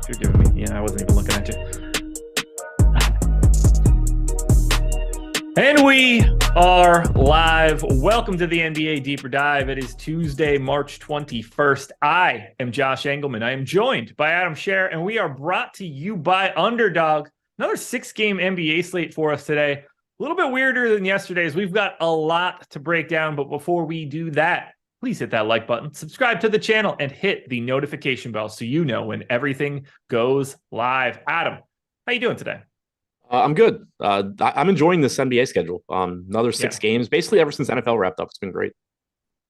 You're giving me, yeah, I wasn't even looking at you. And we are live. Welcome to the NBA Deeper Dive. It is Tuesday, March 21st. I am Josh Engleman. I am joined by Adam Scherer, and we are brought to you by Underdog. Another 6-game NBA slate for us today. A little bit weirder than yesterday's. We've got a lot to break down, but before we do that, please hit that like button, subscribe to the channel, and hit the notification bell so you know when everything goes live. Adam, how you doing today? I'm good. I'm enjoying this NBA schedule. Another 6 games, basically ever since NFL wrapped up. It's been great.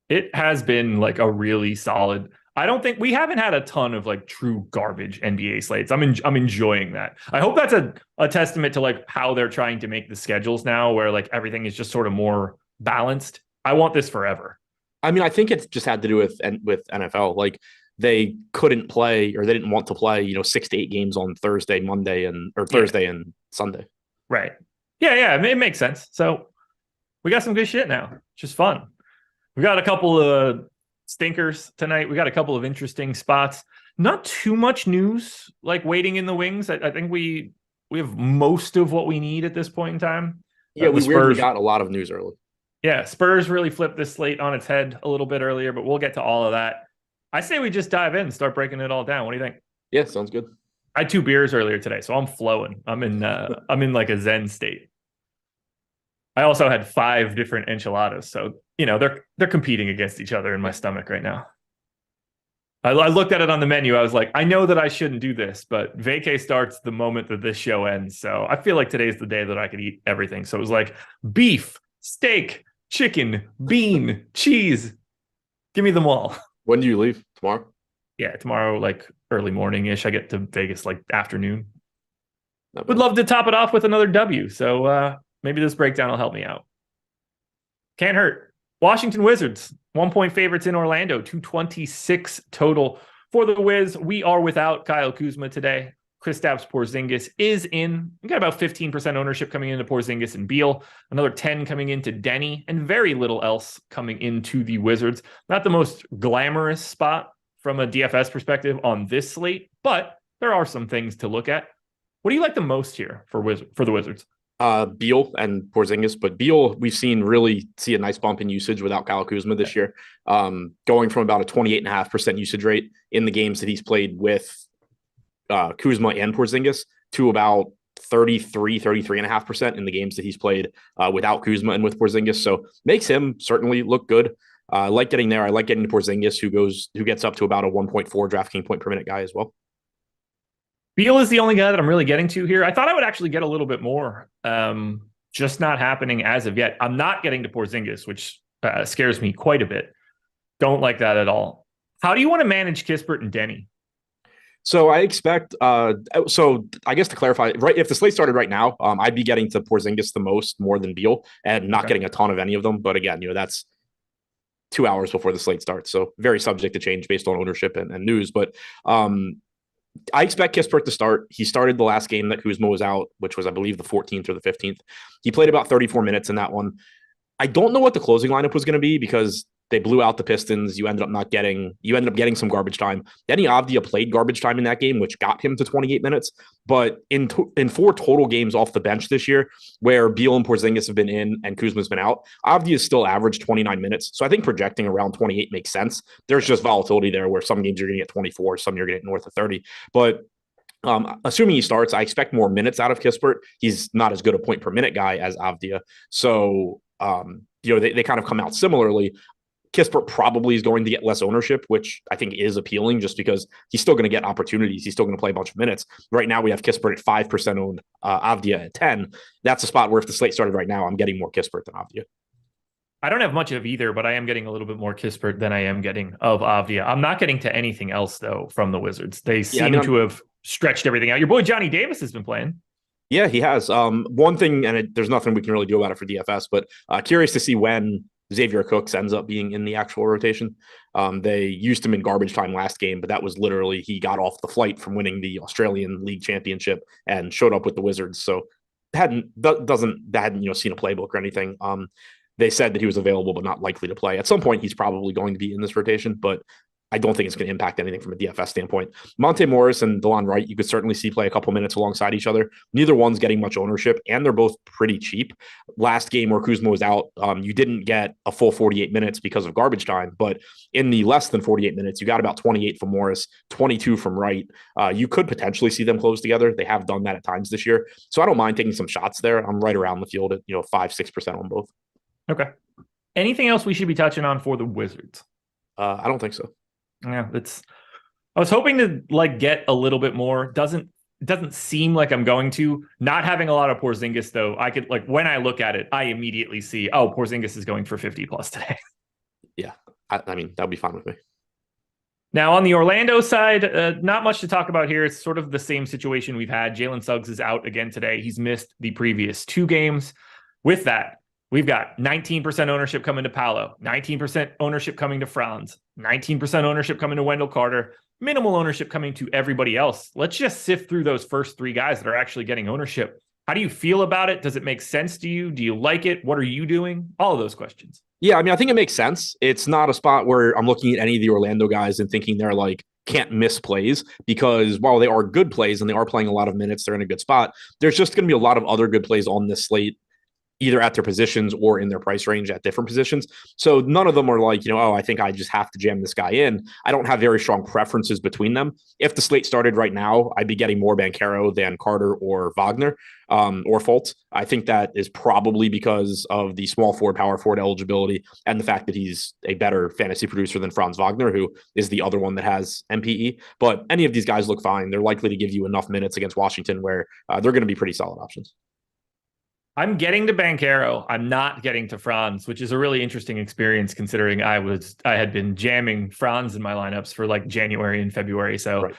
It has been like a really solid. I don't think we haven't had a ton of like true garbage NBA slates. I'm enjoying that. I hope that's a testament to like how they're trying to make the schedules now, where like everything is just sort of more balanced. I want this forever. I mean, I think it's just had to do with NFL. Like they couldn't play, or they didn't want to play, 6 to 8 games on Thursday, Monday, Thursday and Sunday. Right. Yeah. It makes sense. So we got some good shit now. Just fun. We got a couple of stinkers tonight. We got a couple of interesting spots. Not too much news like waiting in the wings. I think we have most of what we need at this point in time. Yeah, we weirdly got a lot of news early. Yeah, Spurs really flipped this slate on its head a little bit earlier, but we'll get to all of that. I say we just dive in and start breaking it all down. What do you think? Yeah, sounds good. I had 2 beers earlier today, so I'm flowing. I'm in like a Zen state. I also had 5 different enchiladas, so they're competing against each other in my stomach right now. I looked at it on the menu. I was like, I know that I shouldn't do this, but vacay starts the moment that this show ends. So I feel like today's the day that I could eat everything. So it was like beef, steak, chicken, bean, cheese. Give me them all. When do you leave? Tomorrow? Yeah, tomorrow, like early morning-ish. I get to Vegas like afternoon. Would love to top it off with another W. So maybe this breakdown will help me out. Can't hurt. Washington Wizards, 1-point favorites in Orlando, 226 total. For the Wiz, we are without Kyle Kuzma today. Kristaps Porzingis is in. We got about 15% ownership coming into Porzingis and Beal, another 10 coming into Denny, and very little else coming into the Wizards. Not the most glamorous spot from a DFS perspective on this slate, but there are some things to look at. What do you like the most here for the Wizards? Beal and Porzingis, but Beal we've seen really see a nice bump in usage without Kyle Kuzma this year, going from about a 28.5% usage rate in the games that he's played with Kuzma and Porzingis to about 33.5% in the games that he's played without Kuzma and with Porzingis. So makes him certainly look good. I like getting there. I like getting to Porzingis, who gets up to about a 1.4 DraftKings point per minute guy as well. Beal is the only guy that I'm really getting to here. I thought I would actually get a little bit more. Just not happening as of yet. I'm not getting to Porzingis, which scares me quite a bit. Don't like that at all. How do you want to manage Kispert and Denny? So I expect, so I guess to clarify, right, if the slate started right now, I'd be getting to Porzingis more than Beal, and not getting a ton of any of them. But again, that's 2 hours before the slate starts. So very subject to change based on ownership and news. But I expect Kispert to start. He started the last game that Kuzma was out, which was, I believe, the 14th or the 15th. He played about 34 minutes in that one. I don't know what the closing lineup was going to be because they blew out the Pistons. You ended up getting some garbage time. Denny Avdija played garbage time in that game, which got him to 28 minutes. But in 4 total games off the bench this year, where Beal and Porzingis have been in and Kuzma's been out, Avdija still averaged 29 minutes. So I think projecting around 28 makes sense. There's just volatility there where some games you're going to get 24, some you're going to get north of 30. But assuming he starts, I expect more minutes out of Kispert. He's not as good a point per minute guy as Avdija. So, they kind of come out similarly. Kispert probably is going to get less ownership, which I think is appealing just because he's still going to get opportunities. He's still going to play a bunch of minutes. Right now, we have Kispert at 5% owned, Avdija at 10. That's a spot where if the slate started right now, I'm getting more Kispert than Avdija. I don't have much of either, but I am getting a little bit more Kispert than I am getting of Avdija. I'm not getting to anything else, though, from the Wizards. They seem to have stretched everything out. Your boy Johnny Davis has been playing. Yeah, he has. One thing, and there's nothing we can really do about it for DFS, but curious to see when Xavier Cooks ends up being in the actual rotation. They used him in garbage time last game, but that was literally he got off the flight from winning the Australian League Championship and showed up with the Wizards. So hadn't seen a playbook or anything. They said that he was available but not likely to play. At some point, he's probably going to be in this rotation, but I don't think it's going to impact anything from a DFS standpoint. Monte Morris and DeLon Wright, you could certainly see play a couple minutes alongside each other. Neither one's getting much ownership, and they're both pretty cheap. Last game where Kuzma was out, you didn't get a full 48 minutes because of garbage time, but in the less than 48 minutes, you got about 28 from Morris, 22 from Wright. You could potentially see them close together. They have done that at times this year. So I don't mind taking some shots there. I'm right around the field at 5-6% on both. Okay. Anything else we should be touching on for the Wizards? I don't think so. Yeah, I was hoping to get a little bit more. Doesn't seem like I'm going to. Not having a lot of Porzingis though, I could when I look at it, I immediately see, oh, Porzingis is going for 50 plus today. Yeah, I mean that'd be fine with me. Now on the Orlando side, not much to talk about here. It's sort of the same situation we've had. Jalen Suggs is out again today. He's missed the previous 2 games. With that, we've got 19% ownership coming to Paolo, 19% ownership coming to Franz, 19% ownership coming to Wendell Carter, minimal ownership coming to everybody else. Let's just sift through those first 3 guys that are actually getting ownership. How do you feel about it? Does it make sense to you? Do you like it? What are you doing? All of those questions. Yeah, I mean, I think it makes sense. It's not a spot where I'm looking at any of the Orlando guys and thinking they're can't miss plays, because while they are good plays and they are playing a lot of minutes, they're in a good spot. There's just going to be a lot of other good plays on this slate, either at their positions or in their price range at different positions. So none of them are I think I just have to jam this guy in. I don't have very strong preferences between them. If the slate started right now, I'd be getting more Banchero than Carter or Wagner or Fultz. I think that is probably because of the small forward, power forward eligibility and the fact that he's a better fantasy producer than Franz Wagner, who is the other one that has MPE. But any of these guys look fine. They're likely to give you enough minutes against Washington where they're going to be pretty solid options. I'm getting to Banchero. I'm not getting to Franz, which is a really interesting experience considering I had been jamming Franz in my lineups for January and February. So right.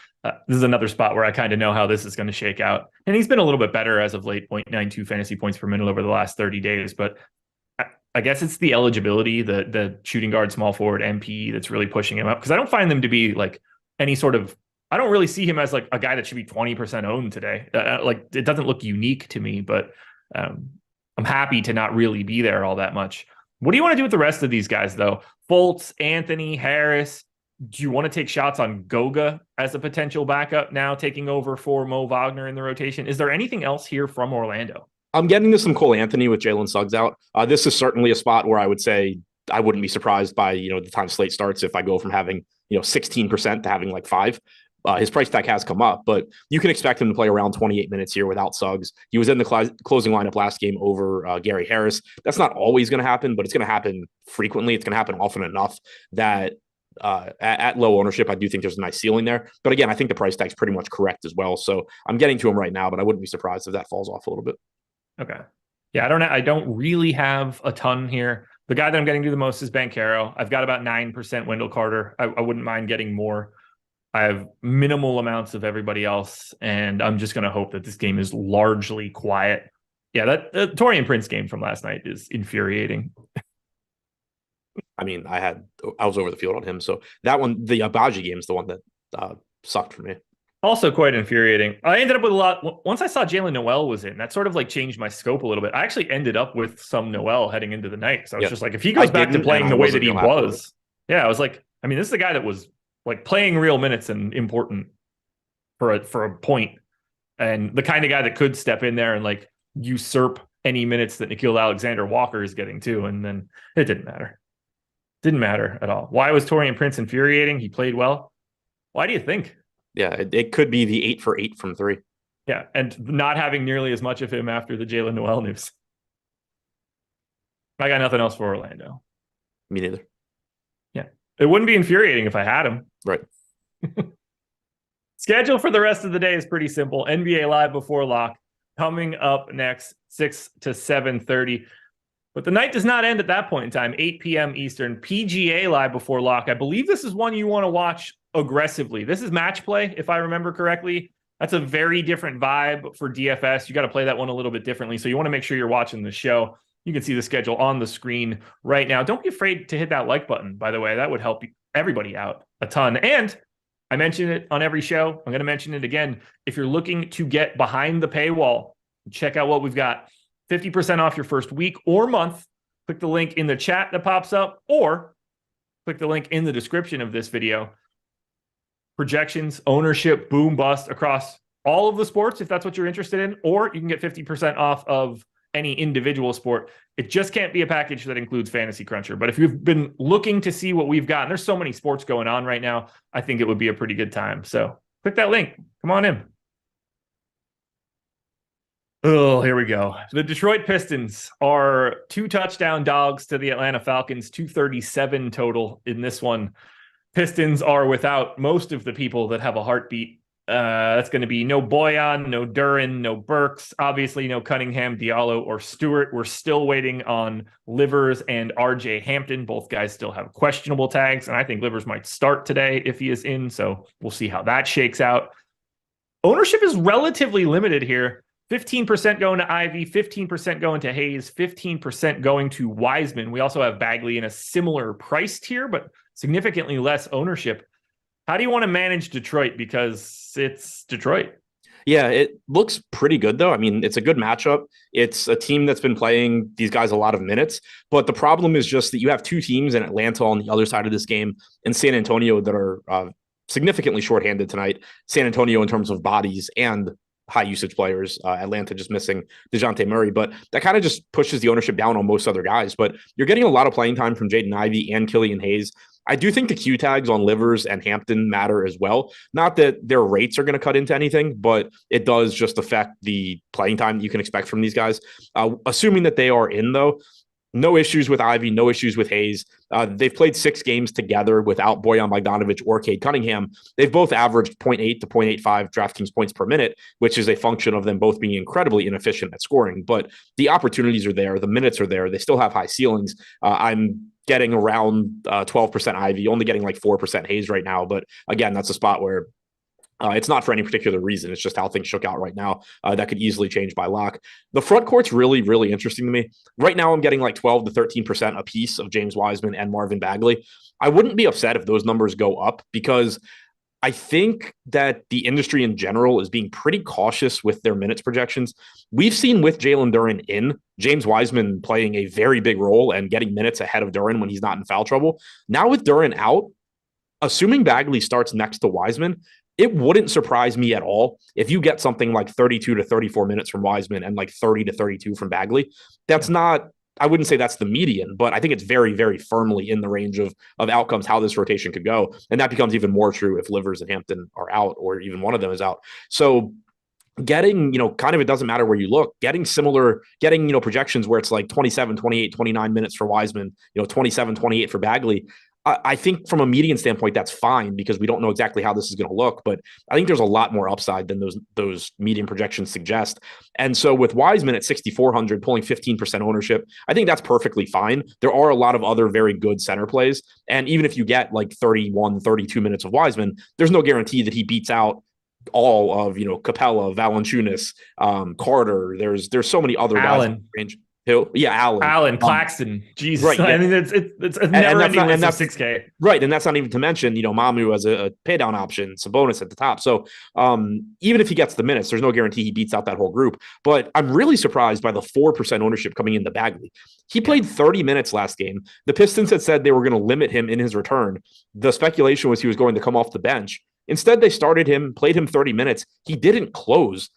This is another spot where I kind of know how this is going to shake out. And he's been a little bit better as of late, 0.92 fantasy points per minute over the last 30 days. But I guess it's the eligibility, the shooting guard, small forward, MP that's really pushing him up. Because I don't find them to be any sort of, I don't really see him as a guy that should be 20% owned today. It doesn't look unique to me, but I'm happy to not really be there all that much. What do you want to do with the rest of these guys, though? Fultz, Anthony, Harris. Do you want to take shots on Goga as a potential backup now, taking over for Mo Wagner in the rotation? Is there anything else here from Orlando? I'm getting to some Cole Anthony with Jalen Suggs out. This is certainly a spot where I would say I wouldn't be surprised by the time slate starts if I go from having 16% to having 5%. His price tag has come up, but you can expect him to play around 28 minutes here without Suggs. He was in the closing lineup last game over Gary Harris. That's not always going to happen, but it's going to happen frequently. It's going to happen often enough that at low ownership, I do think there's a nice ceiling there. But again, I think the price tag's pretty much correct as well. So I'm getting to him right now, but I wouldn't be surprised if that falls off a little bit. Okay. Yeah, I don't really have a ton here. The guy that I'm getting to the most is Banchero. I've got about 9% Wendell Carter. I wouldn't mind getting more. I have minimal amounts of everybody else, and I'm just going to hope that this game is largely quiet. Yeah, that Taurean Prince game from last night is infuriating. I mean, I was over the field on him, so that one, the Abaji game, is the one that sucked for me. Also quite infuriating. I ended up with a lot. Once I saw Jalen Noel was in, that sort of changed my scope a little bit. I actually ended up with some Noel heading into the night. So I was just if he goes back to playing the way that he was, I was this is the guy that was playing real minutes and important for a point, and the kind of guy that could step in there and usurp any minutes that Nickeil Alexander-Walker is getting too. And then it didn't matter. Didn't matter at all. Why was Taurean Prince infuriating? He played well. Why do you think? Yeah, it could be the 8 for 8 from 3. Yeah, and not having nearly as much of him after the Jalen Noel news. I got nothing else for Orlando. Me neither. Yeah, it wouldn't be infuriating if I had him. Right. Schedule for the rest of the day is pretty simple. NBA Live before lock coming up next, 6 to 7:30. But the night does not end at that point in time, 8 p.m. Eastern. PGA Live before lock. I believe this is one you want to watch aggressively. This is match play, if I remember correctly. That's a very different vibe for DFS. You got to play that one a little bit differently. So you want to make sure you're watching the show. You can see the schedule on the screen right now. Don't be afraid to hit that like button, by the way. That would help everybody out a ton. And I mention it on every show. I'm going to mention it again. If you're looking to get behind the paywall, check out what we've got. 50% off your first week or month. Click the link in the chat that pops up, or click the link in the description of this video. Projections, ownership, boom, bust across all of the sports, if that's what you're interested in, or you can get 50% off of any individual sport. It just can't be a package that includes Fantasy Cruncher. But if you've been looking to see what we've got, and there's so many sports going on right now, I think it would be a pretty good time. So click that link. Come on in. Oh, here we go. The Detroit Pistons are 2 touchdown dogs to the Atlanta Falcons, 237 total in this one. Pistons are without most of the people that have a heartbeat. That's going to be no Boyan, no Duran, no Burks, obviously no Cunningham, Diallo, or Stewart. We're still waiting on Livers and RJ Hampton. Both guys still have questionable tags, and I think Livers might start today if he is in, so we'll see how that shakes out. Ownership is relatively limited here. 15% going to Ivy, 15% going to Hayes, 15% going to Wiseman. We also have Bagley in a similar price tier, but significantly less ownership. How do you want to manage Detroit? Because it's Detroit. Yeah, it looks pretty good, though. I mean, it's a good matchup. It's a team that's been playing these guys a lot of minutes. But the problem is just that you have 2 teams in Atlanta on the other side of this game and San Antonio that are significantly shorthanded tonight. San Antonio in terms of bodies and high usage players. Atlanta just missing DeJounte Murray, but that kind of just pushes the ownership down on most other guys. But you're getting a lot of playing time from Jaden Ivey and Killian Hayes. I do think the Q tags on Livers and Hampton matter as well. Not that their rates are going to cut into anything, but it does just affect the playing time that you can expect from these guys. Assuming that they are in, though, no issues with Ivy, no issues with Hayes. They've played 6 games together without Bojan Bogdanovic or Cade Cunningham. They've both averaged 0.8 to 0.85 DraftKings points per minute, which is a function of them both being incredibly inefficient at scoring. But the opportunities are there. The minutes are there. They still have high ceilings. I'm getting around 12% Ivy, only getting like 4% Hayes right now. But again, that's a spot where it's not for any particular reason. It's just how things shook out right now. That could easily change by lock. The front court's really, really interesting to me. Right now, I'm getting like 12 to 13% a piece of James Wiseman and Marvin Bagley. I wouldn't be upset if those numbers go up because I think that the industry in general is being pretty cautious with their minutes projections. We've seen with Jalen Duren in, James Wiseman playing a very big role and getting minutes ahead of Duren when he's not in foul trouble. Now with Duren out, assuming Bagley starts next to Wiseman, it wouldn't surprise me at all if you get something like 32 to 34 minutes from Wiseman and like 30 to 32 from Bagley. That's not, I wouldn't say that's the median, but I think it's very, very firmly in the range of outcomes, how this rotation could go. And that becomes even more true if Livers and Hampton are out or even one of them is out. So getting, kind of, it doesn't matter where you look, getting, projections where it's like 27, 28, 29 minutes for Wiseman, 27, 28 for Bagley. I think from a median standpoint, that's fine because we don't know exactly how this is going to look, but I think there's a lot more upside than those median projections suggest. And so with Wiseman at 6,400 pulling 15% ownership, I think that's perfectly fine. There are a lot of other very good center plays. And even if you get like 31, 32 minutes of Wiseman, there's no guarantee that he beats out all of, Capella, Valanciunas, Carter. There's so many other guys in the range. Allen, Claxton, Jesus, right? Yeah. I mean, it's never ending with 6K, right? And that's not even to mention, Mamu as a pay down option, Sabonis at the top. So even if he gets the minutes, there's no guarantee he beats out that whole group. But I'm really surprised by the 4% ownership coming into Bagley. He played 30 minutes last game. The Pistons had said they were going to limit him in his return. The speculation was he was going to come off the bench. Instead, they started him, played him 30 minutes. He didn't close.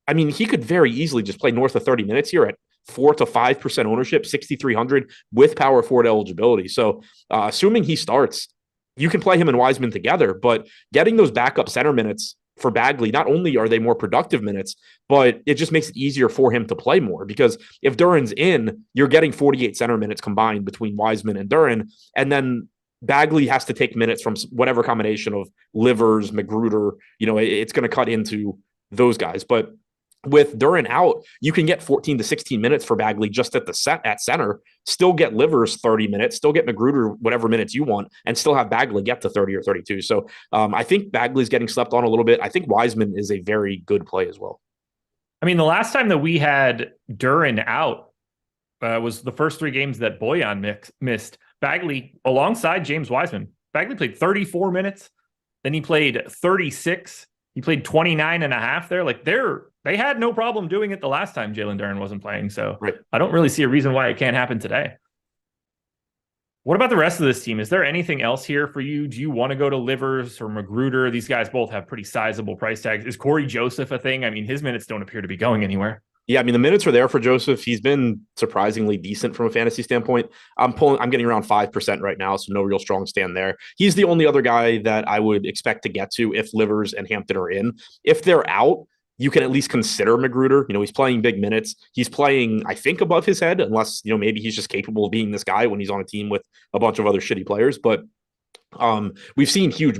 I mean, he could very easily just play north of 30 minutes here at 4 to 5% ownership, 6,300 with power forward eligibility. So assuming he starts, you can play him and Wiseman together, but getting those backup center minutes for Bagley, not only are they more productive minutes, but it just makes it easier for him to play more because if Duren's in, you're getting 48 center minutes combined between Wiseman and Duren. And then Bagley has to take minutes from whatever combination of Livers, Magruder, it's going to cut into those guys. But with Duran out, you can get 14 to 16 minutes for Bagley just at center, still get Livers 30 minutes, still get Magruder whatever minutes you want, and still have Bagley get to 30 or 32. So I think Bagley's getting slept on a little bit. I think Wiseman is a very good play as well. I mean, the last time that we had Duran out was the first 3 games that Bojan missed. Bagley alongside James Wiseman. Bagley played 34 minutes. Then he played 36. He played 29 and a half there. Like they had no problem doing it the last time Jalen Duren wasn't playing. So right. I don't really see a reason why it can't happen today. What about the rest of this team? Is there anything else here for you? Do you want to go to Livers or Magruder? These guys both have pretty sizable price tags. Is Corey Joseph a thing? I mean, his minutes don't appear to be going anywhere. Yeah, I mean, the minutes are there for Joseph. He's been surprisingly decent from a fantasy standpoint. I'm getting around 5% right now, so no real strong stand there. He's the only other guy that I would expect to get to if Livers and Hampton are in. If they're out, you can at least consider Magruder. He's playing big minutes. He's playing, I think, above his head, unless, maybe he's just capable of being this guy when he's on a team with a bunch of other shitty players. But we've seen huge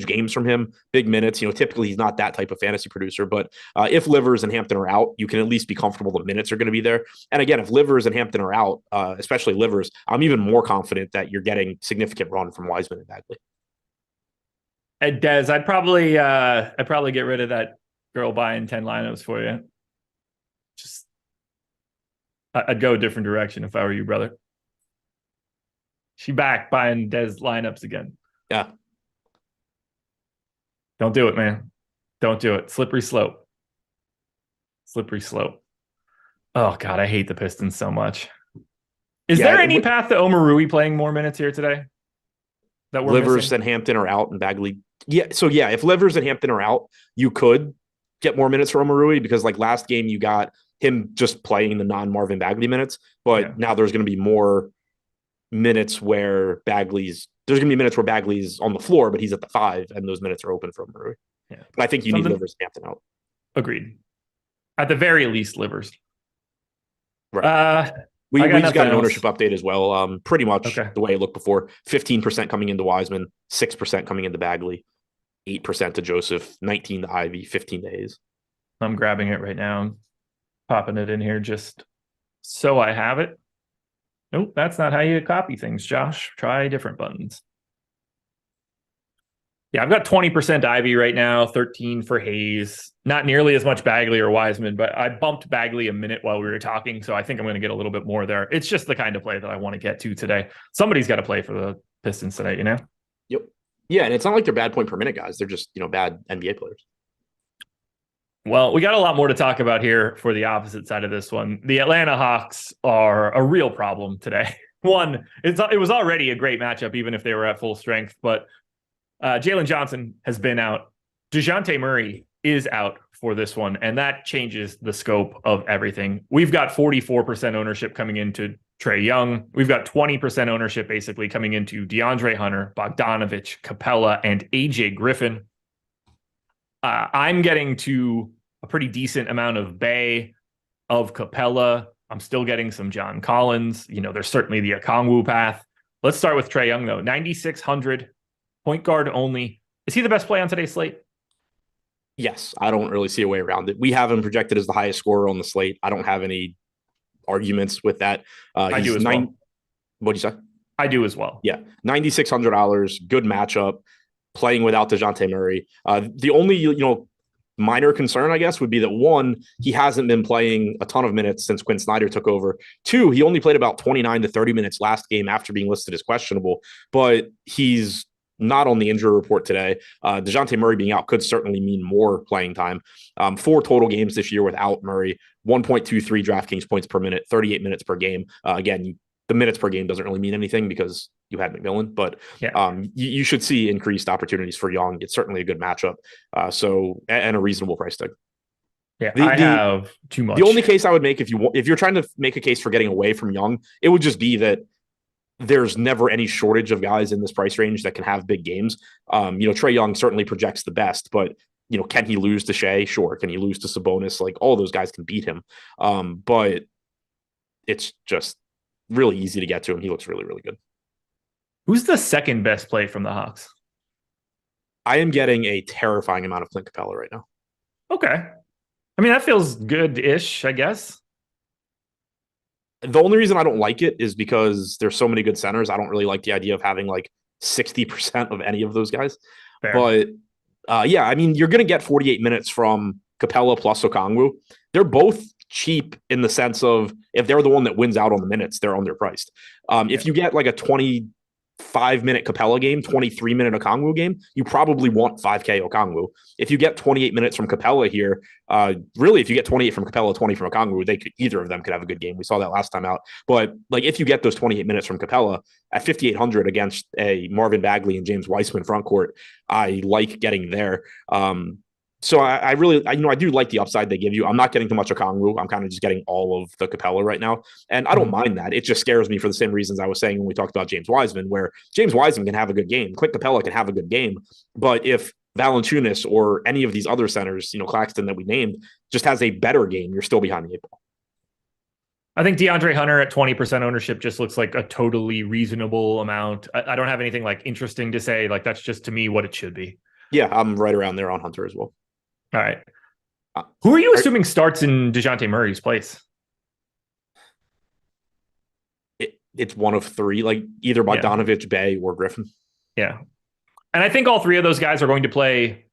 games from him, big minutes. Typically he's not that type of fantasy producer, but if Livers and Hampton are out, you can at least be comfortable the minutes are going to be there. And again, if Livers and Hampton are out, especially Livers, I'm even more confident that you're getting significant run from Wiseman and Bagley. And Dez, I'd probably get rid of that girl buying 10 lineups for you. I'd go a different direction if I were you, brother. She back buying Dez lineups again. Yeah. Don't do it, man. Don't do it. Slippery slope. Slippery slope. Oh, God, I hate the Pistons so much. Is there any path to Omarui playing more minutes here today? That Livers and Hampton are out and Bagley. Yeah. So, yeah, if Livers and Hampton are out, you could get more minutes for Omarui because, like, last game you got him just playing the non-Marvin Bagley minutes. But now there's going to be more minutes where Bagley's on the floor, but he's at the 5, and those minutes are open for Omarui. Yeah. But I think you need Livers and Hampton out. Agreed. At the very least, Livers. Right. We just got an ownership update as well. Pretty much the way it looked before. 15% coming into Wiseman, 6% coming into Bagley, 8% to Joseph, 19 to Ivy, 15 to Hayes. I'm grabbing it right now. I'm popping it in here just so I have it. Nope, that's not how you copy things, Josh. Try different buttons. Yeah, I've got 20% Ivy right now, 13 for Hayes. Not nearly as much Bagley or Wiseman, but I bumped Bagley a minute while we were talking, so I think I'm going to get a little bit more there. It's just the kind of play that I want to get to today. Somebody's got to play for the Pistons today, Yep. Yeah, and it's not like they're bad point per minute guys. They're just, bad NBA players. Well, we got a lot more to talk about here for the opposite side of this one. The Atlanta Hawks are a real problem today. One, it was already a great matchup, even if they were at full strength, but Jalen Johnson has been out. DeJounte Murray is out for this one, and that changes the scope of everything. We've got 44% ownership coming into Trae Young. We've got 20% ownership basically coming into DeAndre Hunter, Bogdanovich, Capella, and AJ Griffin. I'm getting to a pretty decent amount of Bay, of Capella. I'm still getting some John Collins. There's certainly the Okongwu path. Let's start with Trae Young, though. 9,600, point guard only. Is he the best play on today's slate? Yes, I don't really see a way around it. We have him projected as the highest scorer on the slate. I don't have any arguments with that. I do as well. What'd you say? I do as well. Yeah, $9,600, good matchup, playing without DeJounte Murray. The only, minor concern, I guess, would be that 1, he hasn't been playing a ton of minutes since Quinn Snyder took over. 2, he only played about 29 to 30 minutes last game after being listed as questionable, but he's not on the injury report today. DeJounte Murray being out could certainly mean more playing time. 4 total games this year without Murray, 1.23 DraftKings points per minute, 38 minutes per game. Again, the minutes per game doesn't really mean anything because you had McMillan, but you should see increased opportunities for Young. It's certainly a good matchup. And a reasonable price tag. Yeah, I have too much. The only case I would make if you're trying to make a case for getting away from Young, it would just be that there's never any shortage of guys in this price range that can have big games. Trae Young certainly projects the best, but can he lose to Shea? Sure. Can he lose to Sabonis? Like, all those guys can beat him. But it's just really easy to get to him. He looks really, really good. Who's the second best play from the Hawks? I am getting a terrifying amount of Clint Capella right now. Okay. I mean, that feels good-ish, I guess. The only reason I don't like it is because there's so many good centers. I don't really like the idea of having like 60% of any of those guys. Fair. But yeah, I mean, you're going to get 48 minutes from Capella plus Okongwu. They're both cheap in the sense of if they're the one that wins out on the minutes, they're underpriced. If you get like a 25-minute Capella game, 23-minute Okongwu game, you probably want 5K Okongwu. If you get 28 minutes from Capella here, really, if you get 28 from Capella, 20 from Okongwu, either of them could have a good game. We saw that last time out. But like if you get those 28 minutes from Capella at 5,800 against a Marvin Bagley and James Wiseman front court, I like getting there. So I do like the upside they give you. I'm not getting too much Okongwu. I'm kind of just getting all of the Capella right now. And I don't mind that. It just scares me for the same reasons I was saying when we talked about James Wiseman, where James Wiseman can have a good game. Clint Capella can have a good game. But if Valanciunas or any of these other centers, Claxton that we named, just has a better game, you're still behind the eight ball. I think DeAndre Hunter at 20% ownership just looks like a totally reasonable amount. I don't have anything like interesting to say. Like that's just to me what it should be. Yeah, I'm right around there on Hunter as well. All right. Who are you assuming starts in DeJounte Murray's place? It's one of three, like either Bogdanovich, Bay, or Griffin. Yeah. And I think all three of those guys are going to play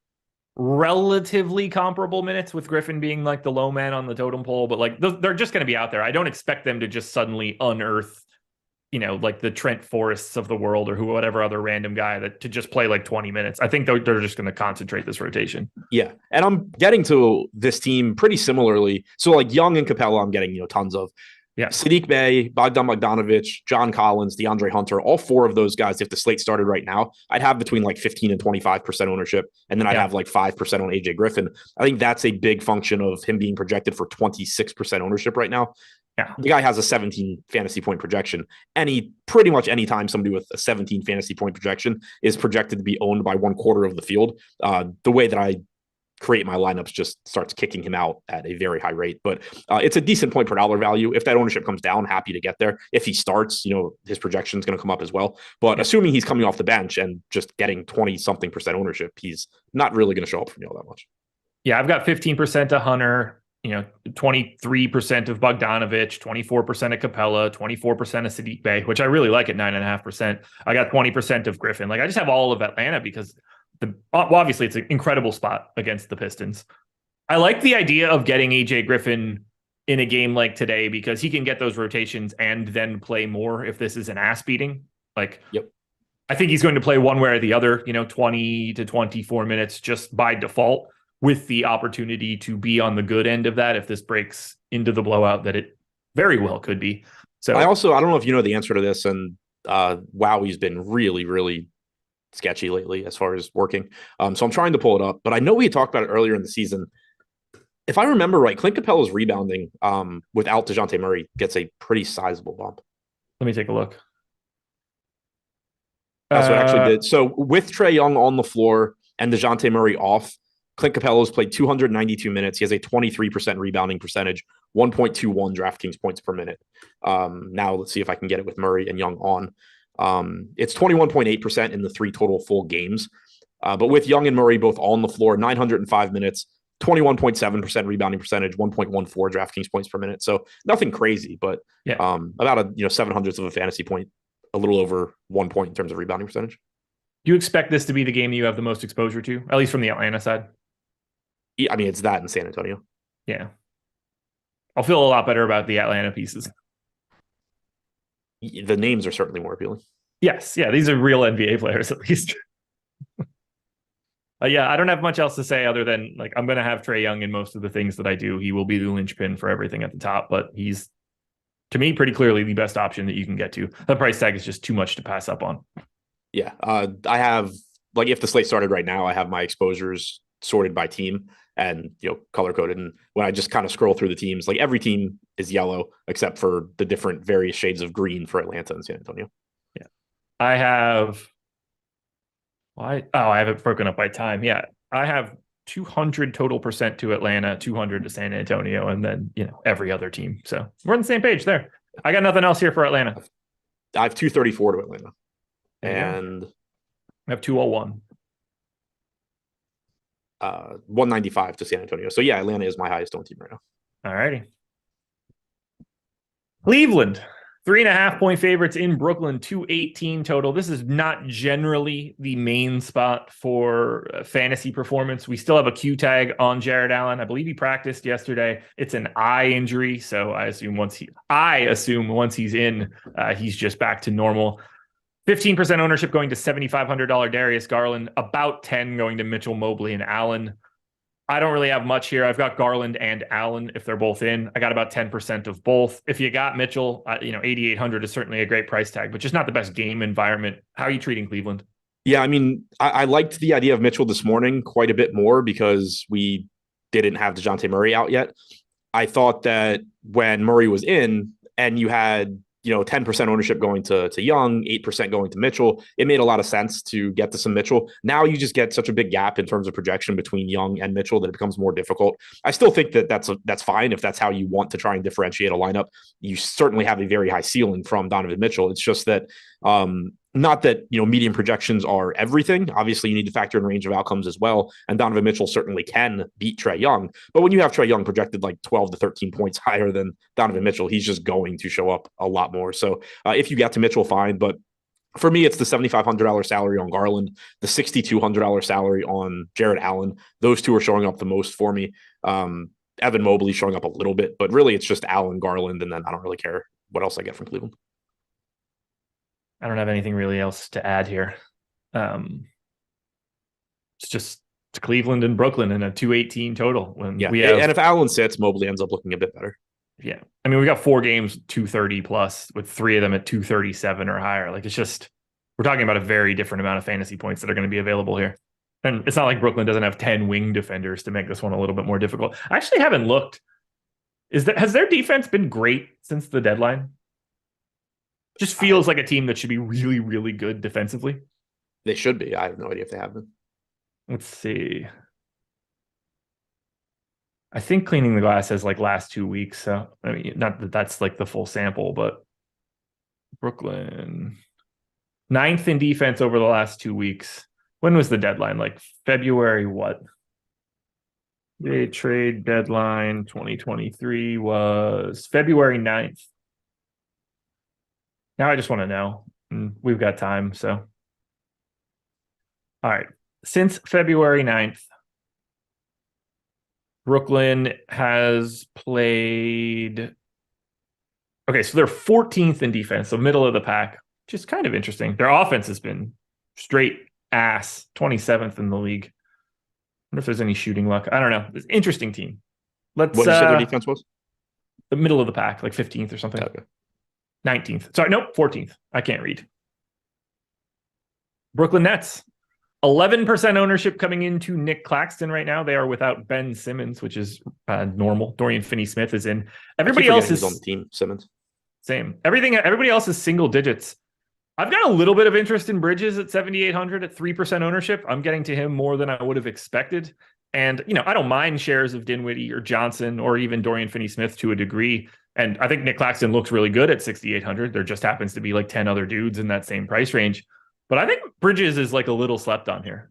relatively comparable minutes, with Griffin being like the low man on the totem pole. But like they're just going to be out there. I don't expect them to just suddenly unearth, like the Trent Forrests of the world or whatever other random guy to just play like 20 minutes. I think they're just going to concentrate this rotation. Yeah. And I'm getting to this team pretty similarly. So like Young and Capella, I'm getting, tons of. Yeah. Saddiq Bey, Bogdanovich, John Collins, DeAndre Hunter, all four of those guys, if the slate started right now, I'd have between like 15 and 25% ownership. And then I'd have like 5% on AJ Griffin. I think that's a big function of him being projected for 26% ownership right now. Yeah. The guy has a 17 fantasy point projection. Pretty much any time somebody with a 17 fantasy point projection is projected to be owned by 1/4 of the field, the way that I create my lineups just starts kicking him out at a very high rate. But it's a decent point per dollar value. If that ownership comes down, happy to get there. If he starts, his projection is going to come up as well. But assuming he's coming off the bench and just getting 20-something% ownership, he's not really going to show up for me all that much. Yeah, I've got 15% of Hunter, 23% of Bogdanovich, 24% of Capella, 24% of Saddiq Bey, which I really like at 9.5%. I got 20% of Griffin. Like I just have all of Atlanta because obviously it's an incredible spot against the Pistons. I like the idea of getting AJ Griffin in a game like today because he can get those rotations and then play more if this is an ass beating. Like, yep. I think he's going to play one way or the other, 20 to 24 minutes just by default, with the opportunity to be on the good end of that if this breaks into the blowout that it very well could be. So I don't know if you know the answer to this, and Wowie's been really, really sketchy lately as far as working. So I'm trying to pull it up, but I know we talked about it earlier in the season. If I remember right, Clint Capella's rebounding without DeJounte Murray gets a pretty sizable bump. Let me take a look. That's what I actually did. So with Trae Young on the floor and DeJounte Murray off, Clint Capella's played 292 minutes. He has a 23% rebounding percentage, 1.21 DraftKings points per minute. Now let's see if I can get it with Murray and Young on. It's 21.8% in the 3 total full games. But with Young and Murray both on the floor, 905 minutes, 21.7% rebounding percentage, 1.14 DraftKings points per minute. So nothing crazy, but about a 700th of a fantasy point, a little over 1 point in terms of rebounding percentage. Do you expect this to be the game you have the most exposure to, at least from the Atlanta side? Yeah, I mean, it's that in San Antonio. Yeah. I'll feel a lot better about the Atlanta pieces. The names are certainly more appealing. Yes. Yeah. These are real NBA players, at least. Yeah. I don't have much else to say other than like, I'm going to have Trae Young in most of the things that I do. He will be the linchpin for everything at the top, but he's, to me, pretty clearly the best option that you can get to. The price tag is just too much to pass up on. Yeah. I have, like, if the slate started right now, I have my exposures sorted by team and, color coded. And when I just kind of scroll through the teams, like every team is yellow except for the different various shades of green for Atlanta and San Antonio. Yeah. I have, I have it broken up by time. Yeah. I have 200 total percent to Atlanta, 200 to San Antonio, and then, every other team. So we're on the same page there. I got nothing else here for Atlanta. I have 234 to Atlanta. And I have 201. 195 to San Antonio. So yeah, Atlanta is my highest owned team right now. All righty. Cleveland, 3.5-point favorites in Brooklyn, 218 total. This is not generally the main spot for fantasy performance. We still have a Q tag on Jared Allen. I believe he practiced yesterday. It's an eye injury, so I assume once he's in, he's just back to normal. 15% ownership going to $7,500 Darius Garland, about 10 going to Mitchell, Mobley, and Allen. I don't really have much here. I've got Garland and Allen if they're both in. I got about 10% of both. If you got Mitchell, 8,800 is certainly a great price tag, but just not the best game environment. How are you treating Cleveland? Yeah, I mean, I liked the idea of Mitchell this morning quite a bit more because we didn't have DeJounte Murray out yet. I thought that when Murray was in and you had 10% ownership going to Young, 8% going to Mitchell, it made a lot of sense to get to some Mitchell. Now you just get such a big gap in terms of projection between Young and Mitchell that it becomes more difficult. I still think that that's fine if that's how you want to try and differentiate a lineup. You certainly have a very high ceiling from Donovan Mitchell. It's just that not that, medium projections are everything. Obviously, you need to factor in range of outcomes as well. And Donovan Mitchell certainly can beat Trae Young. But when you have Trae Young projected like 12 to 13 points higher than Donovan Mitchell, he's just going to show up a lot more. So if you get to Mitchell, fine. But for me, it's the $7,500 salary on Garland, the $6,200 salary on Jared Allen. Those two are showing up the most for me. Evan Mobley showing up a little bit, but really it's just Allen, Garland, and then I don't really care what else I get from Cleveland. I don't have anything really else to add here. It's just Cleveland and Brooklyn in a 218 total. And if Allen sits, Mobley ends up looking a bit better. Yeah. I mean, we got 4 games, 230 plus, with 3 of them at 237 or higher. Like, it's just, we're talking about a very different amount of fantasy points that are going to be available here. And it's not like Brooklyn doesn't have 10 wing defenders to make this one a little bit more difficult. I actually haven't looked. Has their defense been great since the deadline? Just feels like a team that should be really, really good defensively. They should be. I have no idea if they have been. Let's see. I think Cleaning the Glass has like last 2 weeks. So, I mean, not that that's like the full sample, but Brooklyn 9th in defense over the last 2 weeks. When was the deadline? Like February what? The trade deadline 2023 was February 9th. Now I just want to know. We've got time, so. All right. Since February 9th, Brooklyn has played. Okay, so they're 14th in defense, so middle of the pack, which is kind of interesting. Their offense has been straight ass, 27th in the league. I wonder if there's any shooting luck. I don't know. It's an interesting team. What did you say their defense was? The middle of the pack, like 15th or something. Okay. 19th. Sorry, nope, 14th. I can't read. Brooklyn Nets. 11% ownership coming into Nick Claxton right now. They are without Ben Simmons, which is normal. Dorian Finney-Smith is in. Everybody else is on the team. Simmons. Same. Everybody else is single digits. I've got a little bit of interest in Bridges at 7,800 at 3% ownership. I'm getting to him more than I would have expected. And, I don't mind shares of Dinwiddie or Johnson or even Dorian Finney-Smith to a degree. And I think Nick Claxton looks really good at 6,800. There just happens to be like 10 other dudes in that same price range. But I think Bridges is like a little slept on here.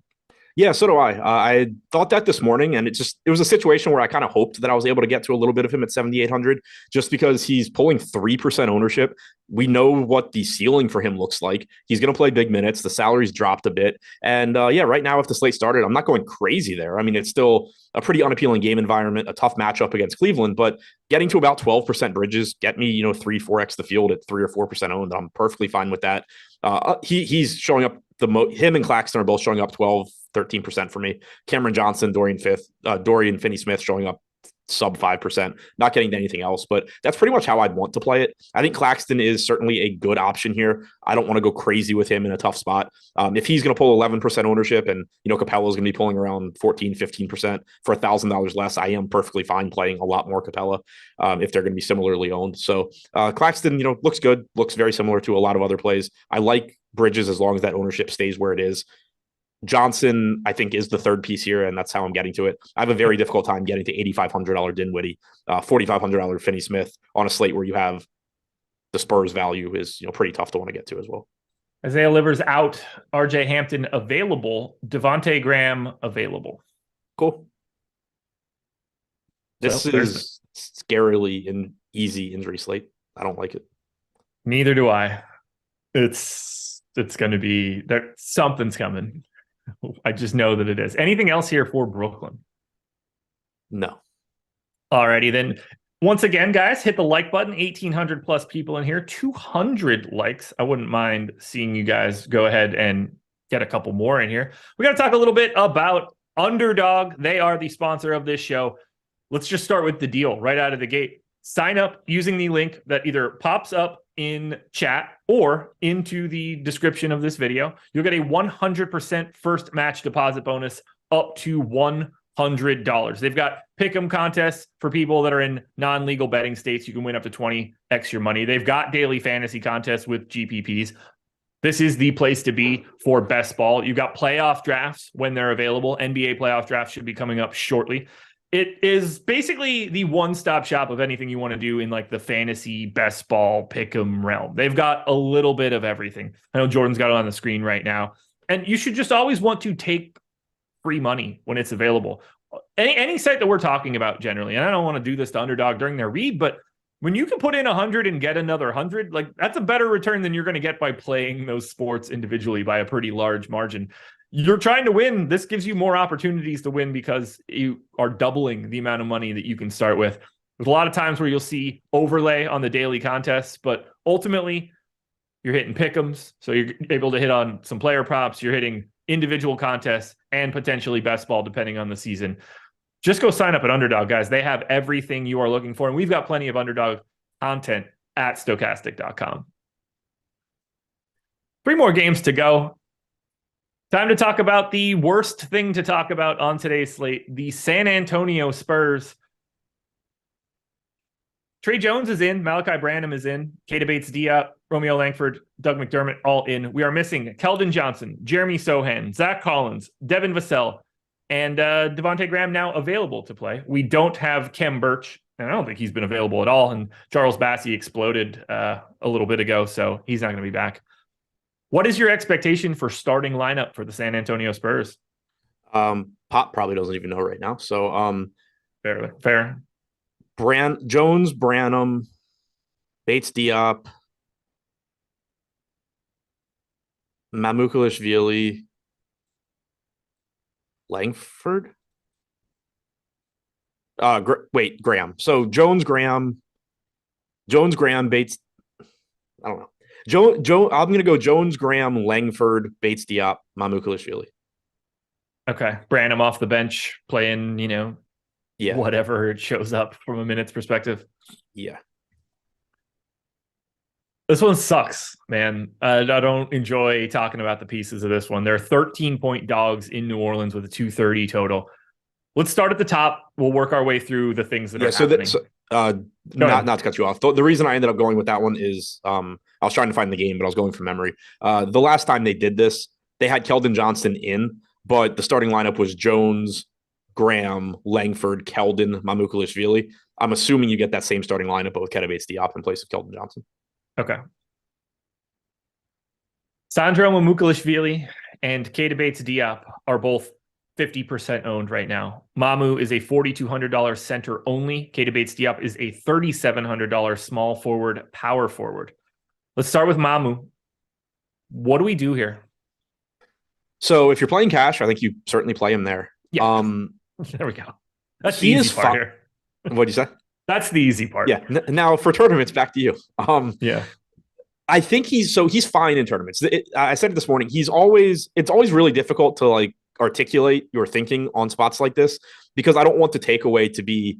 Yeah, so do I. I thought that this morning, and it was a situation where I kind of hoped that I was able to get to a little bit of him at 7,800 just because he's pulling 3% ownership. We know what the ceiling for him looks like. He's going to play big minutes. The salary's dropped a bit. And right now, if the slate started, I'm not going crazy there. I mean, it's still a pretty unappealing game environment, a tough matchup against Cleveland, but getting to about 12% Bridges, get me, 3-4x the field at 3 or 4% owned. I'm perfectly fine with that. He's showing up him and Claxton are both showing up 12-13% for me. Cameron Johnson, Dorian Finney-Smith showing up sub 5%, not getting to anything else, but that's pretty much how I'd want to play it. I think Claxton is certainly a good option here. I don't want to go crazy with him in a tough spot. If he's going to pull 11% ownership and, Capella is going to be pulling around 14-15% for $1,000 less, I am perfectly fine playing a lot more Capella if they're going to be similarly owned. So Claxton, looks good, looks very similar to a lot of other plays. I like Bridges as long as that ownership stays where it is. Johnson, I think, is the third piece here, and that's how I'm getting to it. I have a very difficult time getting to $8,500 Dinwiddie, $4,500 Finney-Smith on a slate where you have the Spurs value is pretty tough to want to get to as well. Isaiah Livers out, RJ Hampton available, Devontae Graham available. Cool. This So, is scarily an easy injury slate. I don't like it. Neither do I. It's going to be there. Something's coming. I just know that it is. Anything else here for Brooklyn? No. Alrighty then. Once again, guys, hit the like button. 1,800 plus people in here. 200 likes. I wouldn't mind seeing you guys go ahead and get a couple more in here. We got to talk a little bit about Underdog. They are the sponsor of this show. Let's just start with the deal right out of the gate. Sign up using the link that either pops up in chat or into the description of this video. You'll get a 100% first match deposit bonus up to $100. They've got pick'em contests for people that are in non-legal betting states. You can win up to 20x your money. They've got daily fantasy contests with GPPs. This is the place to be for best ball. You've got playoff drafts when they're available. NBA playoff drafts should be coming up shortly. It is basically the one-stop shop of anything you want to do in like the fantasy best ball pick'em realm. They've got a little bit of everything. I know Jordan's got it on the screen right now. And you should just always want to take free money when it's available. Any site that we're talking about generally, and I don't want to do this to Underdog during their read, but when you can put in 100 and get another 100, like that's a better return than you're going to get by playing those sports individually by a pretty large margin. You're trying to win. This gives you more opportunities to win because you are doubling the amount of money that you can start with. There's a lot of times where you'll see overlay on the daily contests, but ultimately you're hitting pick'ems. So you're able to hit on some player props. You're hitting individual contests and potentially best ball depending on the season. Just go sign up at Underdog, guys. They have everything you are looking for. And we've got plenty of Underdog content at Stokastic.com. 3 more games to go. Time to talk about the worst thing to talk about on today's slate, the San Antonio Spurs. Trey Jones is in. Malachi Branham is in. Keita Bates-Diop, Romeo Langford, Doug McDermott, all in. We are missing Keldon Johnson, Jeremy Sohan, Zach Collins, Devin Vassell, and Devontae Graham now available to play. We don't have Kem Birch, and I don't think he's been available at all. And Charles Bassey exploded a little bit ago, so he's not going to be back. What is your expectation for starting lineup for the San Antonio Spurs? Pop probably doesn't even know right now. So fair. Jones, Branham, Bates-Diop, Mamukelashvili, Langford. Graham. So Jones, Graham, Bates. I don't know. I'm going to go Jones, Graham, Langford, Bates-Diop, Mamukelashvili. Okay. Branham off the bench playing, whatever it shows up from a minutes perspective. Yeah. This one sucks, man. I don't enjoy talking about the pieces of this one. They're 13-point dogs in New Orleans with a 230 total. Let's start at the top. We'll work our way through the things that are happening. Not to cut you off. The reason I ended up going with that one is I was trying to find the game, but I was going from memory. The last time they did this, they had Keldon Johnson in, but the starting lineup was Jones, Graham, Langford, Keldon, Mamukelashvili. I'm assuming you get that same starting lineup, but with Keita Bates-Diop in place of Keldon Johnson. Okay. Sandro Mamukelashvili and Keita Bates-Diop are both 50% owned right now. Mamu is a $4,200 center only. Keita Bates-Diop is a $3,700 small forward, power forward. Let's start with Mamu. What do we do here? So if you're playing cash, I think you certainly play him there. Yeah. There we go. That's the easy part here. What'd you say? That's the easy part. Yeah. Now for tournaments, back to you. Yeah. I think he's fine in tournaments. I said it this morning. It's always really difficult to articulate your thinking on spots like this because I don't want the takeaway to be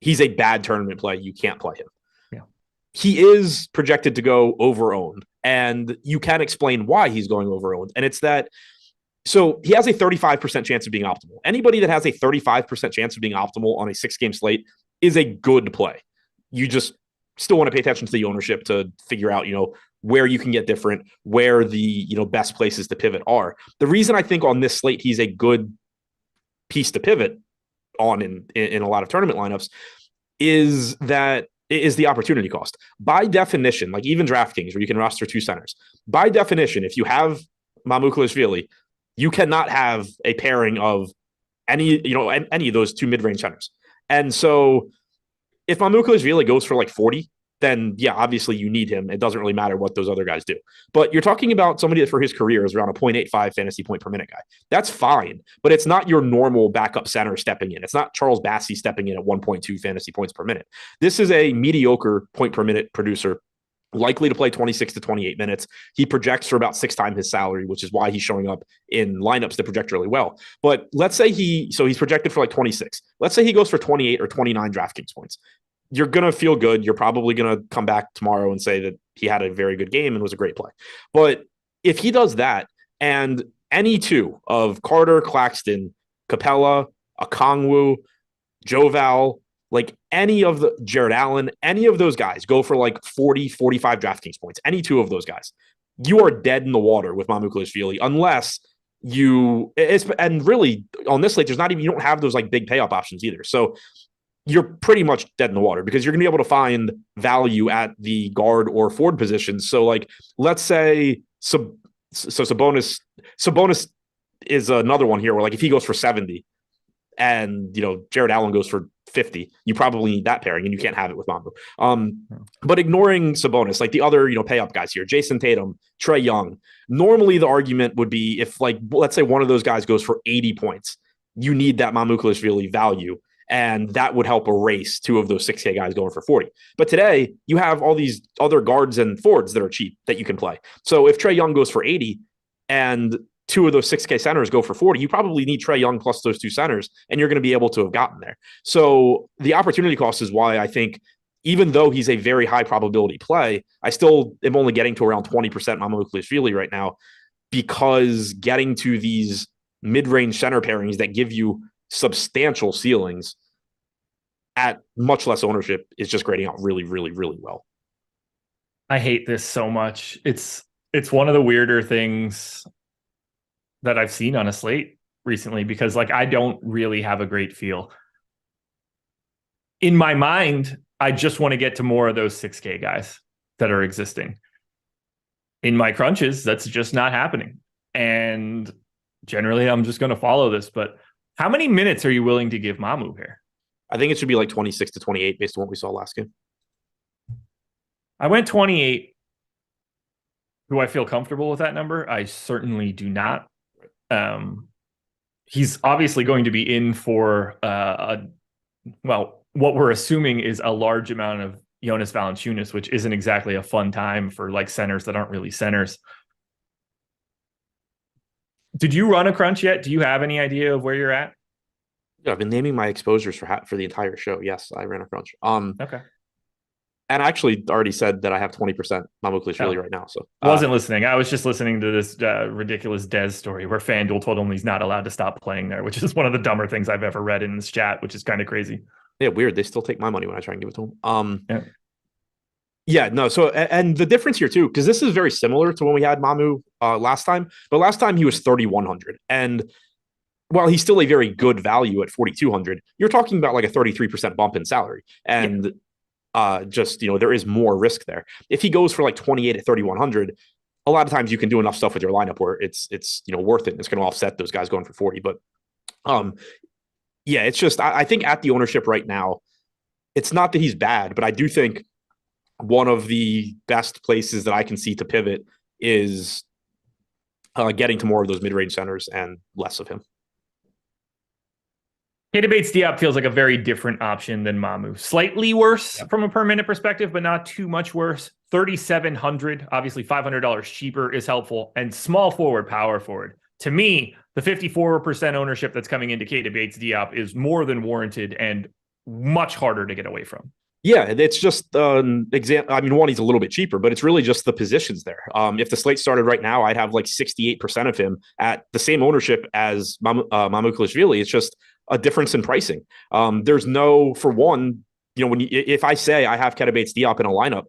he's a bad tournament play. You can't play him. Yeah. He is projected to go over-owned, and you can explain why he's going over-owned. And it's that, so he has a 35% chance of being optimal. Anybody that has a 35% chance of being optimal on a 6-game slate is a good play. You just still want to pay attention to the ownership to figure out, where you can get different, where the, best places to pivot are. The reason I think on this slate, he's a good piece to pivot on in a lot of tournament lineups is the opportunity cost. By definition, like even DraftKings, where you can roster 2 centers, by definition, if you have Mamukelashvili, you cannot have a pairing of any of those two mid-range centers. And so if Mamouklashvili goes for like 40, then yeah, obviously you need him. It doesn't really matter what those other guys do. But you're talking about somebody that for his career is around a 0.85 fantasy point per minute guy. That's fine, but it's not your normal backup center stepping in. It's not Charles Bassey stepping in at 1.2 fantasy points per minute. This is a mediocre point per minute producer, likely to play 26 to 28 minutes. He projects for about 6 times his salary, which is why he's showing up in lineups that project really well. But let's say he's projected for like 26. Let's say he goes for 28 or 29 DraftKings points. You're going to feel good. You're probably going to come back tomorrow and say that he had a very good game and was a great play. But if he does that, and any two of Carter, Claxton, Capella, Okongwu, Joval, like any of the Jared Allen, any of those guys go for like 40, 45 DraftKings points, any two of those guys, you are dead in the water with Mamouklashvili unless and really on this slate, you don't have those like big payoff options either. So you're pretty much dead in the water because you're going to be able to find value at the guard or forward positions. So like, let's say, Sabonis is another one here where like if he goes for 70 and, Jared Allen goes for 50, you probably need that pairing and you can't have it with Mamou. But ignoring Sabonis, like the other, pay up guys here, Jason Tatum, Trae Young, normally the argument would be if like, let's say one of those guys goes for 80 points, you need that Mamouklashvili value. And that would help erase two of those 6K guys going for 40. But today, you have all these other guards and forwards that are cheap that you can play. So if Trae Young goes for 80 and two of those 6K centers go for 40, you probably need Trae Young plus those two centers, and you're going to be able to have gotten there. So the opportunity cost is why I think, even though he's a very high probability play, I still am only getting to around 20% Mamouklashvili right now, because getting to these mid-range center pairings that give you substantial ceilings at much less ownership is just grading out really, really, really well. I hate this so much. It's one of the weirder things that I've seen on a slate recently because like I don't really have a great feel. In my mind, I just want to get to more of those 6K guys that are existing. In my crunches, that's just not happening. And generally I'm just going to follow this, but how many minutes are you willing to give Mamou here? I think it should be like 26 to 28 based on what we saw last game. I went 28. Do I feel comfortable with that number? I certainly do not. He's obviously going to be in for, what we're assuming is a large amount of Jonas Valanciunas, which isn't exactly a fun time for like centers that aren't really centers. Did you run a crunch yet? Do you have any idea of where you're at? Yeah, I've been naming my exposures for the entire show. Yes, I ran a crunch. Okay. And I actually already said that I have 20% Mamouklashvili right now. So I wasn't listening. I was just listening to this ridiculous Dez story where FanDuel told him he's not allowed to stop playing there, which is one of the dumber things I've ever read in this chat, which is kind of crazy. Yeah, weird. They still take my money when I try and give it to them. Yeah, no. So, and the difference here too, because this is very similar to when we had Mamou last time, but last time he was 3,100, and while he's still a very good value at 4,200, you're talking about like a 33% bump in salary, and there is more risk there. If he goes for like 28 at 3,100, a lot of times you can do enough stuff with your lineup where it's worth it. And it's going to offset those guys going for 40, but it's just I think at the ownership right now, it's not that he's bad, but I do think one of the best places that I can see to pivot is getting to more of those mid-range centers and less of him. Keita Bates-Diop feels like a very different option than Mamou. Slightly worse from a per minute perspective, but not too much worse. 3,700, obviously $500 cheaper is helpful. And small forward, power forward. To me, the 54% ownership that's coming into Keita Bates-Diop is more than warranted and much harder to get away from. Yeah, it's just one, he's a little bit cheaper, but it's really just the positions there. If the slate started right now, I'd have like 68% of him at the same ownership as Mamouklashvili. It's just a difference in pricing. There's no, for one, if I say I have Keita Bates-Diop in a lineup,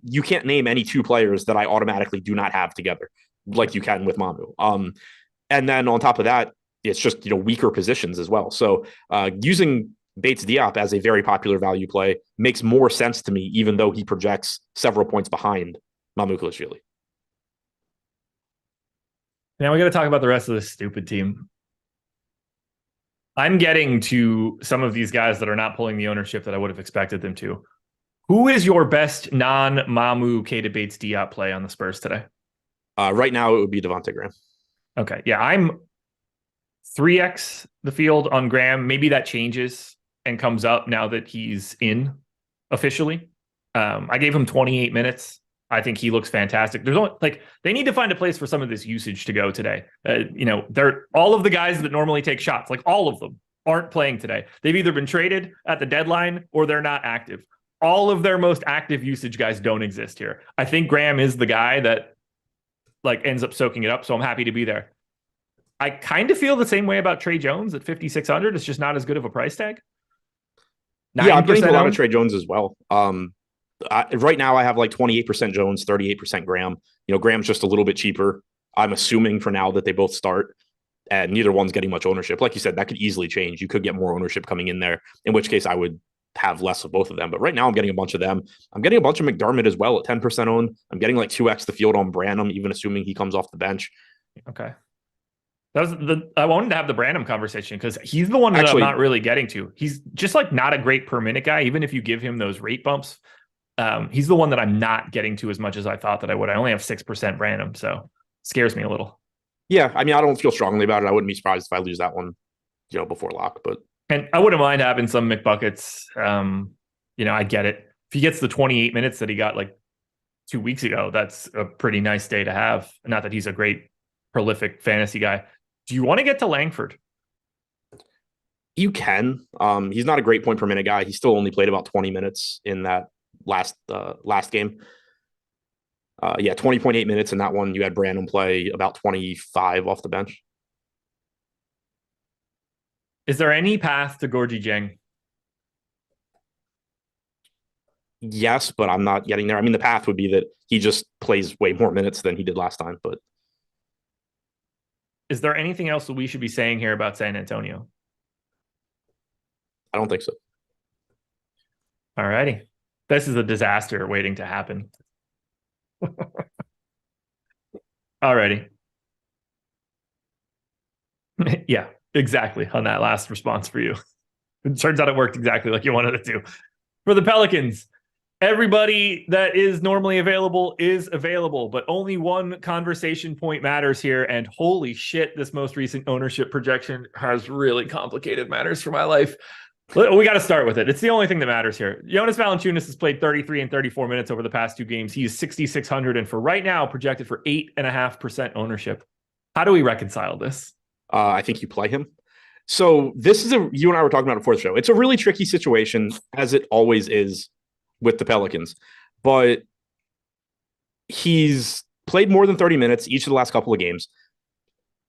you can't name any two players that I automatically do not have together like you can with Mamou. And then on top of that, it's just, weaker positions as well. So using Bates-Diop as a very popular value play makes more sense to me, even though he projects several points behind Mamouklashvili. Now we got to talk about the rest of this stupid team. I'm getting to some of these guys that are not pulling the ownership that I would have expected them to. Who is your best non-Mamu K debates Diop play on the Spurs today? Right now, it would be Devontae Graham. Okay. Yeah, I'm 3x the field on Graham. Maybe that changes and comes up now that he's in officially. I gave him 28 minutes. I think he looks fantastic. There's only they need to find a place for some of this usage to go today. They're all of the guys that normally take shots, like all of them aren't playing today. They've either been traded at the deadline or they're not active. All of their most active usage guys don't exist here. I think Graham is the guy that ends up soaking it up. So I'm happy to be there. I kind of feel the same way about Trey Jones at 5,600. It's just not as good of a price tag. Yeah, I'm getting a lot of Trey Jones as well. Right now I have 28% Jones, 38% Graham. Graham's just a little bit cheaper. I'm assuming for now that they both start, and neither one's getting much ownership. Like you said, that could easily change. You could get more ownership coming in there, in which case I would have less of both of them. But right now I'm getting a bunch of them. I'm getting a bunch of McDermott as well at 10% owned. I'm getting 2x the field on Branham, even assuming he comes off the bench. Okay. I wanted to have the Branham conversation because he's the one that I'm not really getting to. He's just not a great per minute guy, even if you give him those rate bumps. He's the one that I'm not getting to as much as I thought that I would. I only have 6% Branham, so scares me a little. Yeah, I mean, I don't feel strongly about it. I wouldn't be surprised if I lose that one, before lock. And I wouldn't mind having some McBuckets. I get it. If he gets the 28 minutes that he got 2 weeks ago, that's a pretty nice day to have. Not that he's a great prolific fantasy guy. Do you want to get to Langford? You can. He's not a great point per minute guy. He still only played about 20 minutes in that last game. 20.8 minutes in that one. You had Brandon play about 25 off the bench. Is there any path to Gorgie Dieng? Yes, but I'm not getting there. I mean, the path would be that he just plays way more minutes than he did last time. But is there anything else that we should be saying here about San Antonio? I don't think so. All righty. This is a disaster waiting to happen. All righty. Yeah, exactly. On that last response for you. It turns out it worked exactly like you wanted it to. For the Pelicans, everybody that is normally available is available, but only one conversation point matters here. And holy shit, this most recent ownership projection has really complicated matters for my life. We got to start with it. It's the only thing that matters here. Jonas Valanciunas has played 33 and 34 minutes over the past 2 games. He's 6,600 and for right now projected for 8.5% ownership. How do we reconcile this? I think you play him. So this is you and I were talking about it before the show. It's a really tricky situation, as it always is with the Pelicans, but he's played more than 30 minutes each of the last couple of games.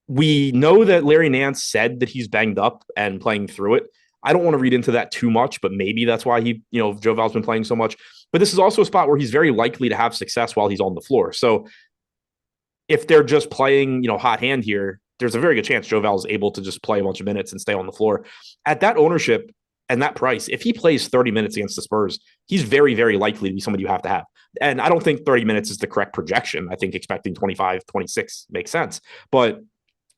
We know that Larry Nance said that he's banged up and playing through it. I don't want to read into that too much, but maybe that's why Joe Val's been playing so much. But this is also a spot where he's very likely to have success while he's on the floor. So if they're just playing, hot hand here, there's a very good chance Joe Val is able to just play a bunch of minutes and stay on the floor. At that ownership and that price, if he plays 30 minutes against the Spurs, he's very, very likely to be somebody you have to have. And I don't think 30 minutes is the correct projection. I think expecting 25, 26 makes sense. But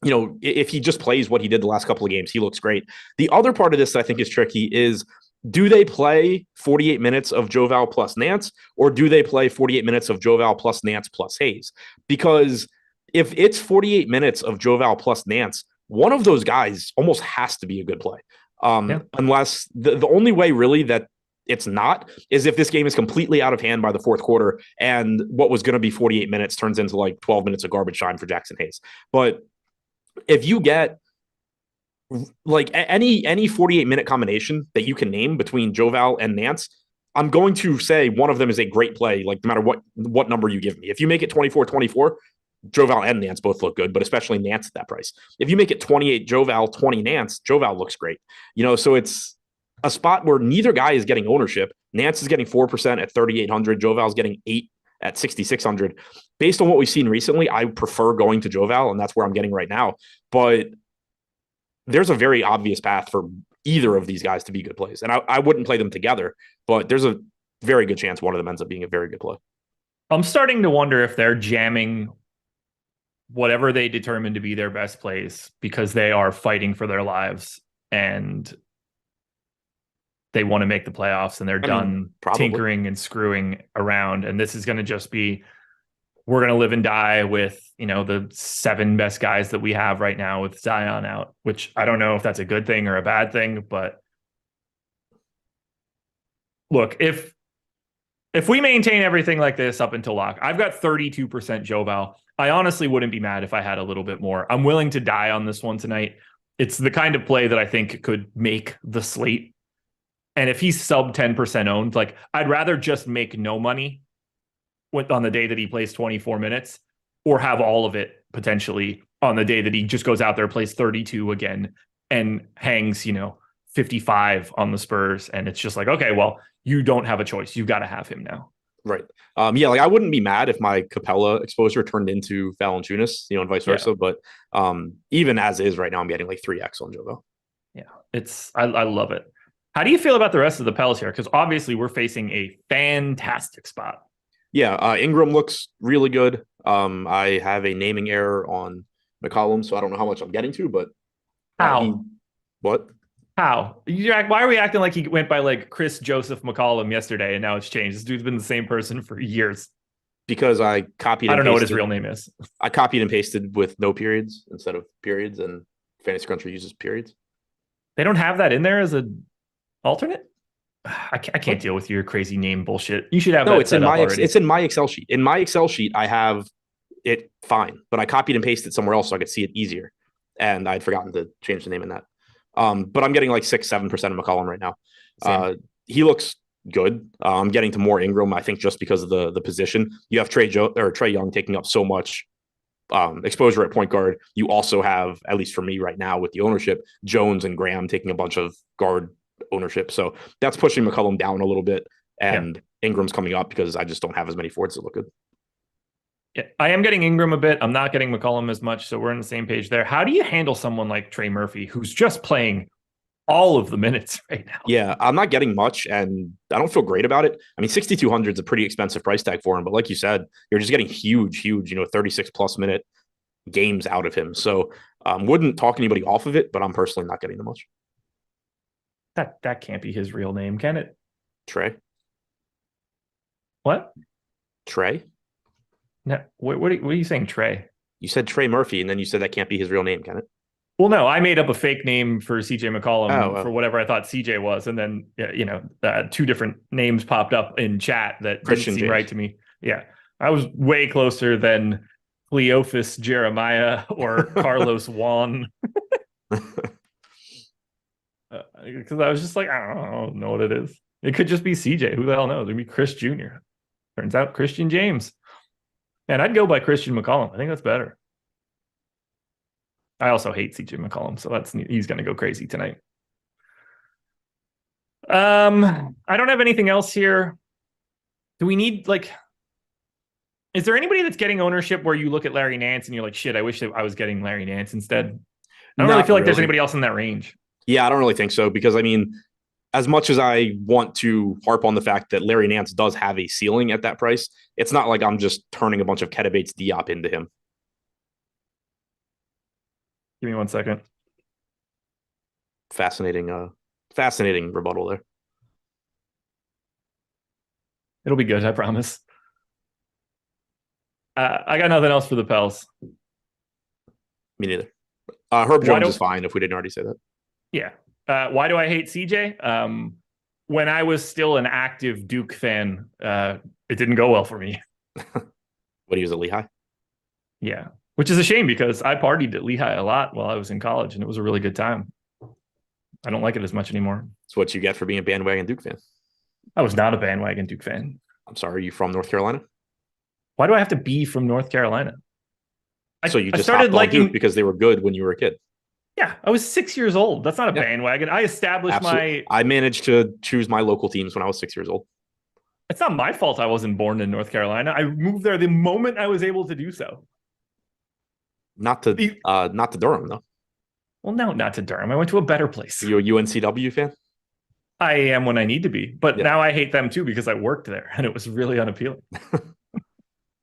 if he just plays what he did the last couple of games, he looks great. The other part of this that I think is tricky is, do they play 48 minutes of Joe Val plus Nance, or do they play 48 minutes of Joe Val plus Nance plus Hayes? Because if it's 48 minutes of Joe Val plus Nance, one of those guys almost has to be a good play. Unless the only way really that it's not is if this game is completely out of hand by the fourth quarter and what was going to be 48 minutes turns into 12 minutes of garbage time for Jackson Hayes. But if you get any 48-minute combination that you can name between Joe Val and Nance, I'm going to say one of them is a great play, no matter what number you give me. If you make it 24-24, Joe Val and Nance both look good, but especially Nance at that price. If you make it 28 Joe Val, 20 Nance, Joe Val looks great. So it's a spot where neither guy is getting ownership. Nance is getting 4% at 3,800. Joe Val is getting 8 at 6,600. Based on what we've seen recently, I prefer going to Joe Val, and that's where I'm getting right now. But there's a very obvious path for either of these guys to be good plays. And I wouldn't play them together, but there's a very good chance one of them ends up being a very good play. I'm starting to wonder if they're jamming whatever they determine to be their best plays because they are fighting for their lives and they want to make the playoffs and they're done tinkering and screwing around. And this is going to just be, we're going to live and die with, the 7 best guys that we have right now with Zion out, which I don't know if that's a good thing or a bad thing, but look, if we maintain everything like this up until lock, I've got 32% Joe Val. I honestly wouldn't be mad if I had a little bit more. I'm willing to die on this one tonight. It's the kind of play that I think could make the slate. And if he's sub 10% owned, like I'd rather just make no money on the day that he plays 24 minutes or have all of it potentially on the day that he just goes out there, plays 32 again and hangs, 55 on the Spurs. And it's just like, okay, well, you don't have a choice. You've got to have him now. Right. Like I wouldn't be mad if my Capella exposure turned into Valanciunas, and vice versa. But even as is right now, I'm getting like 3x on Jovo. Yeah, I love it. How do you feel about the rest of the Pels here? Because obviously we're facing a fantastic spot. Yeah, Ingram looks really good. I have a naming error on McCollum, so I don't know how much I'm getting to, but how? What? How? Why are we acting like he went by like Chris Joseph McCollum yesterday and now it's changed? This dude's been the same person for years. Because I copied. I don't know what his real name is. I copied and pasted with no periods instead of periods, and Fantasy Cruncher uses periods. They don't have that in there as an alternate. I can't deal with your crazy name bullshit. You should have that. It's in my it's in my Excel sheet. In my Excel sheet, I have it fine, but I copied and pasted somewhere else so I could see it easier, and I'd forgotten to change the name in that. But I'm getting like 6-7% of McCollum right now. He looks good. I'm getting to more Ingram, I think, just because of the position. You have Trey Young taking up so much exposure at point guard. You also have, at least for me right now with the ownership, Jones and Graham taking a bunch of guard ownership. So that's pushing McCollum down a little bit, and Ingram's coming up because I just don't have as many forwards that look good. Yeah, I am getting Ingram a bit. I'm not getting McCollum as much, so we're on the same page there. How do you handle someone like Trey Murphy, who's just playing all of the minutes right now? Yeah, I'm not getting much, and I don't feel great about it. I mean, 6,200 is a pretty expensive price tag for him, but like you said, you're just getting huge, 36+ minute games out of him. So wouldn't talk anybody off of it, but I'm personally not getting the much. That can't be his real name, can it? Trey. What? Trey? No, what are you saying, Trey? You said Trey Murphy, and then you said that can't be his real name, can it? Well, no, I made up a fake name for CJ McCollum for whatever I thought CJ was. And then, 2 different names popped up in chat that Christian didn't seem James. right to me. Yeah. I was way closer than Cleophas Jeremiah or Carlos Juan. Because I was just like, I don't know what it is. It could just be CJ. Who the hell knows? It'd be Chris Jr. Turns out Christian James. And I'd go by Christian McCollum. I think that's better. I also hate CJ McCollum, so he's going to go crazy tonight. I don't have anything else here. Do we need is there anybody that's getting ownership where you look at Larry Nance and you're like, shit, I wish that I was getting Larry Nance instead? I don't really feel like there's anybody else in that range. Yeah, I don't really think so, because I mean, as much as I want to harp on the fact that Larry Nance does have a ceiling at that price, it's not like I'm just turning a bunch of Keta Bates Diop into him. Give me 1 second. Fascinating rebuttal there. It'll be good, I promise. I got nothing else for the Pels. Me neither. Herb Jones is fine if we didn't already say that. Yeah. Why do I hate CJ? When I was still an active Duke fan, it didn't go well for me. When he was at Lehigh? Yeah. Which is a shame because I partied at Lehigh a lot while I was in college, and it was a really good time. I don't like it as much anymore. It's what you get for being a bandwagon Duke fan. I was not a bandwagon Duke fan. I'm sorry, are you from North Carolina? Why do I have to be from North Carolina? So you just started liking Duke because they were good when you were a kid. Yeah, I was 6 years old. That's not a bandwagon. I established I managed to choose my local teams when I was 6 years old. It's not my fault I wasn't born in North Carolina. I moved there the moment I was able to do so. Not to Durham, though. Well, no, not to Durham. I went to a better place. Are you a UNCW fan? I am when I need to be, but now I hate them too because I worked there and it was really unappealing.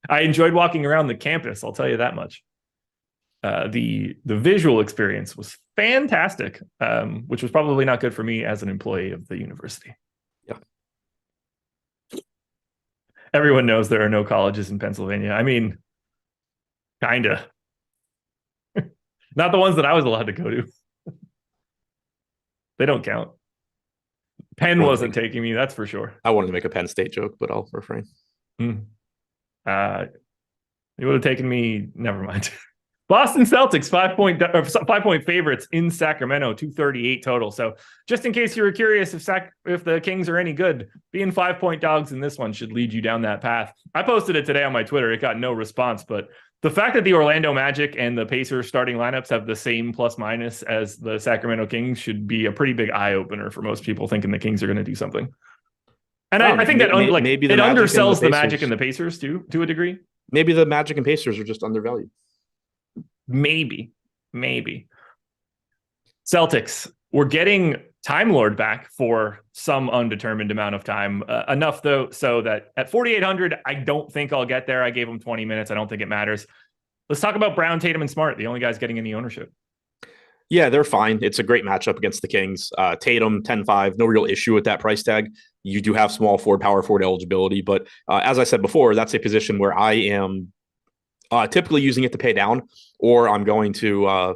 I enjoyed walking around the campus, I'll tell you that much. the visual experience was fantastic, which was probably not good for me as an employee of the university. Yeah. Everyone knows there are no colleges in Pennsylvania. I mean, kinda. Not the ones that I was allowed to go to. They don't count. Penn wasn't taking me, that's for sure. I wanted to make a Penn State joke, but I'll refrain. It would have taken me. Never mind. Boston Celtics 5-point favorites in Sacramento, 238 total. So just in case you were curious if the Kings are any good, being 5-point dogs in this one should lead you down that path. I posted it today on my Twitter. It got no response, but the fact that the Orlando Magic and the Pacers starting lineups have the same plus minus as the Sacramento Kings should be a pretty big eye opener for most people thinking the Kings are going to do something. And I think that maybe it undersells the Magic and the Pacers too, to a degree. Maybe the Magic and Pacers are just undervalued. Maybe. Celtics, we're getting Time Lord back for some undetermined amount of time. Enough, though, so that at 4,800, I don't think I'll get there. I gave him 20 minutes. I don't think it matters. Let's talk about Brown, Tatum, and Smart, the only guys getting any ownership. Yeah, they're fine. It's a great matchup against the Kings. Tatum, 10-5, no real issue with that price tag. You do have small forward, power forward eligibility. But as I said before, that's a position where I am typically using it to pay down, or I'm going to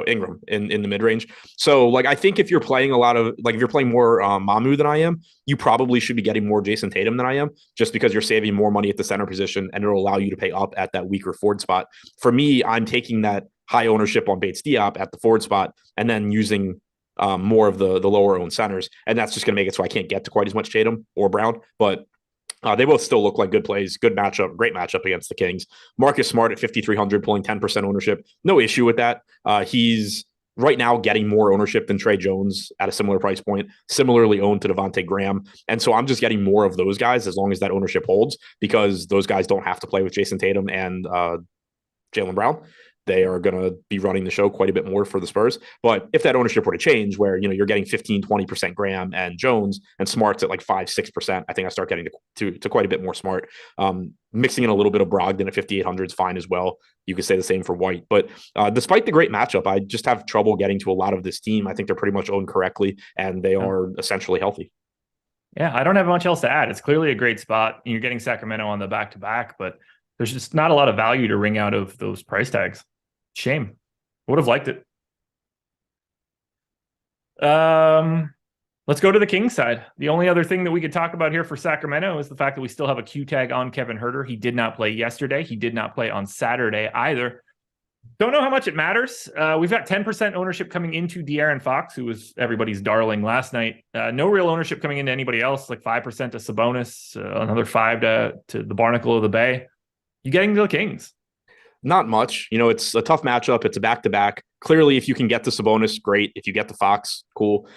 Ingram in the mid range. So like I think if you're playing if you're playing more Mamu than I am, you probably should be getting more Jason Tatum than I am, just because you're saving more money at the center position and it'll allow you to pay up at that weaker forward spot. For me, I'm taking that high ownership on Bates Diop at the forward spot and then using more of the lower owned centers, and that's just going to make it so I can't get to quite as much Tatum or Brown, but they both still look like good plays, good matchup, great matchup against the Kings. Marcus Smart at 5,300, pulling 10% ownership. No issue with that. He's right now getting more ownership than Trey Jones at a similar price point, similarly owned to Devontae Graham. And so I'm just getting more of those guys as long as that ownership holds, because those guys don't have to play with Jason Tatum and Jaylen Brown. They are going to be running the show quite a bit more for the Spurs. But if that ownership were to change, where you're getting 15-20% Graham and Jones, and Smart's at like 5-6%, I think I start getting to quite a bit more Smart. Mixing in a little bit of Brogdon at 5,800 is fine as well. You could say the same for White. But despite the great matchup, I just have trouble getting to a lot of this team. I think they're pretty much owned correctly, and they are essentially healthy. Yeah, I don't have much else to add. It's clearly a great spot. You're getting Sacramento on the back-to-back, but there's just not a lot of value to wring out of those price tags. Shame. Would have liked it. Let's go to the Kings side. The only other thing that we could talk about here for Sacramento is the fact that we still have a Q tag on Kevin Huerter. He did not play yesterday. He did not play on Saturday either. Don't know how much it matters. We've got 10% ownership coming into De'Aaron Fox, who was everybody's darling last night. No real ownership coming into anybody else, like 5% to Sabonis, another 5% to the Barnacle of the Bay. You getting to the Kings? Not much. It's a tough matchup. It's a back-to-back. Clearly, if you can get to Sabonis, great. If you get the Fox, cool.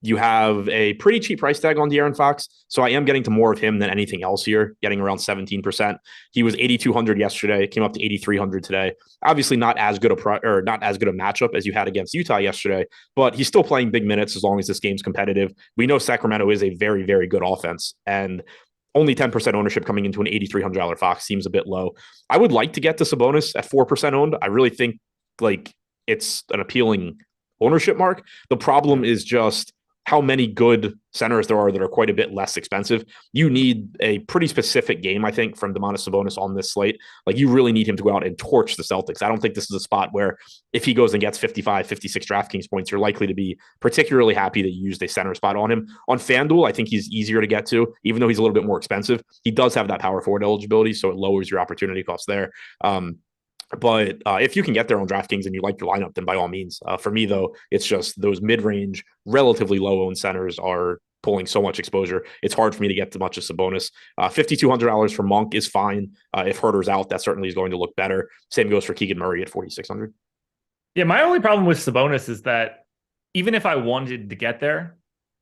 You have a pretty cheap price tag on De'Aaron Fox, so I am getting to more of him than anything else here, getting around 17%. He was 8,200 yesterday, came up to 8,300 today. Obviously, not as good a matchup as you had against Utah yesterday, but he's still playing big minutes as long as this game's competitive. We know Sacramento is a very, very good offense, and only 10% ownership coming into an $8,300 Fox seems a bit low. I would like to get to Sabonis at 4% owned. I really think it's an appealing ownership mark. The problem is just how many good centers there are that are quite a bit less expensive. You need a pretty specific game, I think, from Domantas Sabonis on this slate. You really need him to go out and torch the Celtics. I don't think this is a spot where if he goes and gets 55, 56 DraftKings points, you're likely to be particularly happy that you used a center spot on him. On FanDuel, I think he's easier to get to, even though he's a little bit more expensive. He does have that power forward eligibility, so it lowers your opportunity cost there. But if you can get there on DraftKings and you like your lineup, then by all means. For me, though, it's just those mid-range, relatively low-owned centers are pulling so much exposure. It's hard for me to get to much of Sabonis. $5,200 for Monk is fine. If Huerter's out, that certainly is going to look better. Same goes for Keegan Murray at 4,600. Yeah, my only problem with Sabonis is that even if I wanted to get there,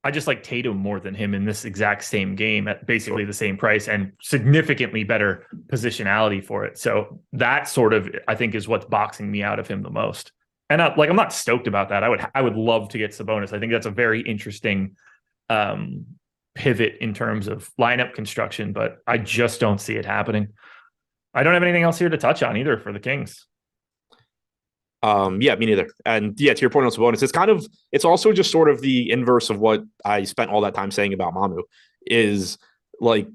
I just like Tatum more than him in this exact same game at basically the same price and significantly better positionality for it. So that sort of, I think, is what's boxing me out of him the most. And I'm not stoked about that. I would love to get Sabonis. I think that's a very interesting pivot in terms of lineup construction, but I just don't see it happening. I don't have anything else here to touch on either for the Kings. Yeah, me neither. And yeah, to your point on Sabonis, it's also just sort of the inverse of what I spent all that time saying about Mamu is like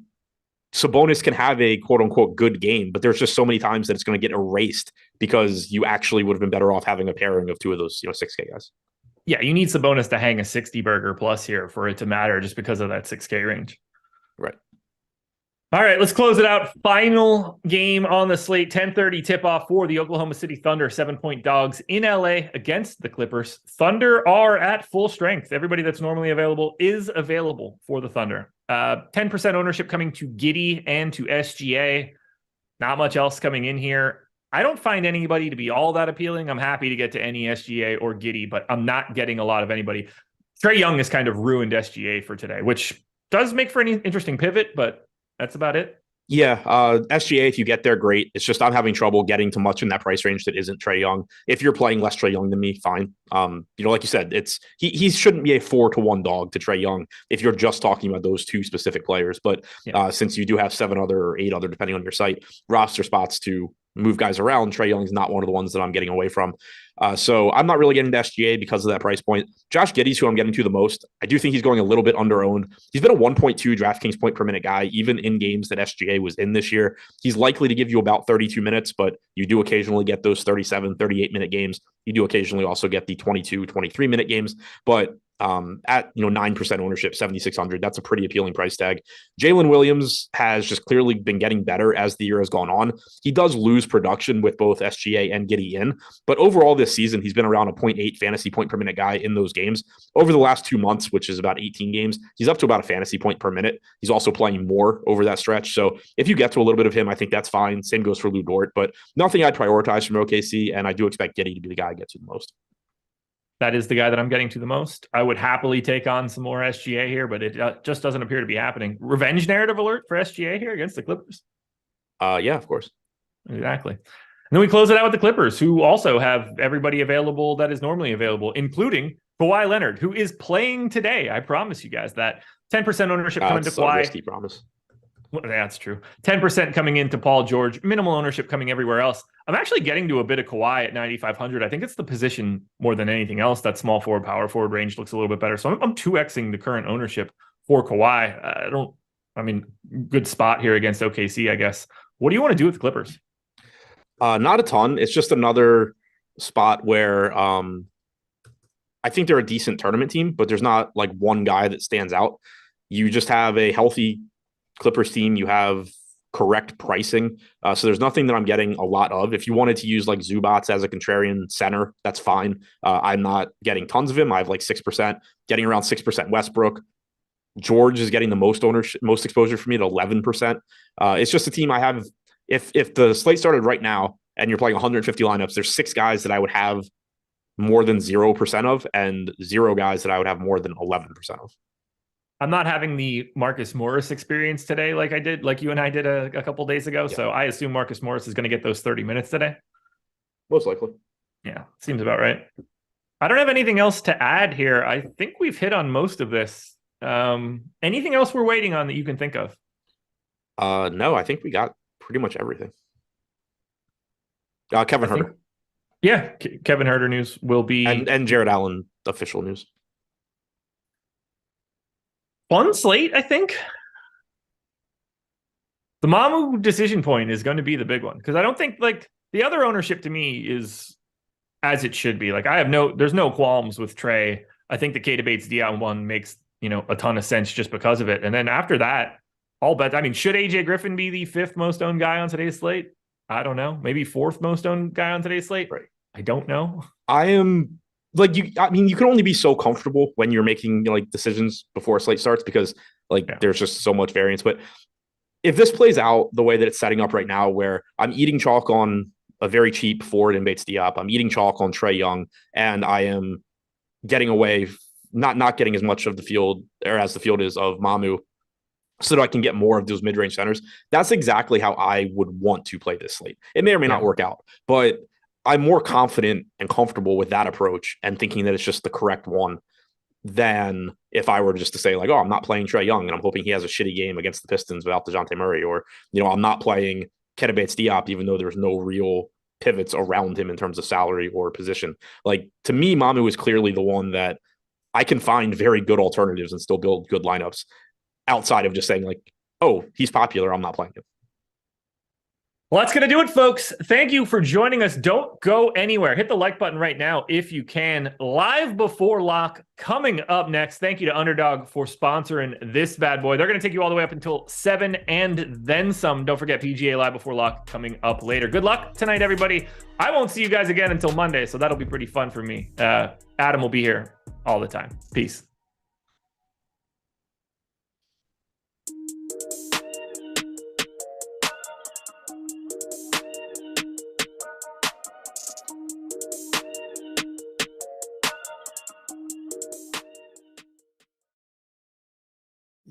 Sabonis can have a quote unquote good game, but there's just so many times that it's going to get erased because you actually would have been better off having a pairing of two of those, 6K guys. Yeah, you need Sabonis to hang a 60 burger plus here for it to matter just because of that 6K range. Right. All right, let's close it out. Final game on the slate, 10:30 tip-off for the Oklahoma City Thunder, 7-point dogs in LA against the Clippers. Thunder are at full strength. Everybody that's normally available is available for the Thunder. 10% ownership coming to Giddey and to SGA. Not much else coming in here. I don't find anybody to be all that appealing. I'm happy to get to any SGA or Giddey, but I'm not getting a lot of anybody. Trae Young has kind of ruined SGA for today, which does make for an interesting pivot, but that's about it. Yeah, SGA, if you get there, great. It's just I'm having trouble getting to much in that price range that isn't Trae Young. If you're playing less Trae Young than me, fine. Like you said, he shouldn't be a 4-to-1 dog to Trae Young if you're just talking about those two specific players. But since you do have 7 other or 8 other, depending on your site, roster spots to move guys around, Trae Young is not one of the ones that I'm getting away from. So I'm not really getting to SGA because of that price point. Josh Giddey's who I'm getting to the most. I do think he's going a little bit under-owned. He's been a 1.2 DraftKings point per minute guy, even in games that SGA was in this year. He's likely to give you about 32 minutes, but you do occasionally get those 37, 38-minute games. You do occasionally also get the 22, 23-minute games. But at 9% ownership, 7,600, that's a pretty appealing price tag. Jalen Williams has just clearly been getting better as the year has gone on. He does lose production with both SGA and Giddey in, but overall this season he's been around a 0.8 fantasy point per minute guy in those games. Over the last 2 months, which is about 18 games, he's up to about a fantasy point per minute. He's also playing more over that stretch. So if you get to a little bit of him, I think that's fine. Same goes for Lou Dort, but nothing I'd prioritize from OKC, and I do expect Giddey to be the guy I get to the most. That is the guy that I'm getting to the most. I would happily take on some more SGA here, but it just doesn't appear to be happening. Revenge narrative alert for SGA here against the Clippers. Yeah, of course. Exactly. And then we close it out with the Clippers, who also have everybody available that is normally available, including Kawhi Leonard, who is playing today. I promise you guys that. 10% ownership coming to Kawhi. Risky promise. Well, that's true. 10% coming into Paul George, minimal ownership coming everywhere else. I'm actually getting to a bit of Kawhi at 9,500. I think it's the position more than anything else. That small forward, power forward range looks a little bit better. So I'm 2xing the current ownership for Kawhi. Good spot here against OKC, I guess. What do you want to do with the Clippers? Not a ton. It's just another spot where I think they're a decent tournament team, but there's not like one guy that stands out. You just have a healthy Clippers team. You have correct pricing. So there's nothing that I'm getting a lot of. If you wanted to use like Zubats as a contrarian center, that's fine. I'm not getting tons of him. I have like 6%, getting around 6% Westbrook. George is getting the most ownership, most exposure for me at 11%. It's just a team I have. If the slate started right now and you're playing 150 lineups, there's 6 guys that I would have more than 0% of and 0 guys that I would have more than 11% of. I'm not having the Marcus Morris experience today like you and I did a couple days ago. Yeah. So I assume Marcus Morris is going to get those 30 minutes today. Most likely. Yeah, seems about right. I don't have anything else to add here. I think we've hit on most of this. Anything else we're waiting on that you can think of? No, I think we got pretty much everything. Kevin Huerter. Yeah, Kevin Huerter news will be... And Jared Allen official news. Fun slate, I think. The Mamu decision point is going to be the big one because I don't think like the other ownership to me is as it should be. Like there's no qualms with Trae. I think the K debates Dion one makes a ton of sense just because of it. And then after that, all bet. I mean, should AJ Griffin be the 5th most owned guy on today's slate? I don't know. Maybe 4th most owned guy on today's slate. Right. I don't know. I am. Like you can only be so comfortable when you're making like decisions before a slate starts because there's just so much variance. But if this plays out the way that it's setting up right now, where I'm eating chalk on a very cheap forward in Bates Diop, I'm eating chalk on Trae Young, and I am getting away, not getting as much of the field or as the field is of Mamu, so that I can get more of those mid-range centers. That's exactly how I would want to play this slate. It may or may not work out, but I'm more confident and comfortable with that approach and thinking that it's just the correct one than if I were just to say like, oh, I'm not playing Trae Young and I'm hoping he has a shitty game against the Pistons without DeJounte Murray, or, I'm not playing Ketabats Diop, even though there's no real pivots around him in terms of salary or position. Like, to me, Mamu is clearly the one that I can find very good alternatives and still build good lineups outside of just saying like, oh, he's popular, I'm not playing him. Well, that's going to do it, folks. Thank you for joining us. Don't go anywhere. Hit the like button right now if you can. Live Before Lock coming up next. Thank you to Underdog for sponsoring this bad boy. They're going to take you all the way up until 7 and then some. Don't forget PGA Live Before Lock coming up later. Good luck tonight, everybody. I won't see you guys again until Monday, so that'll be pretty fun for me. Adam will be here all the time. Peace.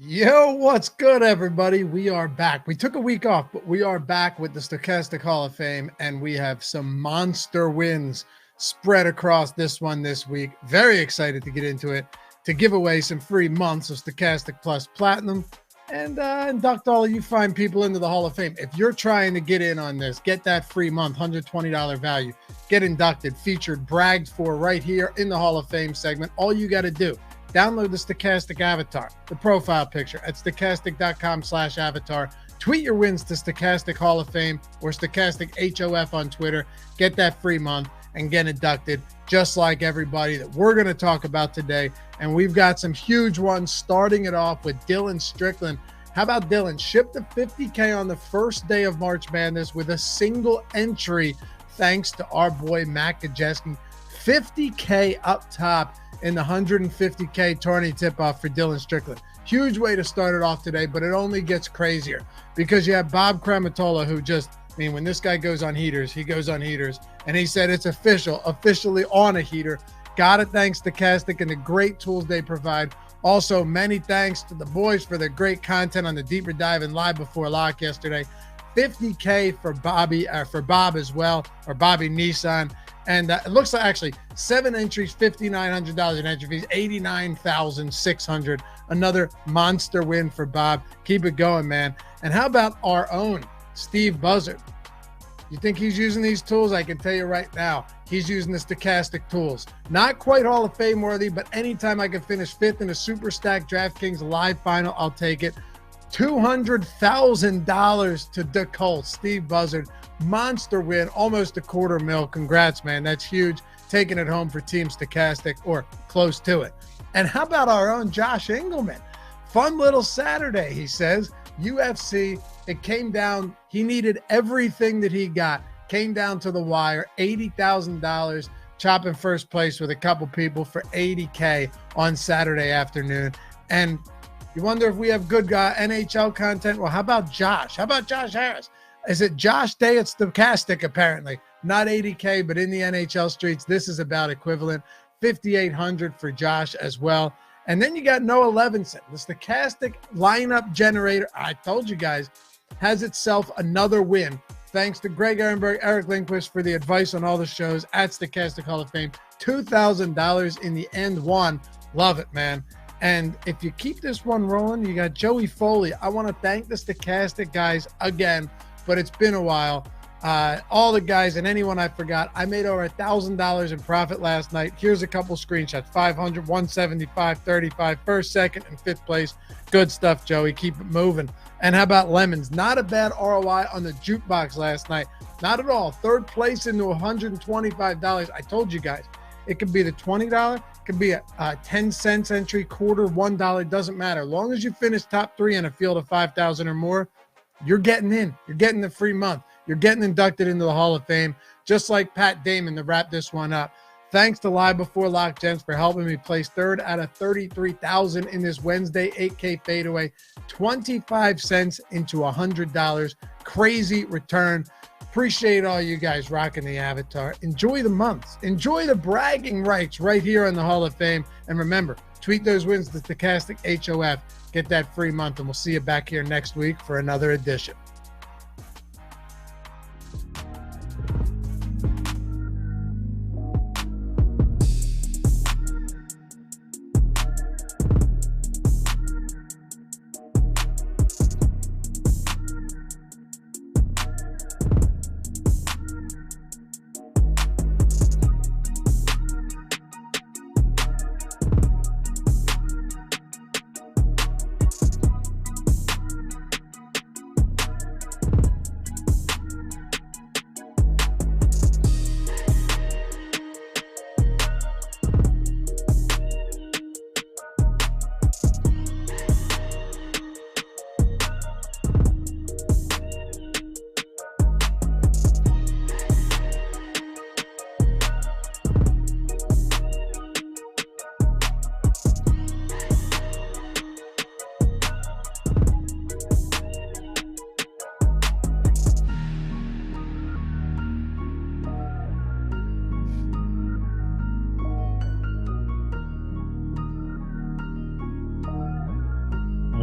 Yo, what's good, everybody? We are back. We took a week off, but we are back with the Stokastic Hall of Fame, and we have some monster wins spread across this week. Very excited to get into it, to give away some free months of Stokastic Plus Platinum and induct all of you fine people into the Hall of Fame. If you're trying to get in on this, get that free month, $120 value, get inducted, featured, bragged for right here in the Hall of Fame segment. All you got to do, download the Stokastic avatar, the profile picture at stokastic.com/avatar. Tweet your wins to Stokastic Hall of Fame or Stokastic HOF on Twitter. Get that free month and get inducted, just like everybody that we're going to talk about today. And we've got some huge ones, starting it off with Dylan Strickland. How about Dylan? Shipped to 50K on the first day of March Madness with a single entry, thanks to our boy Mac Gajeski. 50K up top in the 150K tourney tip-off for Dylan Strickland. Huge way to start it off today, but it only gets crazier because you have Bob Crematola, who just, I mean, when this guy goes on heaters, he goes on heaters. And he said it's officially on a heater. Got it thanks to Stokastic and the great tools they provide. Also, many thanks to the boys for their great content on the Deeper Dive and Live Before Lock yesterday. 50K for Bob as well, or Bobby Nissan. And it looks like actually 7 entries, $5,900 in entry fees, $89,600. Another monster win for Bob. Keep it going, man. And how about our own Steve Buzzard? You think he's using these tools? I can tell you right now, he's using the Stokastic tools. Not quite Hall of Fame worthy, but anytime I can finish 5th in a super stack DraftKings live final, I'll take it. $200,000 to the Colts. Steve Buzzard, monster win, almost $250,000. Congrats, man. That's huge. Taking it home for Team Stokastic, or close to it. And how about our own Josh Engleman? Fun little Saturday, he says. UFC, it came down. He needed everything that he got. Came down to the wire. $80,000. Chopping first place with a couple people for $80K on Saturday afternoon. And you wonder if we have good NHL content. Well, how about Josh? How about Josh Harris? Is it Josh Day at Stokastic, apparently? Not $80K, but in the NHL streets, this is about equivalent. $5,800 for Josh as well. And then you got Noah Levinson. The Stokastic lineup generator, I told you guys, has itself another win. Thanks to Greg Ehrenberg, Eric Lindquist for the advice on all the shows at Stokastic Hall of Fame. $2,000 in the end one. Love it, man. And if you keep this one rolling, you got Joey Foley. I want to thank the Stokastic guys again, but it's been a while. All the guys and anyone I forgot. I made over $1,000 in profit last night. Here's a couple screenshots: 500, 175, 35, first, second, and 5th place. Good stuff, Joey. Keep it moving. And how about Lemons? Not a bad ROI on the jukebox last night. Not at all. 3rd place into $125. I told you guys, it could be the $20, it could be a 10 cents entry, quarter, $1. Doesn't matter. As long as you finish top 3 in a field of 5,000 or more, you're getting in. You're getting the free month. You're getting inducted into the Hall of Fame, just like Pat Damon to wrap this one up. Thanks to Live Before Lock, gents, for helping me place 3rd out of 33,000 in this Wednesday 8K fadeaway. 25 cents into $100. Crazy return. Appreciate all you guys rocking the avatar. Enjoy the months. Enjoy the bragging rights right here on the Hall of Fame. And remember, tweet those wins to Stokastic HOF. Get that free month, and we'll see you back here next week for another edition.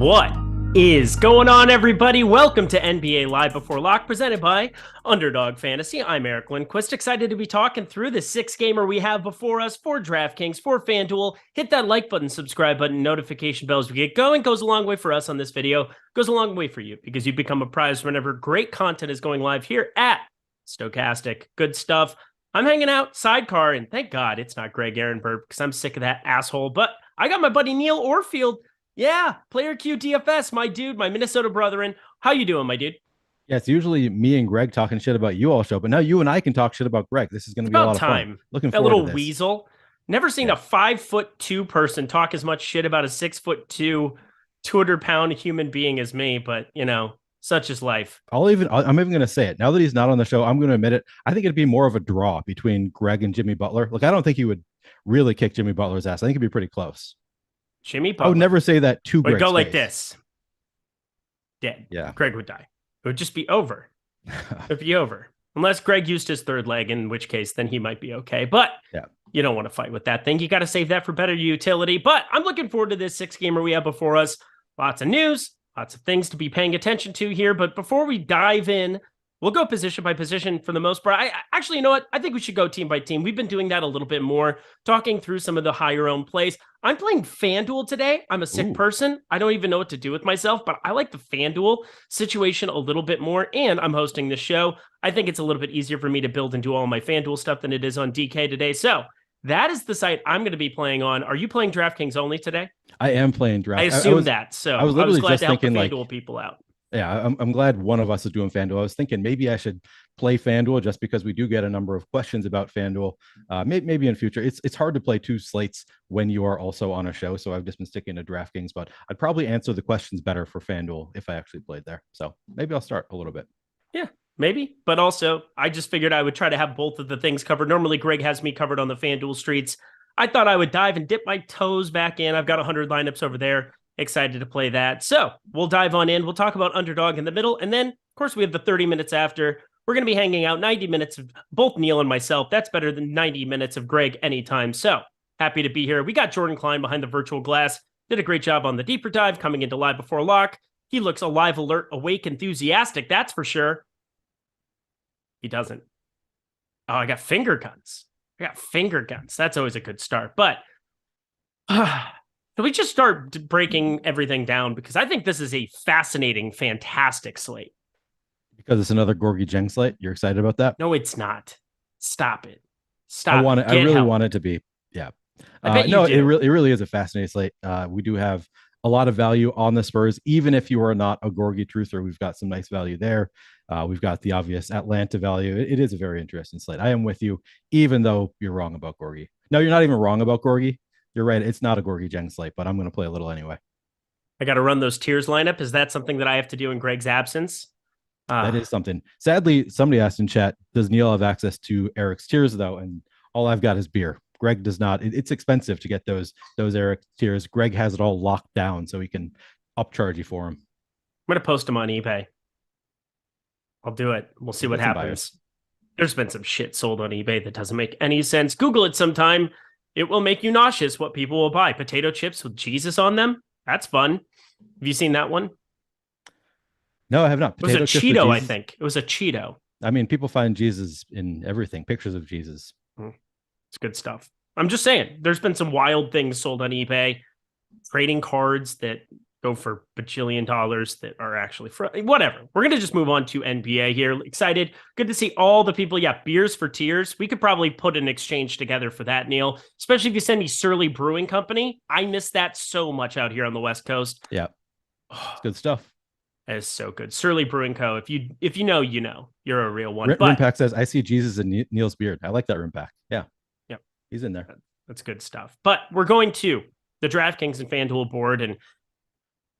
What is going on, everybody? Welcome to NBA Live Before Lock, presented by Underdog Fantasy. I'm Eric Lindquist, excited to be talking through the 6-gamer we have before us for DraftKings, for FanDuel. Hit that like button, subscribe button, notification bells. We get going. Goes a long way for us on this video. Goes a long way for you because you become a prize whenever great content is going live here at Stokastic. Good stuff. I'm hanging out, sidecar, and thank God it's not Greg Ehrenberg because I'm sick of that asshole. But I got my buddy Neil Orfield. Yeah, Player Q DFS, my dude, my Minnesota brethren. How you doing, my dude? Yeah, it's usually me and Greg talking shit about you all show, but now you and I can talk shit about Greg. This is going to be a lot of fun. Looking forward to this. That little weasel. Never seen a 5'2" person talk as much shit about a 6'2", 200-pound human being as me, but you know, such is life. I'm even going to say it. Now that he's not on the show, I'm going to admit it. I think it'd be more of a draw between Greg and Jimmy Butler. Look, I don't think he would really kick Jimmy Butler's ass. I think it'd be pretty close. Jimmy Butler. I would never say that to Greg. Go like this. Dead. Yeah. Greg would die. It would just be over. It'd be over. Unless Greg used his third leg, in which case then he might be okay. But yeah, you don't want to fight with that thing. You got to save that for better utility. But I'm looking forward to this 6-gamer we have before us. Lots of news, lots of things to be paying attention to here. But before we dive in, we'll go position by position for the most part. I actually, you know what? I think we should go team by team. We've been doing that a little bit more, talking through some of the higher owned plays. I'm playing FanDuel today. I'm a sick person. I don't even know what to do with myself, but I like the FanDuel situation a little bit more, and I'm hosting this show. I think it's a little bit easier for me to build and do all my FanDuel stuff than it is on DK today. So that is the site I'm going to be playing on. Are you playing DraftKings only today? I am playing DraftKings. I assume that. So I was literally glad just to help thinking, the FanDuel people out. Yeah, I'm glad one of us is doing FanDuel. I was thinking maybe I should play FanDuel just because we do get a number of questions about FanDuel. Maybe in future. It's hard to play two slates when you are also on a show, so I've just been sticking to DraftKings, but I'd probably answer the questions better for FanDuel if I actually played there. So maybe I'll start a little bit. Yeah, maybe. But also, I just figured I would try to have both of the things covered. Normally, Greg has me covered on the FanDuel streets. I thought I would dive and dip my toes back in. I've got 100 lineups over there. Excited to play that. So we'll dive on in. We'll talk about Underdog in the middle. And then, of course, we have the 30 minutes after. We're going to be hanging out 90 minutes of both Neil and myself. That's better than 90 minutes of Greg anytime. So happy to be here. We got Jordan Klein behind the virtual glass. Did a great job on the deeper dive coming into Live Before Lock. He looks alive, alert, awake, enthusiastic. That's for sure. He doesn't. Oh, I got finger guns. That's always a good start. But so we just start breaking everything down because I think this is a fascinating, fantastic slate. Because it's another Gorgie Jeng slate. You're excited about that? No, it's not. Stop it. Stop. I really want it to be. Yeah. No, it really is a fascinating slate. We do have a lot of value on the Spurs, even if you are not a Gorgie truther. We've got some nice value there. We've got the obvious Atlanta value. It is a very interesting slate. I am with you, even though you're wrong about Gorgie. No, you're not even wrong about Gorgie. You're right. It's not a Gorgie Jeng slate, but I'm going to play a little anyway. I got to run those tiers lineup. Is that something that I have to do in Greg's absence? That is something. Sadly, somebody asked in chat, does Neil have access to Eric's tiers, though? And all I've got is beer. Greg does not. It's expensive to get those Eric tiers. Greg has it all locked down, so he can upcharge you for them. I'm going to post them on eBay. I'll do it. We'll see what happens. Buyers. There's been some shit sold on eBay that doesn't make any sense. Google it sometime. It will make you nauseous what people will buy. Potato chips with Jesus on them. That's fun. Have you seen that one? No, I have not. It was a Cheeto, I think. It was a Cheeto. I mean, people find Jesus in everything. Pictures of Jesus. It's good stuff. I'm just saying, there's been some wild things sold on eBay. Trading cards that go for bajillion dollars that are actually whatever. We're going to just move on to NBA here. Excited. Good to see all the people. Yeah, beers for tiers. We could probably put an exchange together for that, Neil, especially if you send me Surly Brewing Company. I miss that so much out here on the West Coast. Yeah. It's good stuff. That is so good. Surly Brewing Co. If you know, you know. You're a real one. Rimpack says, I see Jesus in Neil's beard. I like that Rimpack. Yeah. Yep. He's in there. That's good stuff. But we're going to the DraftKings and FanDuel board, and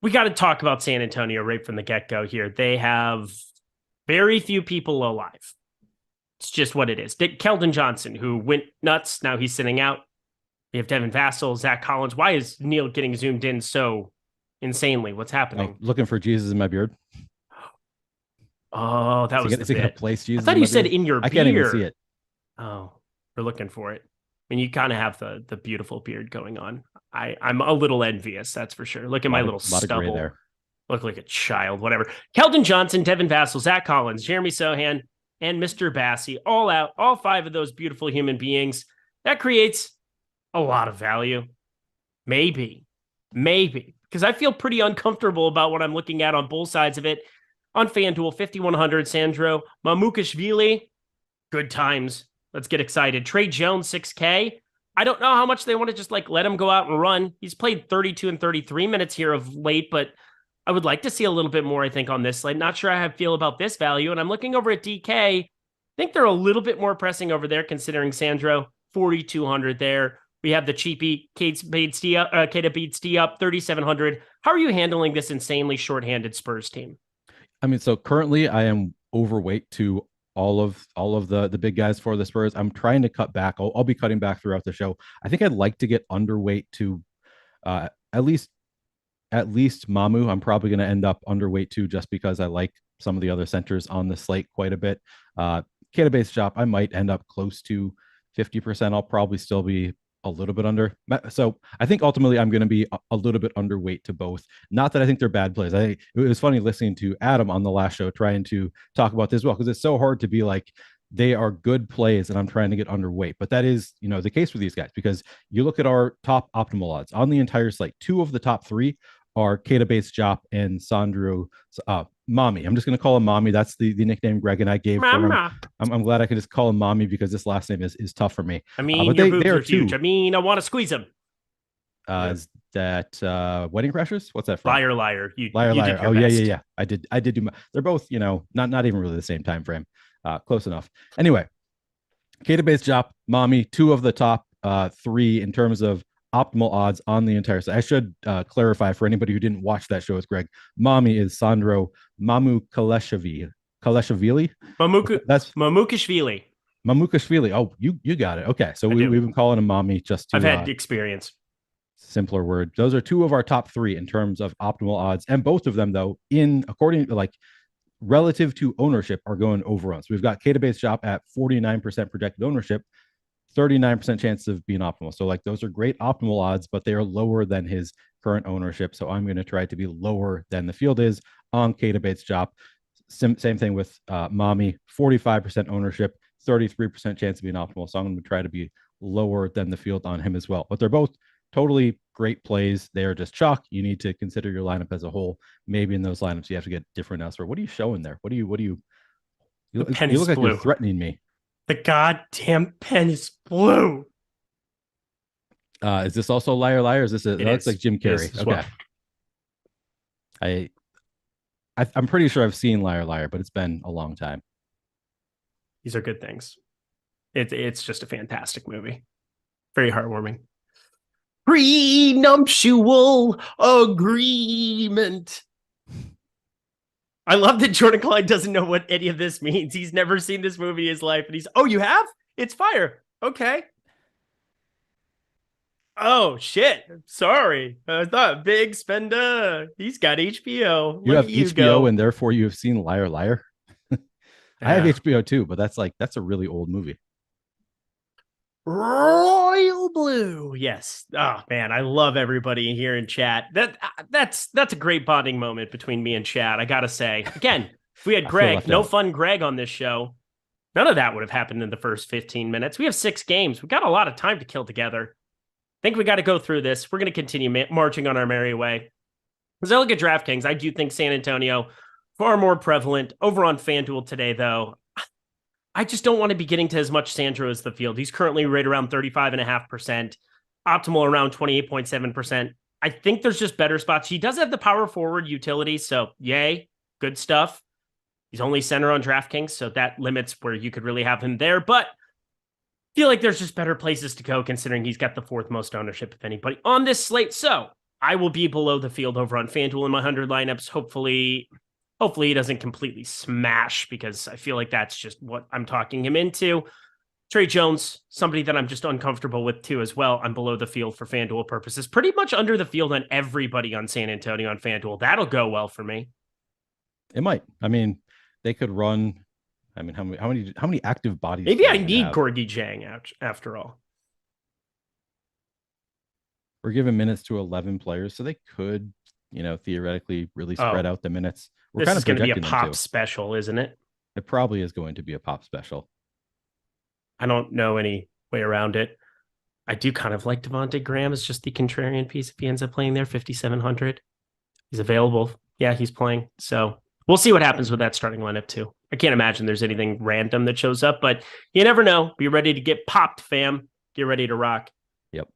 we got to talk about San Antonio right from the get-go here. They have very few people alive. It's just what it is. Keldon Johnson, who went nuts. Now he's sitting out. We have Devin Vassell, Zach Collins. Why is Neil getting zoomed in so insanely? What's happening? Looking for Jesus in my beard. Oh, that was it. Is it going to place Jesus? I thought you said in your beard. I can't even see it. Oh, we're looking for it. mean, you kind of have the beautiful beard going on. I'm a little envious, that's for sure. Look at my little stubble there. Look like a child, whatever. Keldon Johnson, Devin Vassell, Zach Collins, Jeremy Sohan, and Mr. Bassey, all out, all 5 of those beautiful human beings. That creates a lot of value. Maybe, because I feel pretty uncomfortable about what I'm looking at on both sides of it. On FanDuel, 5,100, Sandro Mamukashvili, good times. Let's get excited. Trey Jones, 6K. I don't know how much they want to just let him go out and run. He's played 32 and 33 minutes here of late, but I would like to see a little bit more, I think, on this slate. Not sure how I feel about this value. And I'm looking over at DK. I think they're a little bit more pressing over there, considering Sandro, 4,200 there. We have the cheapie, Keita beats D up, 3,700. How are you handling this insanely shorthanded Spurs team? I mean, so currently I am overweight to all of the big guys for the Spurs. I'm trying to cut back. I'll be cutting back throughout the show. I think I'd like to get underweight to at least Mamu. I'm probably going to end up underweight too, just because I like some of the other centers on the slate quite a bit. Database shop, I might end up close to 50%. I'll probably still be a little bit under. So I think ultimately I'm going to be a little bit underweight to both. Not that I think they're bad plays. It was funny listening to Adam on the last show trying to talk about this as well, because it's so hard to be like, they are good plays and I'm trying to get underweight. But that is, the case for these guys, because you look at our top optimal odds on the entire slate. 2 of the top 3 are Keita Jop and Sandro Mommy. I'm just going to call him Mommy. That's the nickname Greg and I gave for him. I'm glad I could just call him Mommy, because this last name is tough for me. I mean, but they are huge. I mean, I want to squeeze him. Is that Wedding Crashers? What's that from? Liar. Liar. Oh, yeah. I did do they're both, not even really the same time frame. Close enough. Anyway, Keita Jop, Mommy, 2 of the top 3 in terms of optimal odds on the entire site. I should clarify for anybody who didn't watch that show with Greg. Mommy is Sandro Mamukashvili. That's Mamukashvili. Oh, you got it. Okay, so we've been calling him Mommy just to. I've had experience. Simpler word. Those are 2 of our top 3 in terms of optimal odds, and both of them, though, according to relative to ownership, are going over on. So we've got Keita Shop at 49% projected ownership, 39% chance of being optimal. So those are great optimal odds, but they are lower than his current ownership. So I'm going to try to be lower than the field is on Keita Shop. Same thing with Mommy, 45% ownership, 33% chance of being optimal. So I'm going to try to be lower than the field on him as well. But they're both totally great plays. They are just chalk. You need to consider your lineup as a whole. Maybe in those lineups you have to get different elsewhere. What are you showing there? You look like you're threatening me. The goddamn pen is blue. Is this also Liar Liar? Is this that looks like Jim Carrey? Okay. Well. I'm pretty sure I've seen Liar Liar, but it's been a long time. These are good things. It's just a fantastic movie. Very heartwarming. Prenuptial agreement. I love that Jordan Klein doesn't know what any of this means. He's never seen this movie in his life. And you have? It's fire. Okay. Oh, shit. Sorry. I thought big spender. He's got HBO. You have HBO and therefore you have seen Liar Liar? I have HBO too, but that's a really old movie. Royal Blue. Yes. Oh man, I love everybody here in chat. That's a great bonding moment between me and Chad. I gotta say. Again, if we had Greg, no fun Greg on this show, none of that would have happened in the first 15 minutes. We have 6 games. We've got a lot of time to kill together. I think we got to go through this. We're going to continue marching on our merry way. As I look at DraftKings, I do think San Antonio far more prevalent. Over on FanDuel today, though, I just don't want to be getting to as much Sandro as the field. He's currently right around 35.5%, optimal around 28.7%. I think there's just better spots. He does have the power forward utility, so yay, good stuff. He's only center on DraftKings, so that limits where you could really have him there. But I feel like there's just better places to go considering he's got the 4th most ownership of anybody on this slate. So I will be below the field over on FanDuel in my 100 lineups. Hopefully he doesn't completely smash because I feel like that's just what I'm talking him into. Trey Jones, somebody that I'm just uncomfortable with too as well. I'm below the field for FanDuel purposes. Pretty much under the field on everybody on San Antonio on FanDuel. That'll go well for me. It might. I mean, they could run. I mean, how many active bodies? Maybe I need Gorgie Jang after all. we're giving minutes to 11 players, so they could, theoretically really spread out the minutes. This is going to be a pop special, isn't it? It probably is going to be a pop special. I don't know any way around it. I do kind of like Devontae Graham as just the contrarian piece if he ends up playing there, 5,700. He's available. Yeah, he's playing. So we'll see what happens with that starting lineup too. I can't imagine there's anything random that shows up, but you never know. Be ready to get popped, fam. Get ready to rock. Yep.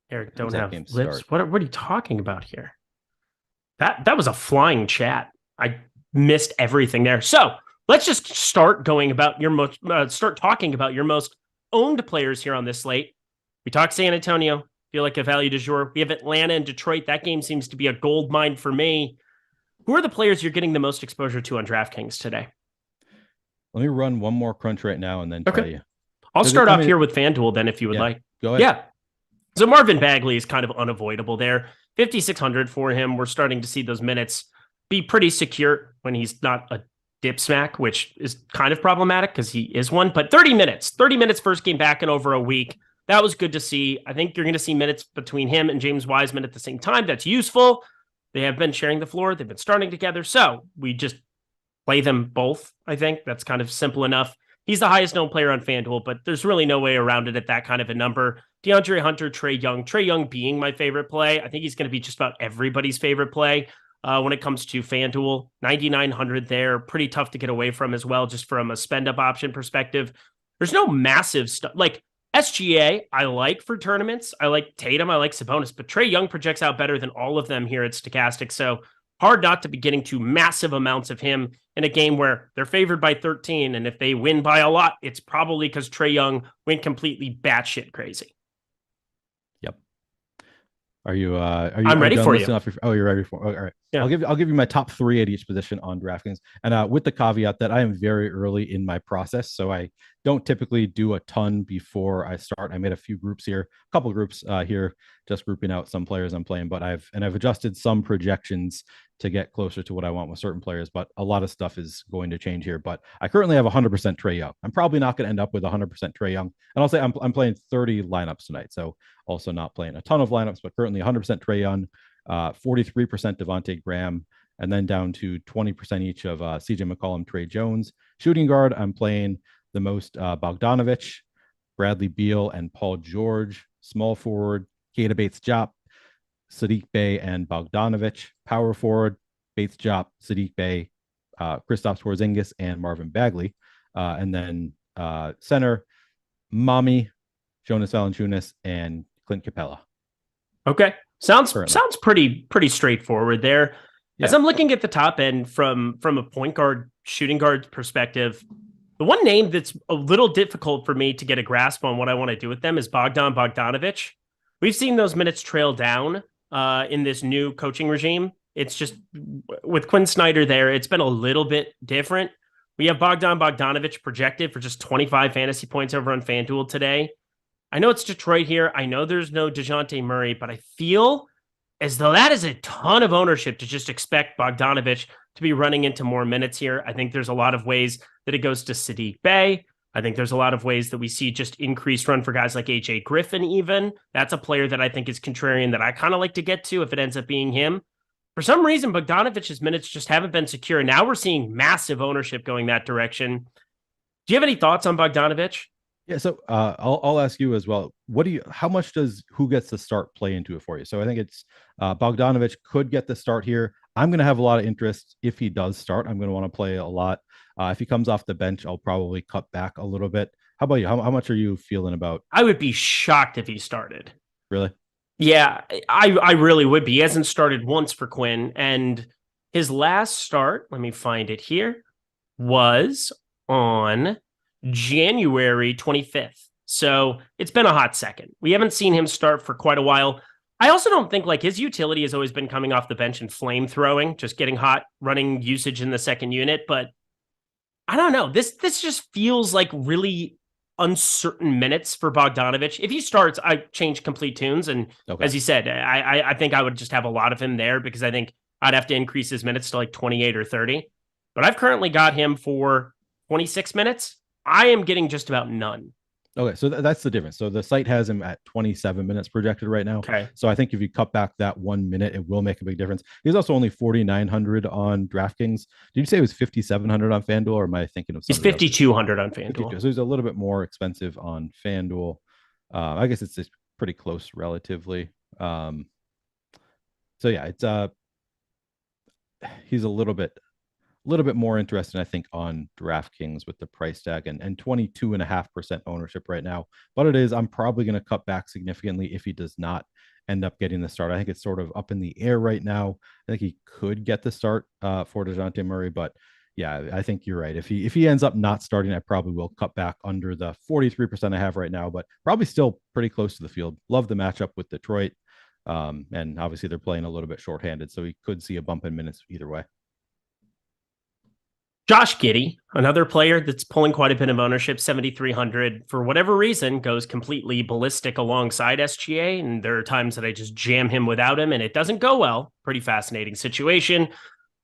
Eric, don't have lips. What are you talking about here? That was a flying chat. I missed everything there. So let's just start talking about your most owned players here on this slate. We talked San Antonio, feel like a value du jour. We have Atlanta and Detroit. That game seems to be a gold mine for me. Who are the players you're getting the most exposure to on DraftKings today? Let me run one more crunch right now and then tell you. I'll start off here with FanDuel then if you would like. Go ahead. Yeah. So Marvin Bagley is kind of unavoidable there. 5,600 for him. We're starting to see those minutes be pretty secure when he's not a dip smack, which is kind of problematic because he is one, but 30 minutes first game back in over a week. That was good to see. I think you're going to see minutes between him and James Wiseman at the same time. That's useful. They have been sharing the floor. They've been starting together. So we just play them both. I think that's kind of simple enough. He's the highest known player on FanDuel, but there's really no way around it at that kind of a number. DeAndre Hunter, Trae Young being my favorite play. I think he's going to be just about everybody's favorite play. When it comes to FanDuel, 9,900 there, pretty tough to get away from as well, just from a spend up option perspective. There's no massive stuff like SGA. I like for tournaments. I like Tatum. I like Sabonis, but Trae Young projects out better than all of them here at Stokastic. So hard not to be getting to massive amounts of him in a game where they're favored by 13. And if they win by a lot, it's probably because Trae Young went completely batshit crazy. Are you? I'm ready for you. You're ready for. All right. Yeah. I'll give you my top 3 at each position on DraftKings, and with the caveat that I am very early in my process, so I don't typically do a ton before I start. I made a few groups here, a couple groups here, just grouping out some players I'm playing. But I've adjusted some projections to get closer to what I want with certain players. But a lot of stuff is going to change here. But I currently have 100% Trae Young. I'm probably not going to end up with 100% Trae Young, and I'll say I'm playing 30 lineups tonight, so also not playing a ton of lineups, but currently 100% Trae Young. 43% Devontae Graham, and then down to 20% each of CJ McCollum, Trey Jones. Shooting guard, I'm playing the most Bogdanovich, Bradley Beal, and Paul George. Small forward, Keita Bates-Diop, Saddiq Bey, and Bogdanovich. Power forward, Bates-Diop, Saddiq Bey, Kristaps Porzingis, and Marvin Bagley. And then center, Mami, Jonas Valanciunas, and Clint Capella. Okay. Sounds pretty straightforward there. Yeah. As I'm looking at the top end from a point guard, shooting guard perspective, the one name that's a little difficult for me to get a grasp on what I want to do with them is Bogdanovich. We've seen those minutes trail down in this new coaching regime. It's just with Quinn Snyder there, it's been a little bit different. We have Bogdanovich projected for just 25 fantasy points over on FanDuel today. I know it's Detroit here. I know there's no DeJounte Murray, but I feel as though that is a ton of ownership to just expect Bogdanovich to be running into more minutes here. I think there's a lot of ways that it goes to Saddiq Bey. I think there's a lot of ways that we see just increased run for guys like AJ Griffin even. That's a player that I think is contrarian that I kind of like to get to if it ends up being him. For some reason, Bogdanovich's minutes just haven't been secure. Now we're seeing massive ownership going that direction. Do you have any thoughts on Bogdanovich? Yeah, so I'll ask you as well. How much does who gets the start play into it for you? So I think it's Bogdanovich could get the start here. I'm going to have a lot of interest if he does start. I'm going to want to play a lot. If he comes off the bench, I'll probably cut back a little bit. How about you? How much are you feeling about? I would be shocked if he started. Really? Yeah, I really would be. He hasn't started once for Quinn, and his last start, let me find it here, was on January 25th. So it's been a hot second. We haven't seen him start for quite a while. I also don't think like his utility has always been coming off the bench and flame throwing, just getting hot, running usage in the second unit. But I don't know. This just feels like really uncertain minutes for Bogdanovich. If he starts, I change complete tunes. And as you said, I think I would just have a lot of him there because I think I'd have to increase his minutes to like 28 or 30. But I've currently got him for 26 minutes. I am getting just about none. Okay, so that's the difference. So the site has him at 27 minutes projected right now. Okay. So I think if you cut back that 1 minute, it will make a big difference. He's also only 4,900 on DraftKings. Did you say it was 5,700 on FanDuel, or am I thinking of something? He's 5,200 on FanDuel. So he's a little bit more expensive on FanDuel. I guess it's pretty close relatively. So yeah, it's he's a little bit more interested, I think, on DraftKings with the price tag and 22.5% ownership right now. But I'm probably going to cut back significantly if he does not end up getting the start. I think it's sort of up in the air right now. I think he could get the start for DeJounte Murray, but yeah, I think you're right. If he ends up not starting, I probably will cut back under the 43% I have right now, but probably still pretty close to the field. Love the matchup with Detroit. And obviously they're playing a little bit shorthanded, so he could see a bump in minutes either way. Josh Giddey, another player that's pulling quite a bit of ownership, 7,300, for whatever reason, goes completely ballistic alongside SGA. And there are times that I just jam him without him, and it doesn't go well. Pretty fascinating situation.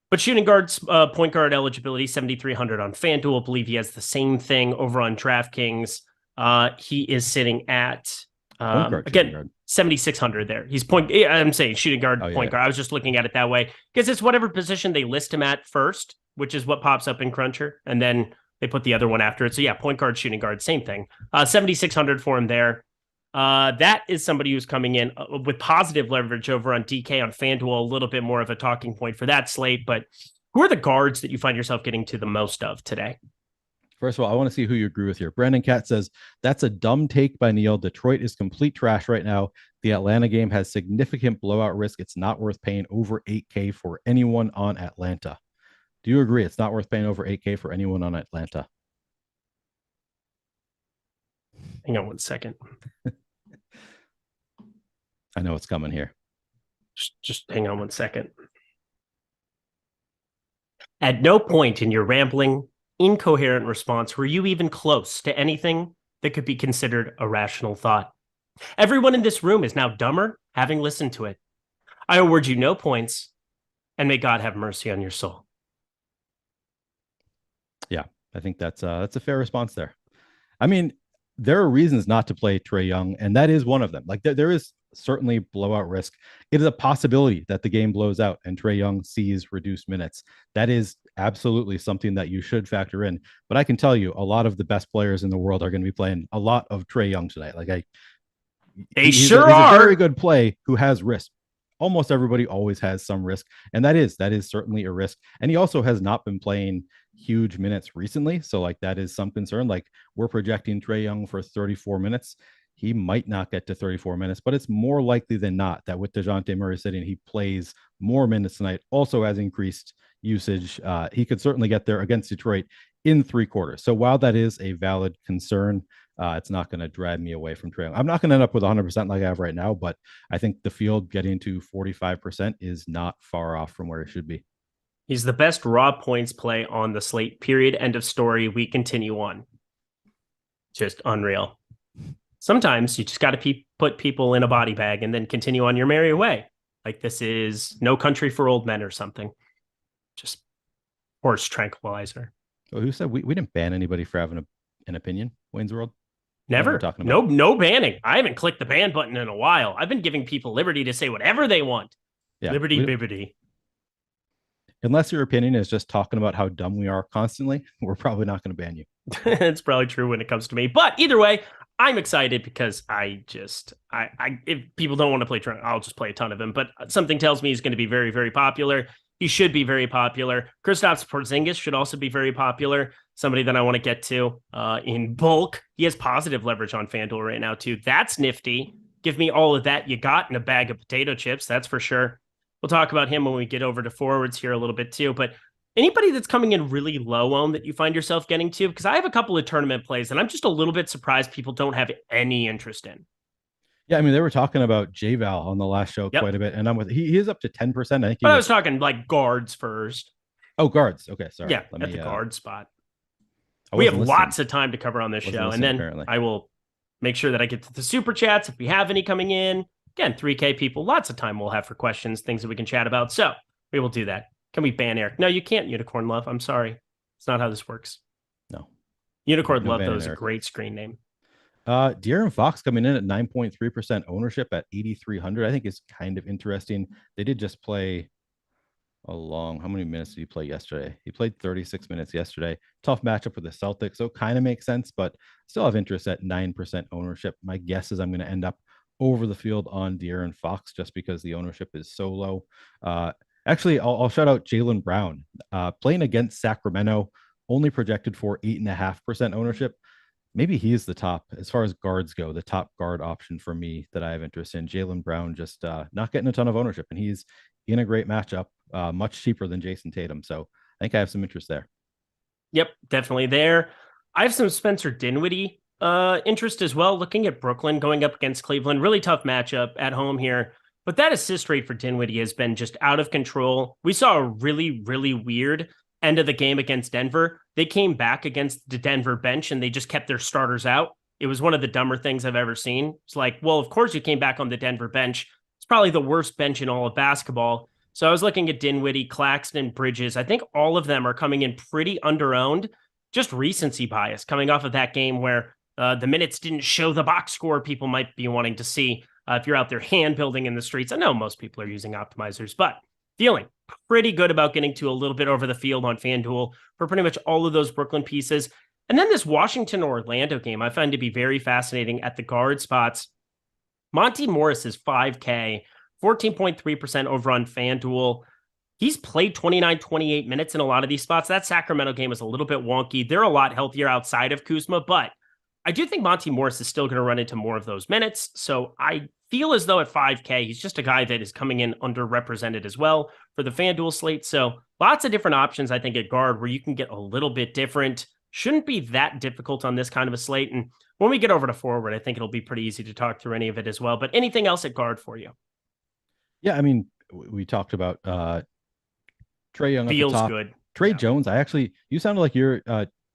But shooting guards, point guard eligibility, 7,300 on FanDuel. I believe he has the same thing over on DraftKings. He is sitting at, again, 7,600 there. He's I'm saying shooting guard, point guard. I was just looking at it that way because it's whatever position they list him at first, which is what pops up in Cruncher. And then they put the other one after it. So yeah, point guard, shooting guard, same thing. 7,600 for him there. That is somebody who's coming in with positive leverage over on DK on FanDuel, a little bit more of a talking point for that slate. But who are the guards that you find yourself getting to the most of today? First of all, I want to see who you agree with here. Brandon Cat says, that's a dumb take by Neil. Detroit is complete trash right now. The Atlanta game has significant blowout risk. It's not worth paying over 8K for anyone on Atlanta. Do you agree it's not worth paying over 8K for anyone on Atlanta? Hang on 1 second. I know it's coming here. Just hang on 1 second. At no point in your rambling, incoherent response were you even close to anything that could be considered a rational thought. Everyone in this room is now dumber having listened to it. I award you no points, and may God have mercy on your soul. Yeah, I think that's a fair response there. I mean, there are reasons not to play Trae Young, and that is one of them. Like there is certainly blowout risk. It is a possibility that the game blows out and Trae Young sees reduced minutes. That is absolutely something that you should factor in. But I can tell you, a lot of the best players in the world are going to be playing a lot of Trae Young tonight. Like he's a very good play who has risk. Almost everybody always has some risk, and that is certainly a risk. And he also has not been playing huge minutes recently, so like that is some concern. Like we're projecting Trae Young for 34 minutes. He might not get to 34 minutes, but it's more likely than not that with DeJounte Murray sitting, he plays more minutes tonight. Also has increased usage. He could certainly get there against Detroit in 3 quarters. So while that is a valid concern, it's not going to drag me away from Trae Young. I'm not going to end up with 100% like I have right now, but I think the field getting to 45% is not far off from where it should be. He's the best raw points play on the slate, period. End of story. We continue on. Just unreal. Sometimes you just got to put people in a body bag and then continue on your merry way. Like this is No Country for Old Men or something. Just horse tranquilizer. Well, who said we didn't ban anybody for having an opinion? Wayne's World? Never. No banning. I haven't clicked the ban button in a while. I've been giving people liberty to say whatever they want. Yeah, liberty. Unless your opinion is just talking about how dumb we are constantly, we're probably not going to ban you. It's probably true when it comes to me. But either way, I'm excited because if people don't want to play Trent, I'll just play a ton of him. But something tells me he's going to be very, very popular. He should be very popular. Kristaps Porzingis should also be very popular. Somebody that I want to get to in bulk. He has positive leverage on FanDuel right now, too. That's nifty. Give me all of that you got in a bag of potato chips. That's for sure. We'll talk about him when we get over to forwards here a little bit, too. But anybody that's coming in really low on that you find yourself getting to, because I have a couple of tournament plays and I'm just a little bit surprised people don't have any interest in. Yeah, I mean, they were talking about J-Val on the last show quite a bit, and I'm with he is up to 10%. I think. But I was talking like guards first. Oh, guards. Okay, sorry. Yeah, at the guard spot. We have lots of time to cover on this show, and then apparently I will make sure that I get to the super chats if we have any coming in. Again, 3K people, lots of time we'll have for questions, things that we can chat about. So we will do that. Can we ban Eric? No, you can't, Unicorn Love. I'm sorry. It's not how this works. No. Unicorn Love, though, is a great screen name. De'Aaron Fox coming in at 9.3% ownership at 8,300, I think is kind of interesting. They did just play how many minutes did he play yesterday? He played 36 minutes yesterday. Tough matchup with the Celtics, so kind of makes sense, but still have interest at 9% ownership. My guess is I'm going to end up over the field on De'Aaron Fox just because the ownership is so low. Actually, I'll shout out Jaylen Brown playing against Sacramento, only projected for 8.5% ownership. Maybe he is the top, as far as guards go, the top guard option for me that I have interest in. Jaylen Brown just not getting a ton of ownership, and he's in a great matchup, much cheaper than Jason Tatum. So I think I have some interest there. Yep, definitely there. I have some Spencer Dinwiddie interest as well. Looking at Brooklyn going up against Cleveland, really tough matchup at home here. But that assist rate for Dinwiddie has been just out of control. We saw a really, really weird end of the game against Denver. They came back against the Denver bench and they just kept their starters out. It was one of the dumber things I've ever seen. It's like, well, of course you came back on the Denver bench. It's probably the worst bench in all of basketball. So I was looking at Dinwiddie, Claxton, Bridges. I think all of them are coming in pretty under-owned. Just recency bias coming off of that game where the minutes didn't show the box score people might be wanting to see if you're out there hand building in the streets. I know most people are using optimizers, but feeling pretty good about getting to a little bit over the field on FanDuel for pretty much all of those Brooklyn pieces. And then this Washington-Orlando game I find to be very fascinating at the guard spots. Monty Morris is 5K, 14.3% over on FanDuel. He's played 29-28 minutes in a lot of these spots. That Sacramento game is a little bit wonky. They're a lot healthier outside of Kuzma, but I do think Monty Morris is still going to run into more of those minutes. So I feel as though at 5K, he's just a guy that is coming in underrepresented as well for the FanDuel slate. So lots of different options, I think, at guard where you can get a little bit different. Shouldn't be that difficult on this kind of a slate. And when we get over to forward, I think it'll be pretty easy to talk through any of it as well. But anything else at guard for you? Yeah, I mean, we talked about Trae Young. Feels at the top. good. Trey Jones, you sounded like you're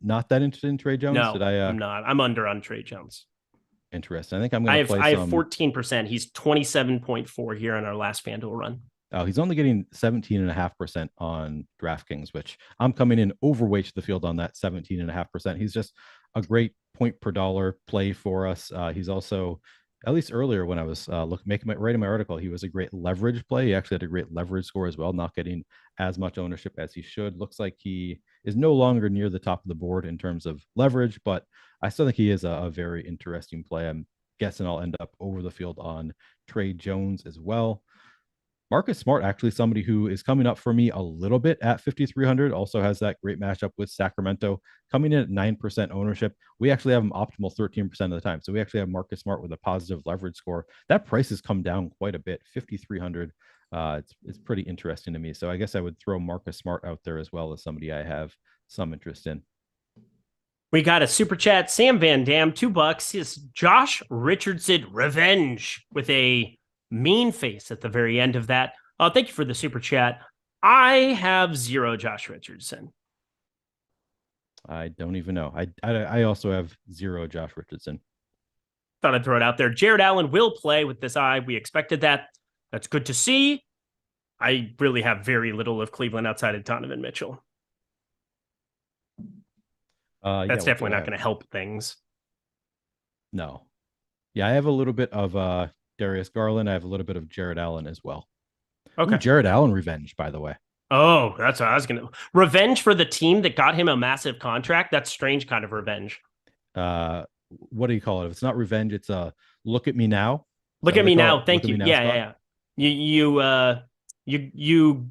not that interested in Trey Jones. No, I'm not. I'm under on Trey Jones. Interesting. I think I'm going to play I have 14%. He's 27.4 here on our last FanDuel run. Oh, he's only getting 17.5% on DraftKings, which I'm coming in overweight to the field on that 17.5%. He's just a great point per dollar play for us. He's also, at least earlier when I was writing my article, he was a great leverage play. He actually had a great leverage score as well, not getting as much ownership as he should. Looks like he is no longer near the top of the board in terms of leverage, but I still think he is a very interesting play. I'm guessing I'll end up over the field on Trey Jones as well. Marcus Smart, actually somebody who is coming up for me a little bit at 5,300, also has that great matchup with Sacramento, coming in at 9% ownership. We actually have him optimal 13% of the time. So we actually have Marcus Smart with a positive leverage score. That price has come down quite a bit, 5,300. It's pretty interesting to me. So I guess I would throw Marcus Smart out there as well as somebody I have some interest in. We got a super chat. Sam Van Dam, $2. Is Josh Richardson revenge with a mean face at the very end of that. Thank you for the super chat. I have 0 Josh Richardson. I don't even know. I also have 0 Josh Richardson. Thought I'd throw it out there. Jared Allen will play with this eye. We expected that. That's good to see. I really have very little of Cleveland outside of Donovan Mitchell. That's definitely not going to help things. No. Yeah, I have a little bit of Darius Garland. I have a little bit of Jared Allen as well. Okay. Ooh, Jared Allen revenge, by the way. Oh, that's what I was going to. Revenge for the team that got him a massive contract? That's strange kind of revenge. What do you call it? If it's not revenge, it's a look at me now. Look at me now. Thank you. Yeah. You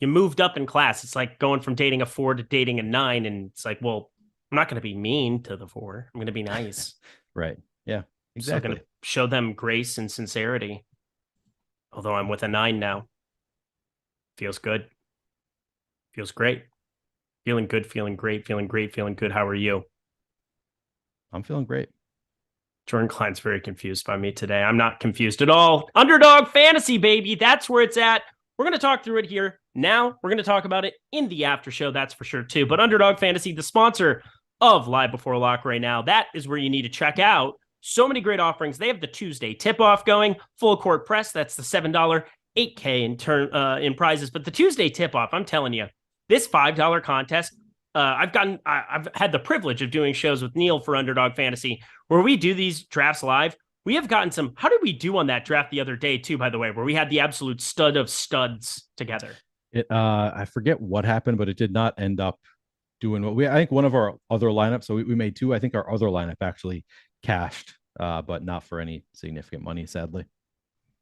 moved up in class. It's like going from dating a 4 to dating a 9. And it's like, well, I'm not going to be mean to the 4. I'm going to be nice. Right. Yeah, exactly. I'm still going to show them grace and sincerity. Although I'm with a 9 now. Feels good. Feels great. Feeling good, feeling great, feeling great, feeling good. How are you? I'm feeling great. Jordan Klein's very confused by me today. I'm not confused at all. Underdog fantasy, baby. That's where it's at. We're going to talk through it here now. We're going to talk about it in the after show. That's for sure, too. But Underdog Fantasy, the sponsor of Live Before Lock right now, that is where you need to check out. So many great offerings. They have the Tuesday tip-off going, full court press. That's the $7, $8K in prizes. But the Tuesday tip-off, I'm telling you, this $5 contest, I've had the privilege of doing shows with Neil for Underdog Fantasy where we do these drafts live. We have gotten some. How did we do on that draft the other day too? By the way, where we had the absolute stud of studs together. I forget what happened, but it did not end up doing what I think one of our other lineups. So we made two. I think our other lineup actually cashed, but not for any significant money, sadly.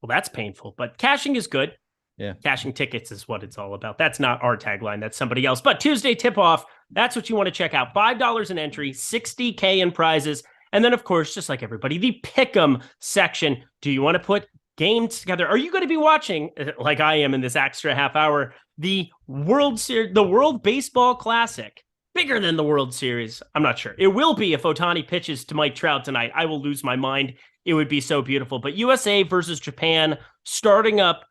Well, that's painful, but cashing is good. Yeah. Cashing tickets is what it's all about. That's not our tagline. That's somebody else. But Tuesday tip-off, that's what you want to check out. $5 an entry, $60K in prizes. And then, of course, just like everybody, the Pick'em section. Do you want to put games together? Are you going to be watching, like I am in this extra half hour, the World Baseball Classic? Bigger than the World Series. I'm not sure. It will be if Ohtani pitches to Mike Trout tonight. I will lose my mind. It would be so beautiful. But USA versus Japan starting up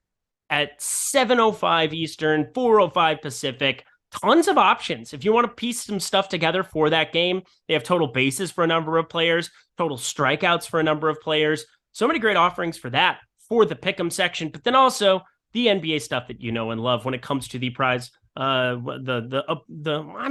at 7:05 Eastern, 4:05 Pacific. Tons of options. If you want to piece some stuff together for that game, they have total bases for a number of players, total strikeouts for a number of players. So many great offerings for that, for the Pick'em section, but then also the NBA stuff that you know and love when it comes to the prize. I'm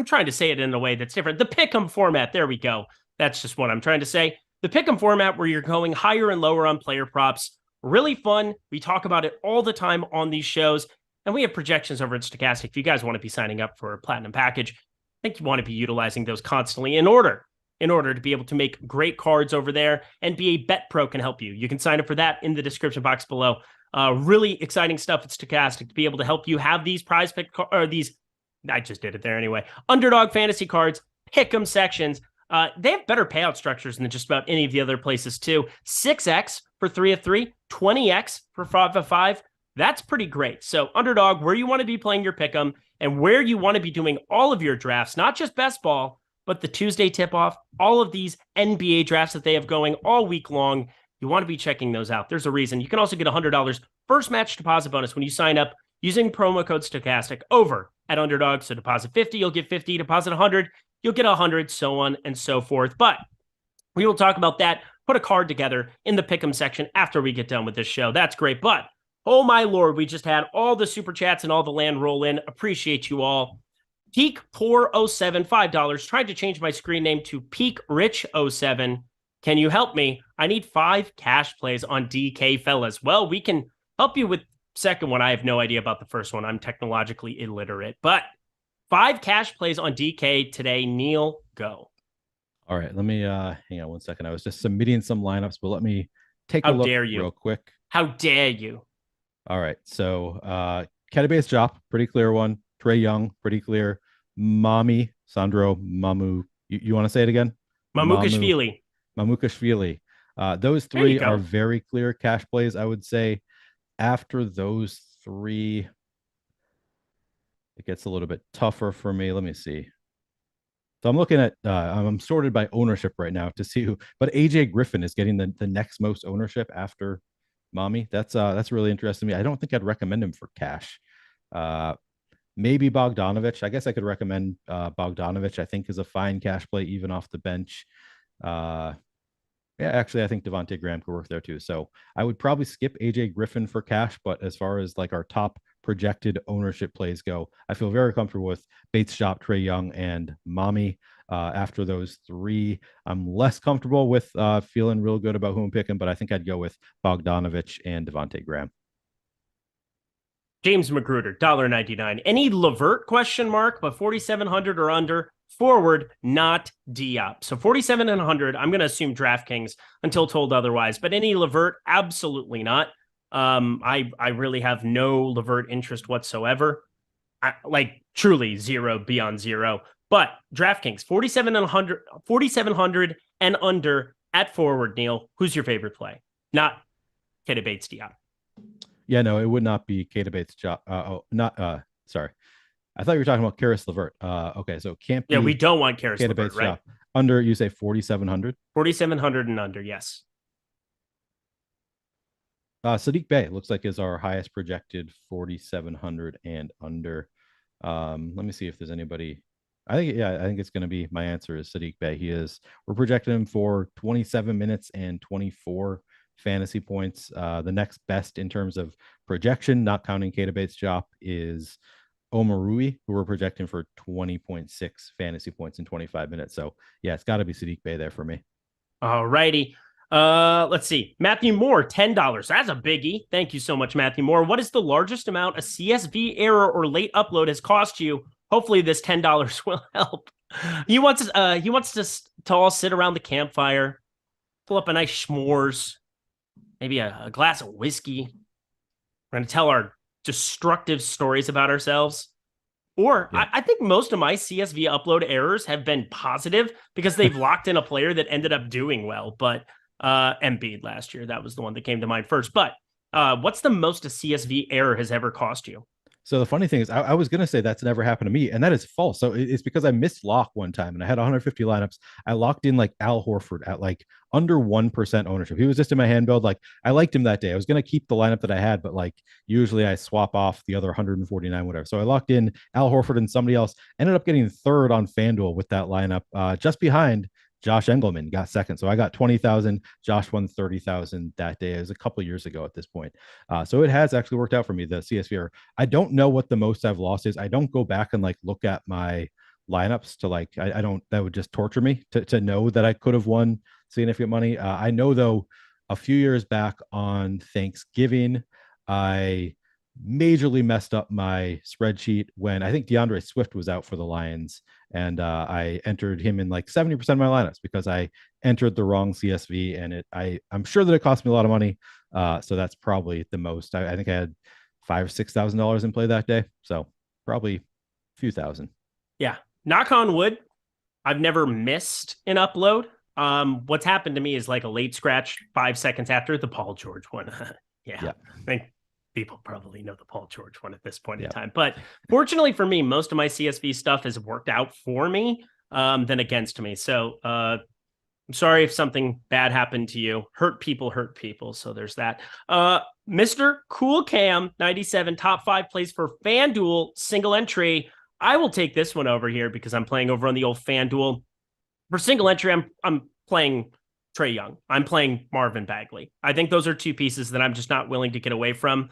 trying to say it in a way that's different. The Pick'em format. There we go. That's just what I'm trying to say. The Pick'em format where you're going higher and lower on player props. Really fun. We talk about it all the time on these shows. And we have projections over at Stokastic. If you guys want to be signing up for a platinum package, I think you want to be utilizing those constantly in order to be able to make great cards over there. NBA Bet Pro can help you. You can sign up for that in the description box below. Really exciting stuff at Stokastic to be able to help you have these prize pick or these. I just did it there anyway. Underdog fantasy cards, Pick'em sections. They have better payout structures than just about any of the other places too. 6x for 3 of 3, 20x for 5 of 5. That's pretty great. So Underdog, where you want to be playing your Pick'em and where you want to be doing all of your drafts, not just best ball, but the Tuesday tip-off, all of these NBA drafts that they have going all week long. You want to be checking those out. There's a reason. You can also get $100 first match deposit bonus when you sign up using promo code Stokastic over at Underdog. So deposit 50, you'll get 50. Deposit 100, you'll get 100, so on and so forth. But we will talk about that, put a card together in the Pick'em section after we get done with this show. That's great. But oh my Lord, we just had all the super chats and all the land roll in. Appreciate you all. Peak Poor 07, $5. Tried to change my screen name to Peak Rich 07. Can you help me? I need 5 cash plays on DK, fellas. Well, we can help you with second one. I have no idea about the first one. I'm technologically illiterate. But 5 cash plays on DK today. Neil, go. All right, let me hang on one second. I was just submitting some lineups, but let me take a look real quick. How dare you? All right, so Ketabase Jop, pretty clear one. Trae Young, pretty clear. Sandro Mamu. You want to say it again? Mamukashvili. Those 3 are very clear cash plays, I would say. After those 3, it gets a little bit tougher for me. Let me see. So I'm looking at, I'm sorted by ownership right now to see who, but AJ Griffin is getting the next most ownership after Mommy. That's really interesting to me. I don't think I'd recommend him for cash. Maybe Bogdanovich. I guess I could recommend Bogdanovich. I think is a fine cash play even off the bench. Yeah, actually, I think Devontae Graham could work there too. So I would probably skip AJ Griffin for cash. But as far as like our top projected ownership plays go, I feel very comfortable with Bates Shop, Trae Young, and Mommy. After those 3, I'm less comfortable with feeling real good about who I'm picking, but I think I'd go with Bogdanovich and Devontae Graham. James Magruder, $1.99. Any Levert question mark, but 4,700 or under. Forward, not Diop. So 47 and 100, I'm going to assume DraftKings until told otherwise. But any Levert, absolutely not. I really have no Levert interest whatsoever. Truly zero beyond zero. But DraftKings, 4,700 and under at forward, Neil. Who's your favorite play? Not Keita Bates Diop. Yeah, no, it would not be Keita Bates. Sorry. I thought you were talking about Karis LeVert. Okay, so can't be. Yeah, we don't want Karis LeVert, right? Under, you say 4,700? 4,700 and under, yes. Sadiq Bey looks like is our highest projected 4,700 and under. Let me see if there's anybody. I think it's going to be, my answer is Sadiq Bey. We're projecting him for 27 minutes and 24 fantasy points. The next best in terms of projection, not counting Keita Bates Jop, is Omarui, who we're projecting for 20.6 fantasy points in 25 minutes. So yeah, it's got to be Sadiq Bey there for me. All righty. Let's see. Matthew Moore, $10. That's a biggie. Thank you so much, Matthew Moore. What is the largest amount a CSV error or late upload has cost you? Hopefully this $10 will help. He wants us to all sit around the campfire, pull up a nice s'mores, maybe a glass of whiskey. We're going to tell our destructive stories about ourselves. Or yeah. I think most of my CSV upload errors have been positive because they've locked in a player that ended up doing well. But Embiid last year, that was the one that came to mind first. But what's the most a CSV error has ever cost you? So the funny thing is, I was going to say that's never happened to me, and that is false. So it's because I missed lock one time, and I had 150 lineups. I locked in like Al Horford at like under 1% ownership. He was just in my hand build. Like I liked him that day. I was going to keep the lineup that I had, but like usually I swap off the other 149, whatever. So I locked in Al Horford and somebody else. Ended up getting third on FanDuel with that lineup, just behind Josh Engleman. Got second. So I got 20,000. Josh won 30,000 that day. It was a couple of years ago at this point. So it has actually worked out for me, the CSV. I don't know what the most I've lost is. I don't go back and like look at my lineups to like, I don't, that would just torture me to know that I could have won significant money. I know though, a few years back on Thanksgiving, I majorly messed up my spreadsheet when I think DeAndre Swift was out for the Lions, and I entered him in like 70% of my lineups because I entered the wrong CSV, and I'm sure that it cost me a lot of money. So that's probably the most. I think I had $5,000 or $6,000 in play that day, so probably a few thousand. Yeah, knock on wood, I've never missed an upload. What's happened to me is like a late scratch 5 seconds after the Paul George one. Yeah. I think people probably know the Paul George one at this point in time. But fortunately for me, most of my CSV stuff has worked out for me than against me. So I'm sorry if something bad happened to you. Hurt people. So there's that. Mr. Cool Cam 97, top 5 plays for FanDuel, single entry. I will take this one over here because I'm playing over on the old FanDuel. For single entry, I'm playing Trae Young. I'm playing Marvin Bagley. I think those are two pieces that I'm just not willing to get away from.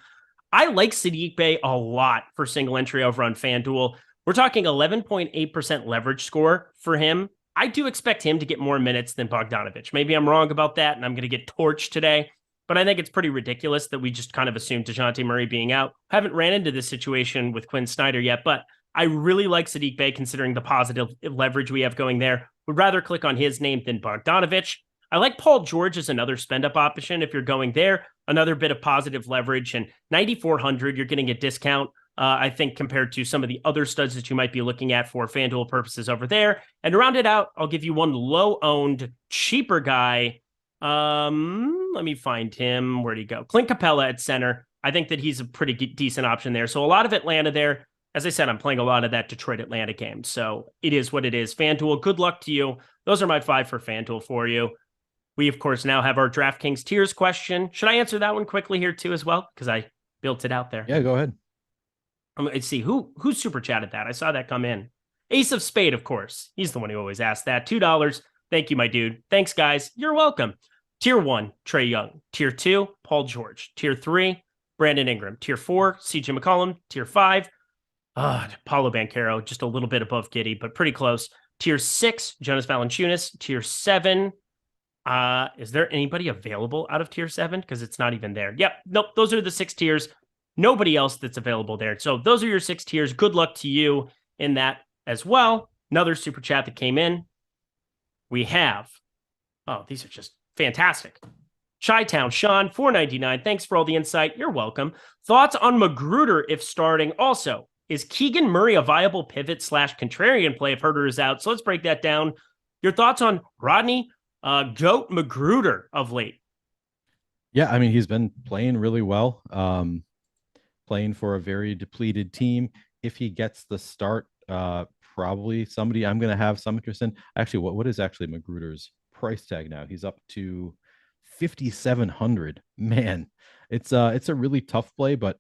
I like Sadiq Bey a lot for single entry over on FanDuel. We're talking 11.8% leverage score for him. I do expect him to get more minutes than Bogdanović. Maybe I'm wrong about that, and I'm going to get torched today. But I think it's pretty ridiculous that we just kind of assumed DeJounte Murray being out. Haven't ran into this situation with Quinn Snyder yet, but I really like Sadiq Bey considering the positive leverage we have going there. Would rather click on his name than Bogdanović. I like Paul George as another spend-up option if you're going there. Another bit of positive leverage, and 9,400, you're getting a discount, I think, compared to some of the other studs that you might be looking at for FanDuel purposes over there. And to round it out, I'll give you one low-owned, cheaper guy. Let me find him. Where'd he go? Clint Capella at center. I think that he's a pretty decent option there. So a lot of Atlanta there. As I said, I'm playing a lot of that Detroit-Atlanta game. So it is what it is. FanDuel, good luck to you. Those are my 5 for FanDuel for you. We, of course, now have our DraftKings tiers question. Should I answer that one quickly here, too, as well? Because I built it out there. Yeah, go ahead. Let's see. Who super chatted that? I saw that come in. Ace of Spade, of course. He's the one who always asks that. $2. Thank you, my dude. Thanks, guys. You're welcome. Tier 1, Trae Young. Tier 2, Paul George. Tier 3, Brandon Ingram. Tier 4, CJ McCollum. Tier 5, Paulo Banchero. Just a little bit above Giddey, but pretty close. Tier 6, Jonas Valanciunas. Tier 7, is there anybody available out of tier 7? Because it's not even there. Yep. Nope. Those are the 6 tiers. Nobody else that's available there. So those are your 6 tiers. Good luck to you in that as well. Another super chat that came in. We have, these are just fantastic. Chi-Town Sean, $4.99. Thanks for all the insight. You're welcome. Thoughts on Magruder if starting? Also, is Keegan Murray a viable pivot / contrarian play if Herter is out? So let's break that down. Your thoughts on Rodney Goat Magruder of late? Yeah, I mean, he's been playing really well, playing for a very depleted team. If he gets the start, probably somebody I'm going to have some interest in. Actually, what is actually Magruder's price tag now? He's up to 5,700. Man, it's a really tough play, but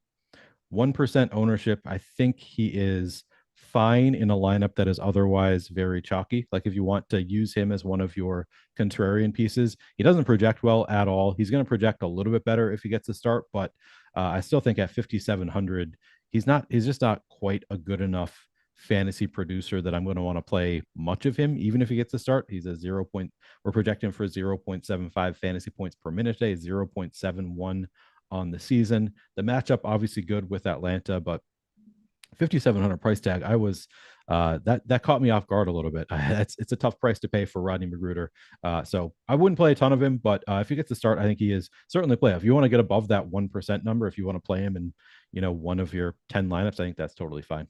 1% ownership. I think he is fine in a lineup that is otherwise very chalky. Like if you want to use him as one of your contrarian pieces, he doesn't project well at all. He's going to project a little bit better if he gets a start, but I still think at 5,700, he's just not quite a good enough fantasy producer that I'm going to want to play much of him, even if he gets a start. He's a we're projecting for 0.75 fantasy points per minute today, 0.71 on the season. The matchup obviously good with Atlanta, but 5,700 price tag. I was that caught me off guard a little bit. It's a tough price to pay for Rodney Magruder. So I wouldn't play a ton of him, but if he gets the start, I think he is certainly play. If you want to get above that 1% number, if you want to play him in, one of your 10 lineups, I think that's totally fine.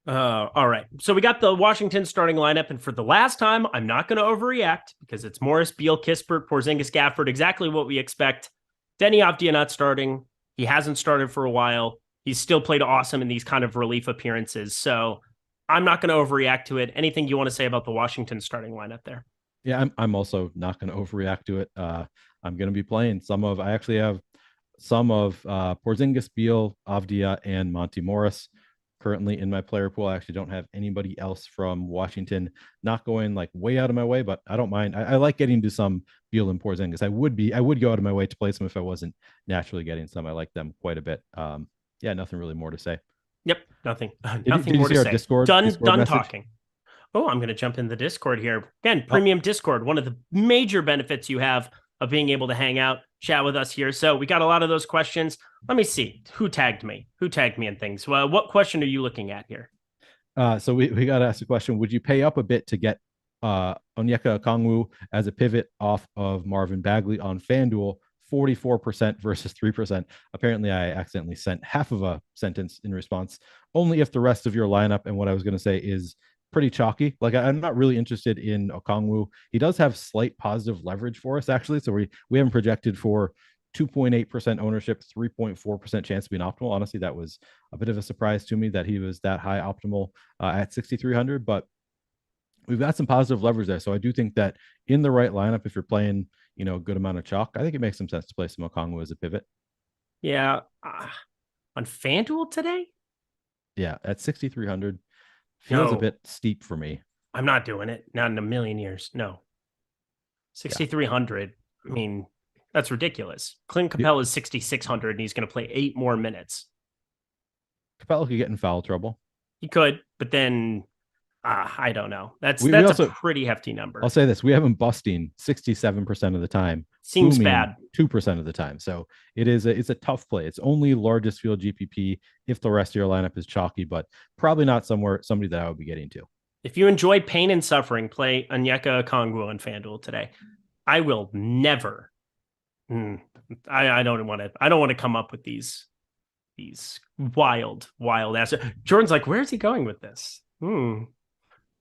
All right. So we got the Washington starting lineup, and for the last time, I'm not going to overreact because it's Morris, Beal, Kispert, Porzingis, Gafford, exactly what we expect. Denny Avdia not starting. He hasn't started for a while. He's still played awesome in these kind of relief appearances. So I'm not going to overreact to it. Anything you want to say about the Washington starting lineup there? Yeah, I'm also not going to overreact to it. I'm going to be playing I actually have some of Porzingis, Beal, Avdia, and Monty Morris currently in my player pool. I actually don't have anybody else from Washington. Not going like way out of my way, but I don't mind. I like getting to some Beal and Porzingis. I would go out of my way to play some if I wasn't naturally getting some. I like them quite a bit. Yeah, nothing really more to say. Yep, nothing. Nothing more to say. Discord talking. Oh, I'm going to jump in the Discord here. Again, premium Discord, one of the major benefits you have of being able to hang out, chat with us here. So we got a lot of those questions. Let me see. Who tagged me in things? Well, what question are you looking at here? So we got to ask the question, would you pay up a bit to get Onyeka Okongwu as a pivot off of Marvin Bagley on FanDuel? 44% versus 3%. Apparently, I accidentally sent half of a sentence in response. Only if the rest of your lineup and what I was going to say is pretty chalky. Like, I'm not really interested in Okongwu. He does have slight positive leverage for us, actually. So we haven't projected for 2.8% ownership, 3.4% chance to be an optimal. Honestly, that was a bit of a surprise to me that he was that high optimal at 6,300. But we've got some positive leverage there. So I do think that in the right lineup, if you're playing a good amount of chalk, I think it makes some sense to play some Okongwu as a pivot. Yeah. On FanDuel today? Yeah, at 6,300. Feels a bit steep for me. I'm not doing it. Not in a million years. No. 6,300. Yeah. I mean, that's ridiculous. Clint Capella is 6,600 and he's going to play 8 more minutes. Capella could get in foul trouble. He could, but then I don't know. That's also a pretty hefty number. I'll say this. We have him busting 67% of the time. Seems bad. 2% of the time. So it's a tough play. It's only largest field GPP if the rest of your lineup is chalky, but probably not somebody that I would be getting to. If you enjoy pain and suffering, play Onyeka Okongwu on FanDuel today. I will never. I don't want to come up with these wild assets. Jordan's like, where's he going with this?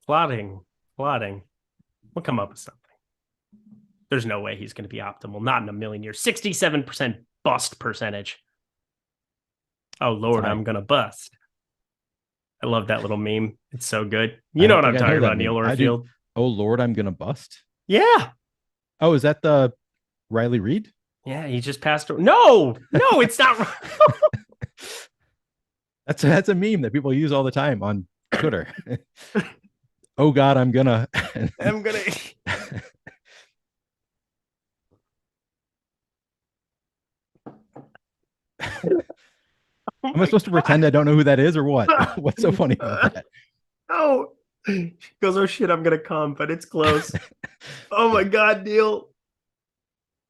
Plotting. We'll come up with something. There's no way he's going to be optimal. Not in a million years. 67% bust percentage. Oh, Lord, I'm going to bust. I love that little meme. It's so good. You know what I'm talking about, Neil Orfield. Oh, Lord, I'm going to bust? Yeah. Oh, is that the Riley Reid? Yeah, he just passed. No, it's not. That's a meme that people use all the time on Twitter. Oh God, I'm gonna. Am I supposed to pretend I don't know who that is or what? What's so funny about that? Oh, she goes, oh shit, I'm gonna come, but it's close. Oh my God, Neil.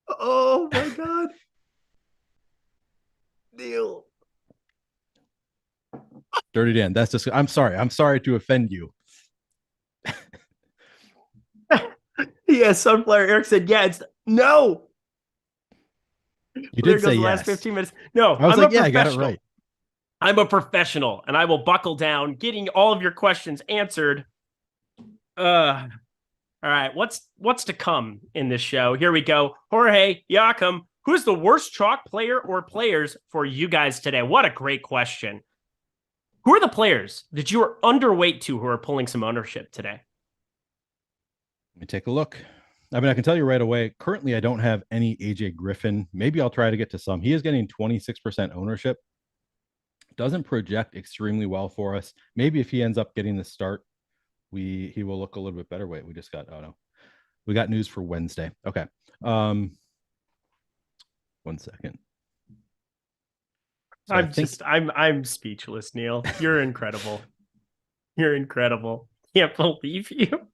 Oh my God. Neil. Dirty Dan, that's just, I'm sorry to offend you. Yeah, Sunflower Eric said, yeah, it's no. You did say yes. The last 15 minutes. No, I was like, yeah, I got it right. I'm a professional and I will buckle down, getting all of your questions answered. All right, what's to come in this show? Here we go. Jorge Yakum, who's the worst chalk player or players for you guys today? What a great question. Who are the players that you are underweight to who are pulling some ownership today? Let me take a look. I mean, I can tell you right away, currently I don't have any AJ Griffin. Maybe I'll try to get to some. He is getting 26% ownership. Doesn't project extremely well for us. Maybe if he ends up getting the start, he will look a little bit better. Wait, we got news for Wednesday. Okay. 1 second. So I'm speechless, Neil. You're incredible. You're incredible. Can't believe you.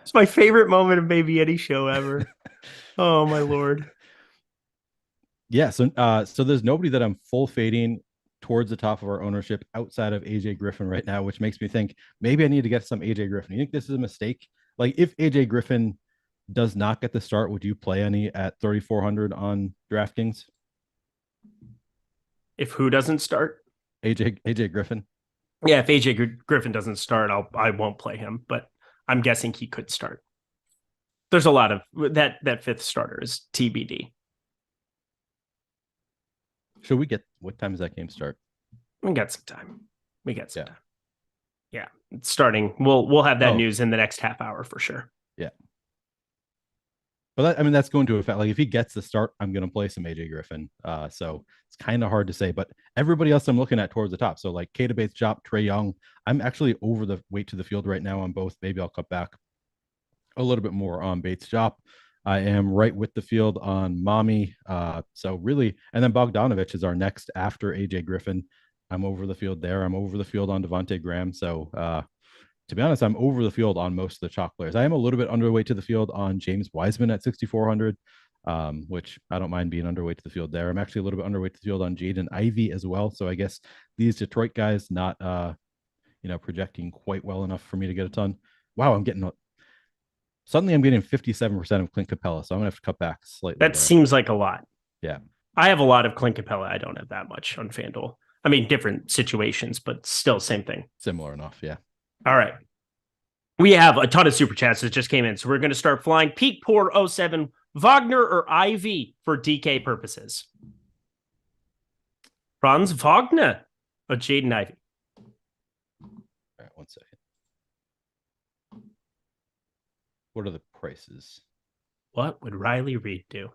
It's my favorite moment of maybe any show ever. Oh my Lord. Yeah. So there's nobody that I'm full fading towards the top of our ownership outside of AJ Griffin right now, which makes me think maybe I need to get some AJ Griffin. You think this is a mistake? Like if AJ Griffin does not get the start, would you play any at 3,400 on DraftKings? If who doesn't start? AJ Griffin. Yeah, if AJ Griffin doesn't start, I won't play him, but I'm guessing he could start. There's a lot of that fifth starter is TBD. Should we get what time does that game start? We got some time. Time. Yeah, it's starting. We'll have that news in the next half hour for sure. Yeah. But that's going to affect. Like if he gets the start, I'm going to play some AJ Griffin. So it's kind of hard to say. But everybody else I'm looking at towards the top. So like Kata Bates, Chop, Trae Young. I'm actually over the weight to the field right now on both. Maybe I'll cut back a little bit more on Bates, Chop. I am right with the field on Mommy. So really, and then Bogdanovich is our next after AJ Griffin. I'm over the field there. I'm over the field on Devontae Graham. So to be honest, I'm over the field on most of the chalk players. I am a little bit underweight to the field on James Wiseman at 6,400, which I don't mind being underweight to the field there. I'm actually a little bit underweight to the field on Jaden Ivey as well. So I guess these Detroit guys not, projecting quite well enough for me to get a ton. Wow, suddenly I'm getting 57% of Clint Capella, so I'm gonna have to cut back slightly. That seems like a lot. Yeah, I have a lot of Clint Capella. I don't have that much on FanDuel. I mean, different situations, but still same thing. Similar enough, yeah. All right. We have a ton of super chats that just came in, so we're going to start flying. Peak Poor 07, Wagner or Ivy for DK purposes? Franz Wagner or Jaden Ivey? All right, 1 second. What are the prices? What would Riley Reid do?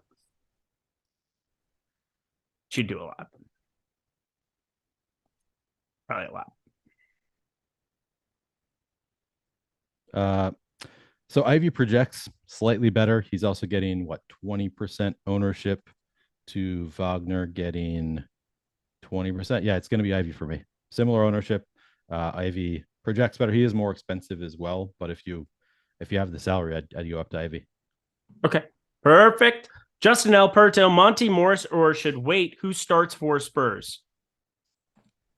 She'd do a lot. Probably a lot. So Ivy projects slightly better. He's also getting 20% ownership to Wagner getting 20%. Yeah, it's going to be Ivy for me. Similar ownership. Ivy projects better. He is more expensive as well, but if you have the salary, I'd go up to Ivy. Okay, perfect. Justin Alberto, Monty Morris, or should wait? Who starts for Spurs?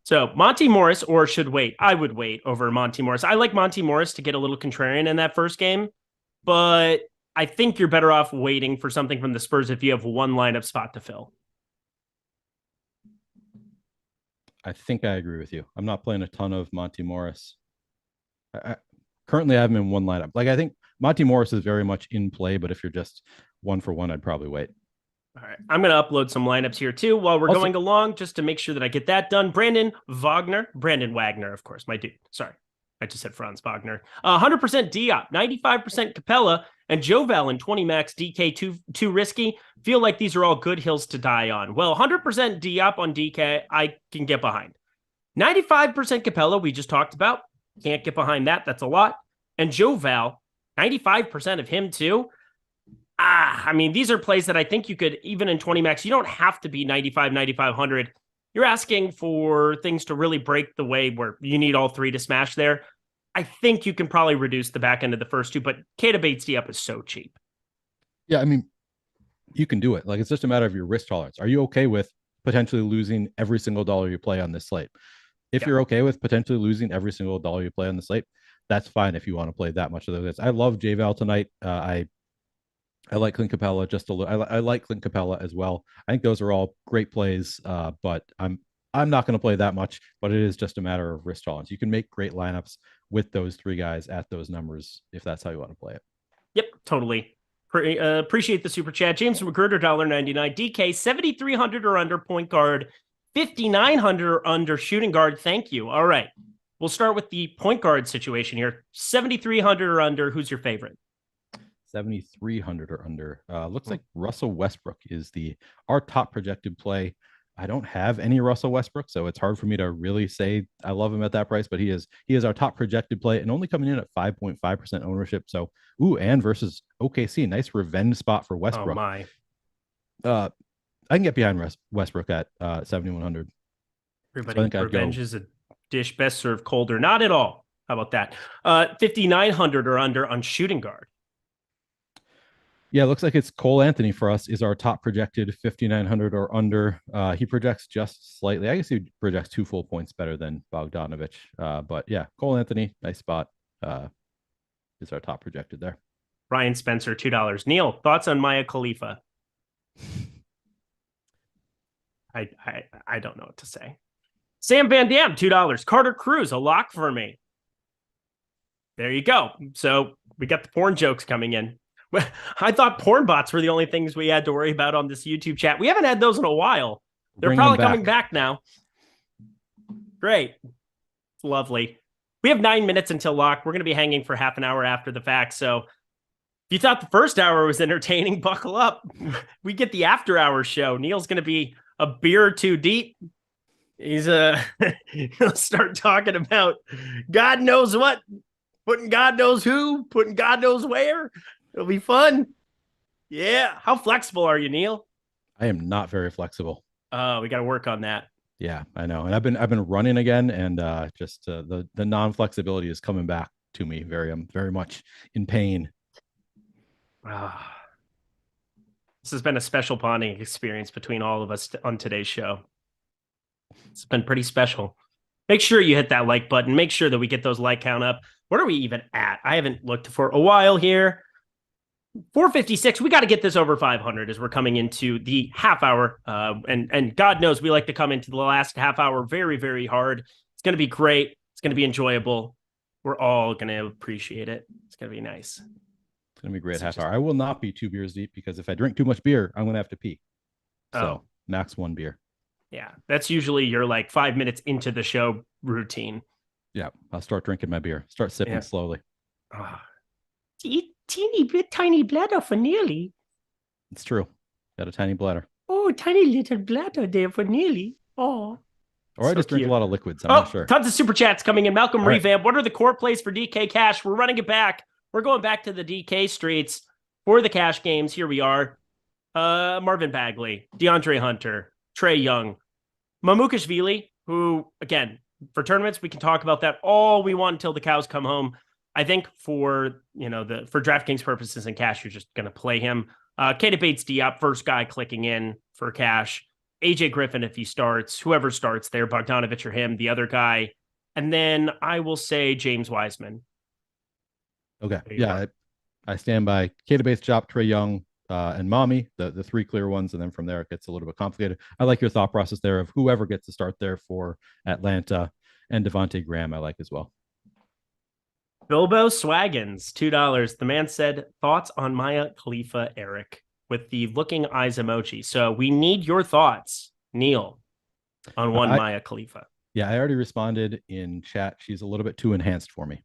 So Monty Morris or should wait? I would wait over Monty Morris. I like Monty Morris to get a little contrarian in that first game, but I think you're better off waiting for something from the Spurs if you have one lineup spot to fill. I think I agree with you. I'm not playing a ton of Monty Morris. Currently, I have him in one lineup. Like I think Monty Morris is very much in play, but if you're just 1 for 1, I'd probably wait. All right. I'm going to upload some lineups here too while we're going along just to make sure that I get that done. Brandon Wagner, of course, my dude. Sorry. I just said Franz Wagner. 100% Diop, 95% Capella, and Joe Val in 20 max DK too risky. Feel like these are all good hills to die on. Well, 100% Diop on DK, I can get behind. 95% Capella, we just talked about. Can't get behind that. That's a lot. And Joe Val, 95% of him too. I mean, these are plays that I think you could, even in 20 max, you don't have to be 95, 9,500. You're asking for things to really break the way where you need all three to smash there. I think you can probably reduce the back end of the first two, but Kata Bates D up is so cheap. Yeah, I mean, you can do it. Like, it's just a matter of your risk tolerance. Are you okay with potentially losing every single dollar you play on this slate? If you're okay with potentially losing every single dollar you play on the slate, that's fine if you want to play that much of those. I love J-Val tonight. I like Clint Capella just a little. I like Clint Capella as well. I think those are all great plays, but I'm not going to play that much. But it is just a matter of risk tolerance. You can make great lineups with those three guys at those numbers if that's how you want to play it. Yep, totally. Appreciate the super chat. James McGruder, $1.99. DK 7,300 or under point guard, 5,900 or under shooting guard. Thank you. All right, we'll start with the point guard situation here. 7,300 or under. Who's your favorite? 7,300 or under. Looks like Russell Westbrook is our top projected play. I don't have any Russell Westbrook, so it's hard for me to really say I love him at that price, but he is our top projected play and only coming in at 5.5% ownership. So, and versus OKC, nice revenge spot for Westbrook. Oh my. I can get behind Westbrook at 7,100. Everybody, so revenge is a dish best served colder. Not at all. How about that? 5,900 or under on shooting guard. Yeah, it looks like it's Cole Anthony for us is our top projected 5,900 or under. He projects just slightly. I guess he projects 2 full points better than Bogdanovich. But yeah, Cole Anthony, nice spot. Is our top projected there. Ryan Spencer, $2. Neil, thoughts on Maya Khalifa? I don't know what to say. Sam Van Dam, $2. Carter Cruz, a lock for me. There you go. So we got the porn jokes coming in. I thought porn bots were the only things we had to worry about on this YouTube chat. We haven't had those in a while. They're probably coming back now. Great. It's lovely. We have 9 minutes until lock. We're going to be hanging for half an hour after the fact. So if you thought the first hour was entertaining, buckle up. We get the after hours show. Neil's going to be a beer or two deep. He's he'll start talking about God knows what, putting God knows who, putting God knows where. It'll be fun. Yeah. How flexible are you, Neil? I am not very flexible. Oh, we got to work on that. Yeah, I know. And I've been running again, and just the non-flexibility is coming back to me. Very much in pain. This has been a special bonding experience between all of us on today's show. It's been pretty special. Make sure you hit that like button. Make sure that we get those like count up. What are we even at? I haven't looked for a while here. 456. We got to get this over 500 as we're coming into the half hour. And God knows we like to come into the last half hour very, very hard. It's going to be great. It's going to be enjoyable. We're all going to appreciate it. It's going to be nice. It's going to be a great half hour. I will not be 2 beers deep because if I drink too much beer, I'm going to have to pee. So max 1 beer. Yeah. That's usually your 5 minutes into the show routine. Yeah. I'll start drinking my beer. Start sipping slowly. Tiny bladder for Nearly. It's true. Got a tiny bladder. Oh, tiny little bladder there for Nearly. Oh. Or I just drink a lot of liquids. I'm not sure. Tons of super chats coming in. Malcolm Revamp. What are the core plays for DK Cash? We're running it back. We're going back to the DK streets for the cash games. Here we are. Marvin Bagley, DeAndre Hunter, Trae Young, Mamukashvili, who, again, for tournaments, we can talk about that all we want until the cows come home. I think for DraftKings purposes and cash, you're just going to play him. Keita Bates-Diop, first guy clicking in for cash. AJ Griffin, if he starts, whoever starts there, Bogdanovich or him, the other guy. And then I will say James Wiseman. Okay. Yeah, I stand by Keita Bates-Diop, Trae Young, and Mommy, the 3 clear ones. And then from there, it gets a little bit complicated. I like your thought process there of whoever gets to start there for Atlanta, and Devontae Graham I like as well. Bilbo Swaggins, $2. The man said, thoughts on Maya Khalifa, Eric, with the looking eyes emoji. So we need your thoughts, Neil, on Maya Khalifa. Yeah, I already responded in chat. She's a little bit too enhanced for me.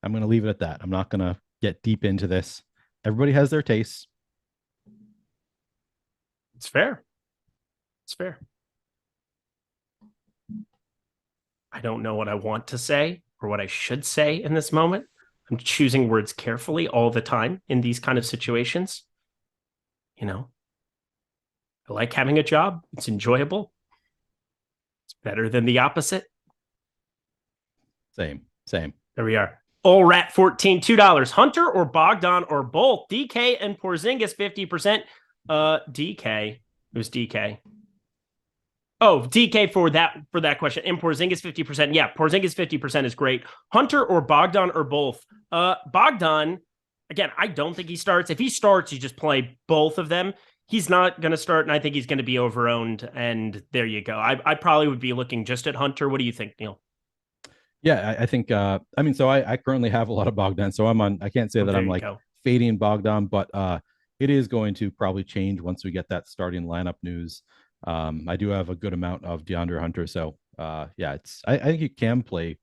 I'm going to leave it at that. I'm not going to get deep into this. Everybody has their tastes. It's fair. It's fair. I don't know what I want to say or what I should say in this moment. I'm choosing words carefully all the time in these kind of situations. I like having a job. It's enjoyable. It's better than the opposite. Same. There we are. All Rat 14, $2. Hunter or Bogdan or both. DK and Porzingis 50%. DK. Who's DK? Oh, DK for that question. And Porzingis 50%. Yeah, Porzingis 50% is great. Hunter or Bogdan or both. Bogdan, again, I don't think he starts. If he starts, you just play both of them. He's not going to start, and I think he's going to be overowned. And there you go. I probably would be looking just at Hunter. What do you think, Neil? Yeah, I think, so I currently have a lot of Bogdan, so I can't say that I'm fading Bogdan, but it is going to probably change once we get that starting lineup news. I do have a good amount of DeAndre Hunter, so I think you can play.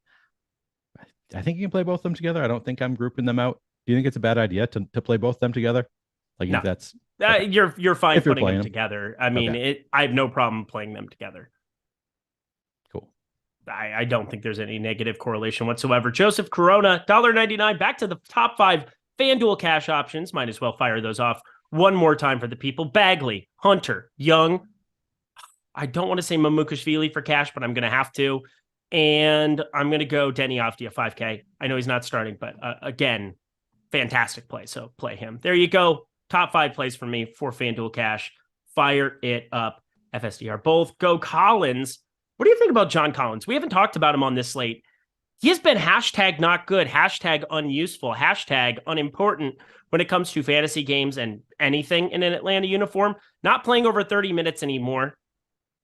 I think you can play both of them together. I don't think I'm grouping them out. Do you think it's a bad idea to play both of them together? No. If that's you're fine putting them together. I mean, I have no problem playing them together. Cool. I don't think there's any negative correlation whatsoever. Joseph Corona, $1.99. Back to the top 5 FanDuel cash options. Might as well fire those off one more time for the people. Bagley, Hunter, Young. I don't want to say Mamukashvili for cash, but I'm going to have to. And I'm going to go Denny Avdia 5K. I know he's not starting, but again, fantastic play. So play him. There you go. Top 5 plays for me for FanDuel Cash. Fire it up. FSDR both. Go Collins. What do you think about John Collins? We haven't talked about him on this slate. He has been hashtag not good, hashtag unuseful, hashtag unimportant when it comes to fantasy games and anything in an Atlanta uniform. Not playing over 30 minutes anymore.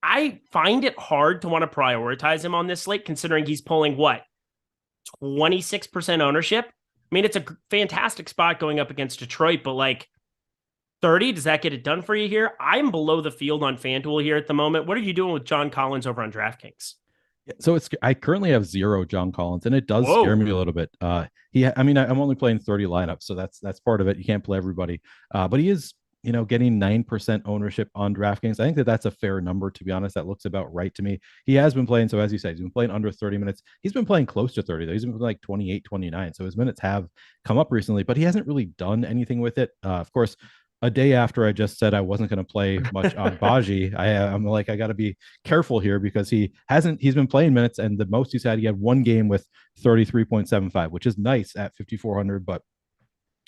I find it hard to want to prioritize him on this slate, considering he's pulling, 26% ownership? I mean, it's a fantastic spot going up against Detroit, but 30, does that get it done for you here? I'm below the field on FanDuel here at the moment. What are you doing with John Collins over on DraftKings? So I currently have 0 John Collins, and it does scare me a little bit. I'm only playing 30 lineups, so that's part of it. You can't play everybody, but he is, getting 9% ownership on DraftKings. I think that's a fair number, to be honest. That looks about right to me. He has been playing, so as you said, he's been playing under 30 minutes. He's been playing close to 30, though. He's been playing like 28, 29. So his minutes have come up recently, but he hasn't really done anything with it. Of course, a day after I just said I wasn't going to play much on Baji, I'm like, I got to be careful here because he's been playing minutes, and the most he had one game with 33.75, which is nice at 5,400, but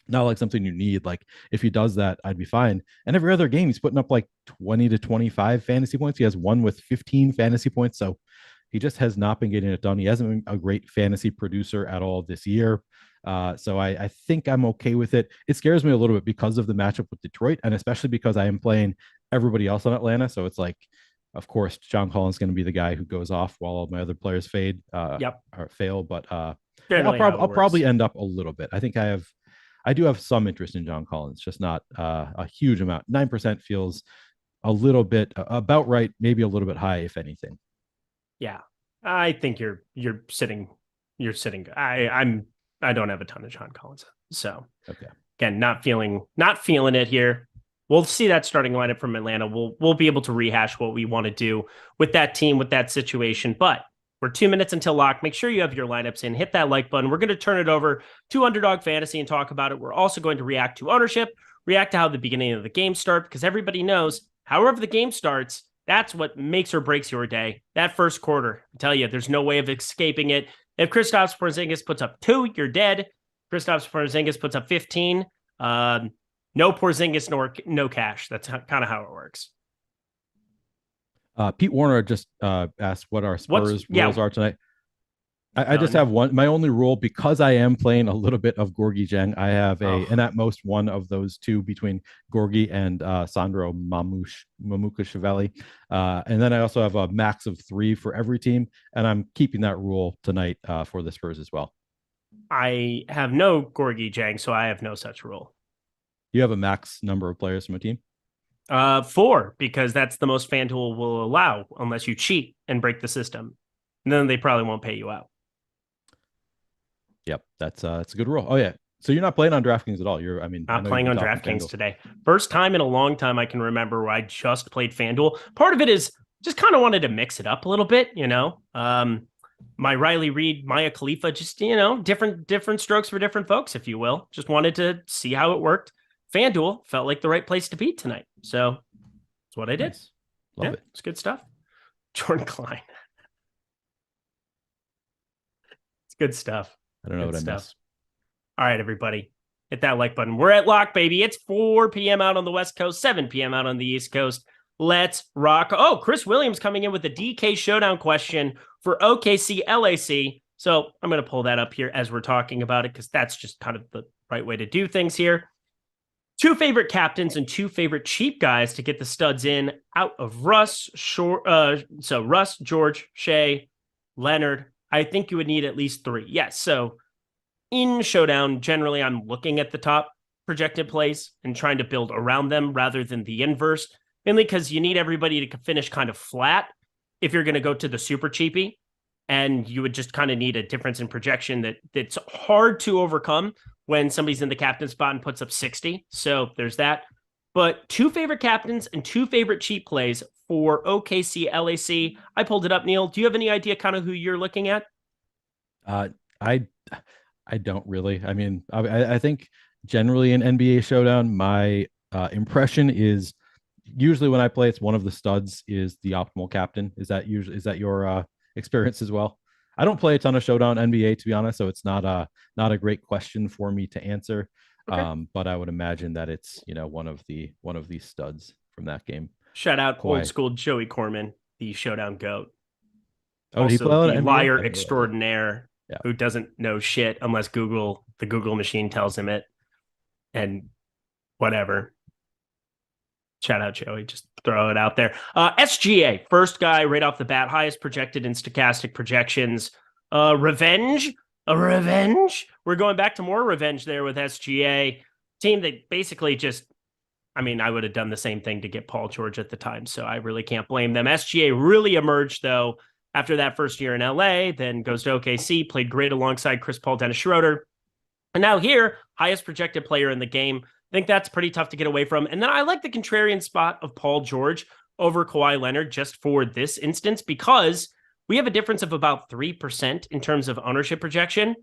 not like something you need. Like if he does that, I'd be fine. And every other game, he's putting up like 20 to 25 fantasy points. He has one with 15 fantasy points. So he just has not been getting it done. He hasn't been a great fantasy producer at all this year. So I think I'm okay with it. It scares me a little bit because of the matchup with Detroit, and especially because I am playing everybody else on Atlanta. So it's like, of course, John Collins is going to be the guy who goes off while all my other players or fail. But I'll probably end up a little bit. I think I do have some interest in John Collins, just not a huge amount. 9% feels a little bit about right, maybe a little bit high, if anything. Yeah, I think you're sitting. I don't have a ton of John Collins, so okay. Again, not feeling it here. We'll see that starting lineup from Atlanta. We'll be able to rehash what we want to do with that team, with that situation. But we're 2 minutes until lock. Make sure you have your lineups in. Hit that like button. We're going to turn it over to Underdog Fantasy and talk about it. We're also going to react to ownership, react to how the beginning of the game starts, because everybody knows, however the game starts, that's what makes or breaks your day. That first quarter, I tell you, there's no way of escaping it. If Kristaps Porzingis puts up 2, you're dead. Kristaps Porzingis puts up 15. No Porzingis nor no cash. That's kind of how it works. Pete Warner just asked what our Spurs rules are tonight. I just have one. My only rule, because I am playing a little bit of Gorgie Jang, I have and at most one of those two between Gorgie and Sandro Mamukashvili. And then I also have a max of 3 for every team, and I'm keeping that rule tonight for the Spurs as well. I have no Gorgie Jang, so I have no such rule. You have a max number of players from a team? 4, because that's the most FanDuel will allow unless you cheat and break the system. And then they probably won't pay you out. Yep, that's a good rule. Oh yeah, so you're not playing on DraftKings at all. Not playing on DraftKings today. First time in a long time I can remember where I just played FanDuel. Part of it is just kind of wanted to mix it up a little bit, My Riley Reid, Maya Khalifa, just different strokes for different folks, if you will. Just wanted to see how it worked. FanDuel felt like the right place to be tonight, so that's what I did. Nice. Love it. It's good stuff. Jordan Klein. It's good stuff. I don't know what I missed. All right, everybody. Hit that like button. We're at lock, baby. It's 4 p.m. out on the West Coast, 7 p.m. out on the East Coast. Let's rock. Oh, Chris Williams coming in with a DK showdown question for OKC LAC. So I'm going to pull that up here as we're talking about it, because that's just kind of the right way to do things here. 2 favorite captains and 2 favorite cheap guys to get the studs in out of Russ, Russ, George, Shea, Leonard. I think you would need at least 3. Yes. So in Showdown, generally, I'm looking at the top projected plays and trying to build around them rather than the inverse, mainly because you need everybody to finish kind of flat if you're going to go to the super cheapie. And you would just kind of need a difference in projection that's hard to overcome when somebody's in the captain spot and puts up 60. So there's that. But 2 favorite captains and 2 favorite cheap plays for OKC LAC. I pulled it up, Neil. Do you have any idea kind of who you're looking at? I don't really. I mean, I think generally in NBA Showdown, my Impression is usually when I play, it's one of the studs is the optimal captain. Is that your experience as well? I don't play a ton of Showdown NBA, to be honest, so it's not a great question for me to answer. Okay. But I would imagine that it's one of these studs from that game. Shout out old school Joey Corman, the Showdown GOAT. Oh, also, he play the liar extraordinaire who doesn't know shit unless the Google machine tells him it. And whatever. Shout out Joey, just throw it out there. SGA, first guy right off the bat, highest projected in Stokastic projections. Revenge. We're going back to more revenge there with SGA. Team that basically I would have done the same thing to get Paul George at the time, so I really can't blame them. SGA really emerged, though, after that first year in LA, then goes to OKC, played great alongside Chris Paul, Dennis Schroeder. And now here, highest projected player in the game. I think that's pretty tough to get away from. And then I like the contrarian spot of Paul George over Kawhi Leonard just for this instance, because we have a difference of about 3% in terms of ownership projection.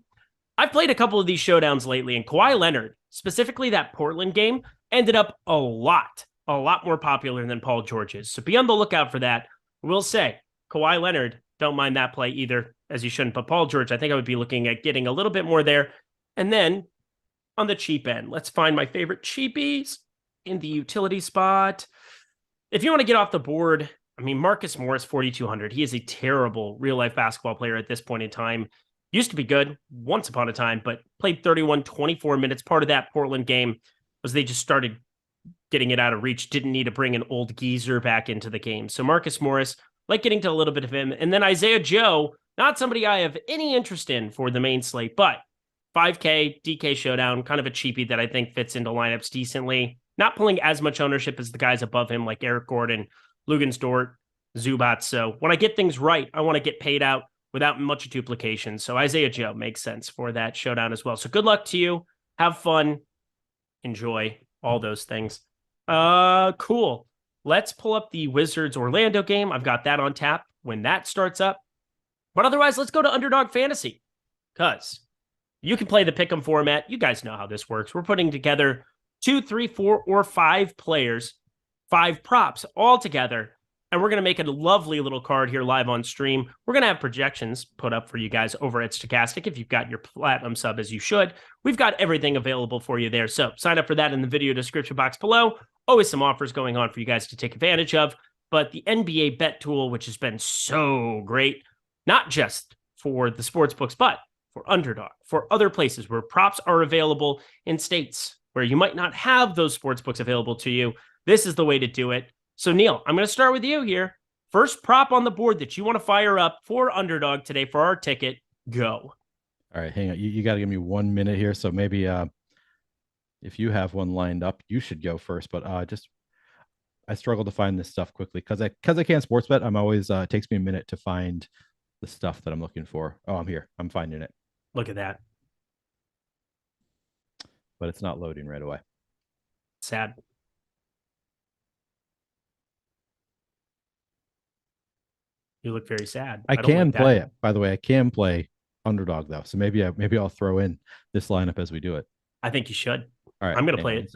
I've played a couple of these showdowns lately, and Kawhi Leonard, specifically that Portland game, ended up a lot more popular than Paul George is. So be on the lookout for that. We'll say Kawhi Leonard, don't mind that play either, as you shouldn't. But Paul George, I think I would be looking at getting a little bit more there. And then on the cheap end, let's find my favorite cheapies in the utility spot. If you want to get off the board, Marcus Morris, 4,200. He is a terrible real-life basketball player at this point in time. Used to be good once upon a time, but played 24 minutes. Part of that Portland game was they just started getting it out of reach. Didn't need to bring an old geezer back into the game. So Marcus Morris, like getting to a little bit of him. And then Isaiah Joe, not somebody I have any interest in for the main slate, but 5K, DK showdown, kind of a cheapie that I think fits into lineups decently. Not pulling as much ownership as the guys above him, like Eric Gordon, Lugensdort, Zubac. So when I get things right, I want to get paid out without much duplication. So Isaiah Joe makes sense for that showdown as well. So good luck to you. Have fun. Enjoy all those things. Cool. Let's pull up the Wizards Orlando game. I've got that on tap when that starts up. But otherwise, let's go to Underdog Fantasy, because you can play the pick'em format. You guys know how this works. We're putting together 2, 3, 4, or 5 players, 5 props all together. And we're going to make a lovely little card here live on stream. We're going to have projections put up for you guys over at Stokastic. If you've got your platinum sub, as you should, we've got everything available for you there. So sign up for that in the video description box below. Always some offers going on for you guys to take advantage of. But the NBA bet tool, which has been so great, not just for the sports books, but for Underdog, for other places where props are available in states where you might not have those sports books available to you. This is the way to do it. So, Neil, I'm going to start with you here. First prop on the board that you want to fire up for Underdog today for our ticket, go. All right, hang on. You got to give me 1 minute here. So maybe if you have one lined up, you should go first. But I struggle to find this stuff quickly because I can't sports bet. I'm always it takes me a minute to find the stuff that I'm looking for. Oh, I'm here. I'm finding it. Look at that. But it's not loading right away. Sad. You look very sad. I can play it. By the way, I can play Underdog though. So maybe I'll throw in this lineup as we do it. I think you should. All right. I'm going to play it.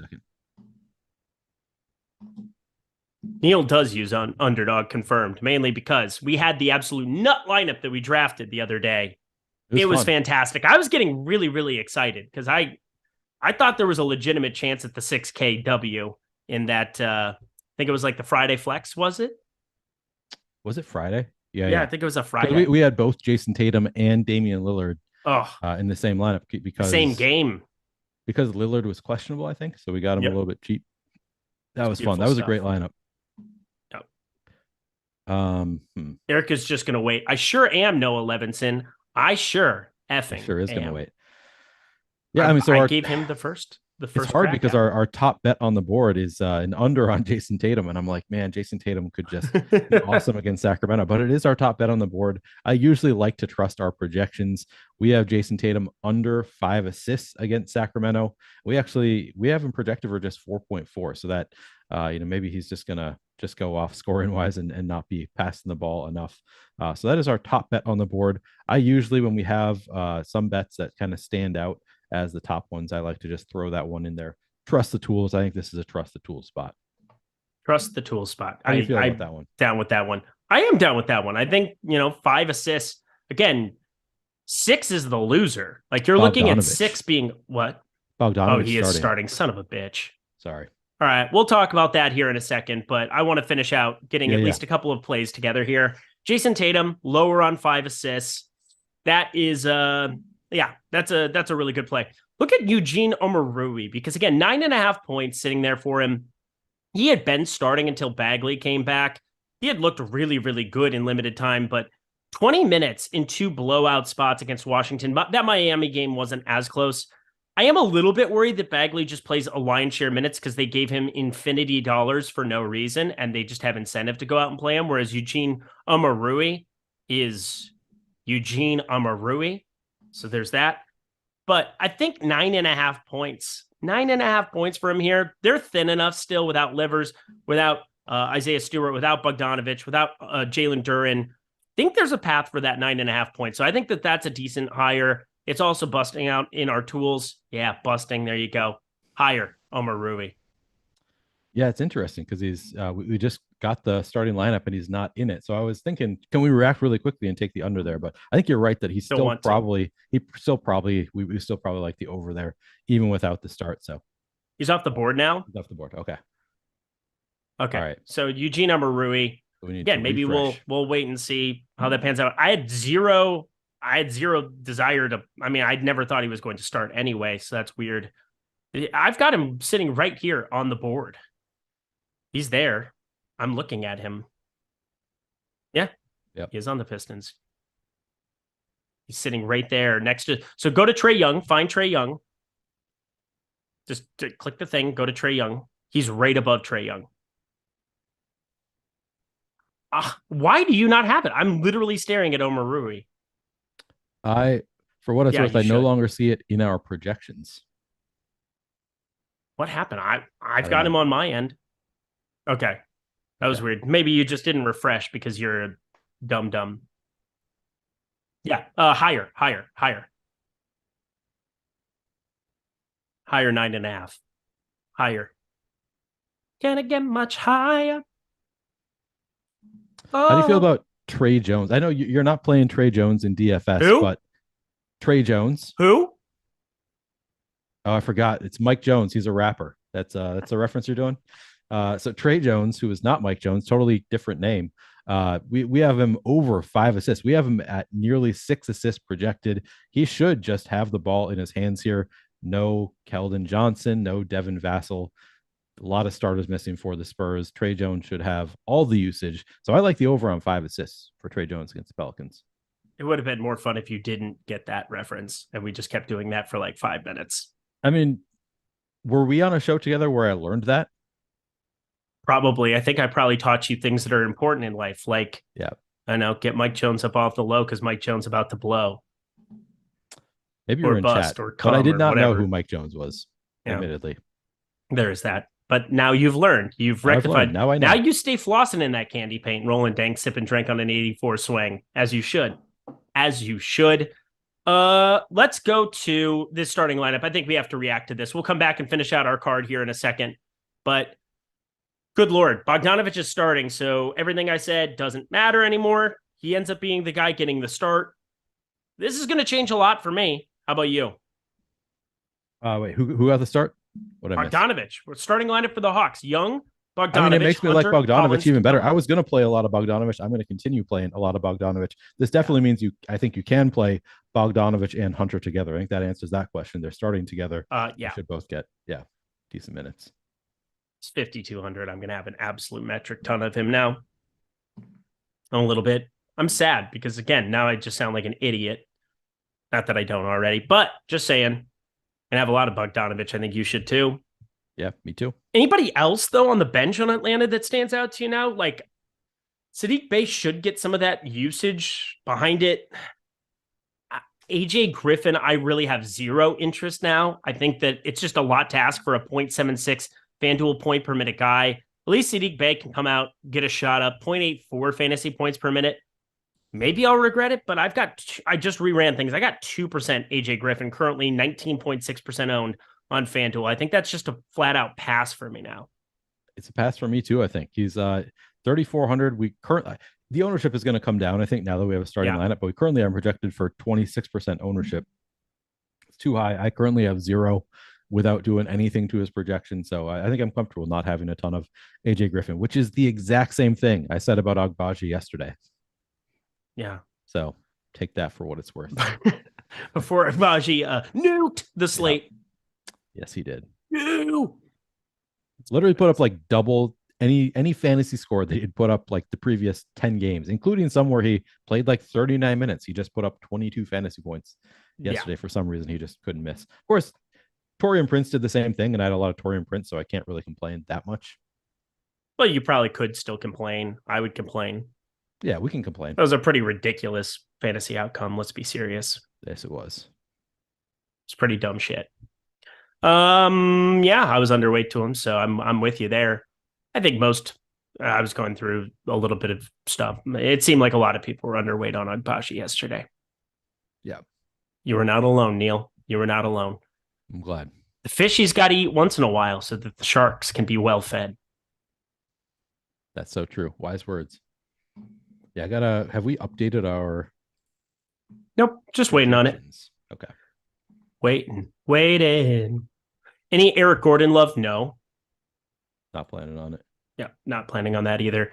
Neil does use Underdog confirmed, mainly because we had the absolute nut lineup that we drafted the other day. It was fantastic. I was getting really, really excited because I thought there was a legitimate chance at the 6K W in that. I think it was like the Friday flex, was it? Was it Friday? Yeah, I think it was a Friday. We had both Jason Tatum and Damian Lillard in the same lineup because same game. Because Lillard was questionable, I think. So we got him a little bit cheap. That was fun. That was a great lineup. Yep. Eric is just gonna wait. I sure am Noah Levinson. I sure is gonna wait. Yeah, I gave him the first. It's hard because our top bet on the board is an under on Jason Tatum. And I'm like, man, Jason Tatum could just be awesome against Sacramento, but it is our top bet on the board. I usually like to trust our projections. We have Jason Tatum under 5 assists against Sacramento. We have him projected for just 4.4. So that, maybe he's just going to go off scoring wise and not be passing the ball enough. So that is our top bet on the board. I usually, when we have some bets that kind of stand out as the top ones, I like to just throw that one in there trust the tools. I think this is a trust the tools spot. Trust the tool spot. How do you feel about that one? Down with that one. I am down with that one. I think, 5 assists. Again, 6 is the loser. Like you're looking at 6 being what? Bogdanovich. Oh, he is starting. Son of a bitch. Sorry. All right. We'll talk about that here in a second, but I want to finish out getting at least a couple of plays together here. Jason Tatum, lower on 5 assists. That is, that's a really good play. Look at Eugene Omoruyi, because again, 9.5 points sitting there for him. He had been starting until Bagley came back. He had looked really, really good in limited time, but 20 minutes in 2 blowout spots against Washington. That Miami game wasn't as close. I am a little bit worried that Bagley just plays a lion's share minutes because they gave him infinity dollars for no reason, and they just have incentive to go out and play him, whereas Eugene Omoruyi is Eugene Omoruyi. So there's that. But I think 9.5 points. 9.5 points for him here. They're thin enough still without Livers, without Isaiah Stewart, without Bogdanovich, without Jalen Duren. I think there's a path for that 9.5 points. So I think that that's a decent higher. It's also busting out in our tools. Yeah, busting. There you go. Higher, Omoruyi. Yeah, it's interesting because he's we just got the starting lineup and he's not in it. So I was thinking, can we react really quickly and take the under there? But I think you're right that we still probably like the over there, even without the start. So he's off the board now. He's off the board. Okay. All right. So Eugene Omoruyi. Again, maybe we'll wait and see how that pans out. I had zero desire to. I mean, I'd never thought he was going to start anyway, so that's weird. I've got him sitting right here on the board. He's there. I'm looking at him. Yeah. Yep. He is on the Pistons. He's sitting right there next to. So go to Trae Young. Find Trae Young. Just click the thing. Go to Trae Young. He's right above Trae Young. Why do you not have it? I'm literally staring at Omoruyi. For what it's worth, I no longer see it in our projections. What happened? I've got him on my end. Okay. That was weird. Maybe you just didn't refresh because you're a dumb. Yeah. Higher. Higher 9.5. Higher. Can it get much higher? How do you feel about Trey Jones? I know you're not playing Trey Jones in DFS, but Trey Jones. Who? Oh, I forgot. It's Mike Jones. He's a rapper. That's a reference you're doing. So Trey Jones, who is not Mike Jones, totally different name. We have him over 5 assists. We have him at nearly 6 assists projected. He should just have the ball in his hands here. No Keldon Johnson, no Devin Vassell. A lot of starters missing for the Spurs. Trey Jones should have all the usage. So I like the over on 5 assists for Trey Jones against the Pelicans. It would have been more fun if you didn't get that reference and we just kept doing that for like 5 minutes. I mean, were we on a show together where I learned that? Probably. I think I probably taught you things that are important in life. Like, I know, get Mike Jones up off the low because Mike Jones about to blow. Maybe you were in chat, but I did not know who Mike Jones was, admittedly. There is that. But now you've learned. You've rectified. Now I know. Now you stay flossing in that candy paint, rolling dank, sipping drink on an 84 swing, as you should. As you should. Let's go to this starting lineup. I think we have to react to this. We'll come back and finish out our card here in a second. But good Lord, Bogdanovich is starting, so everything I said doesn't matter anymore. He ends up being the guy getting the start. This is going to change a lot for me. How about you? Wait, who got the start? Bogdanovich. We're starting lineup for the Hawks. Young, Bogdanovich. I mean, it makes me like Bogdanovich Collins, even better. I was going to play a lot of Bogdanovich. I'm going to continue playing a lot of Bogdanovich. This definitely means I think you can play Bogdanovich and Hunter together. I think that answers that question. They're starting together. They should both get decent minutes. It's 5,200. I'm going to have an absolute metric ton of him now. A little bit. I'm sad because, again, now I just sound like an idiot. Not that I don't already, but just saying. And have a lot of Bogdanovich. I think you should too. Yeah, me too. Anybody else, though, on the bench on Atlanta that stands out to you now? Like, Saddiq Bey should get some of that usage behind it. AJ Griffin, I really have zero interest now. I think that it's just a lot to ask for a 0.76 FanDuel point per minute guy. At least Saddiq Bey can come out, get a shot up, 0.84 fantasy points per minute. Maybe I'll regret it, but I just reran things. I got 2% AJ Griffin, currently 19.6% owned, on FanDuel. I think that's just a flat out pass for me now. It's a pass for me too. I think he's 3,400. The ownership is going to come down, I think, now that we have a starting lineup, but we currently are projected for 26% ownership. It's too high. I currently have 0 without doing anything to his projection. So I think I'm comfortable not having a ton of AJ Griffin, which is the exact same thing I said about Agbaji yesterday. Yeah. So take that for what it's worth. Before Agbaji nuked the slate. Yes, he did. No. Literally put up like double any fantasy score that he'd put up like the previous 10 games, including some where he played like 39 minutes. He just put up 22 fantasy points yesterday. For some reason. He just couldn't miss. Of course, Taurean Prince did the same thing, and I had a lot of Taurean Prince, so I can't really complain that much. Well, you probably could still complain. I would complain. Yeah, we can complain. That was a pretty ridiculous fantasy outcome. Let's be serious. Yes, it was. It's pretty dumb shit. Yeah, I was underweight to him, so I'm with you there. I think I was going through a little bit of stuff. It seemed like a lot of people were underweight on Agbaji yesterday. Yeah. You were not alone, Neil. You were not alone. I'm glad. The fishies got to eat once in a while so that the sharks can be well fed. That's so true. Wise words. Yeah, have we updated our... Nope, just waiting on it. Okay. Waiting. Any Eric Gordon love? No. Not planning on it. Yeah, not planning on that either.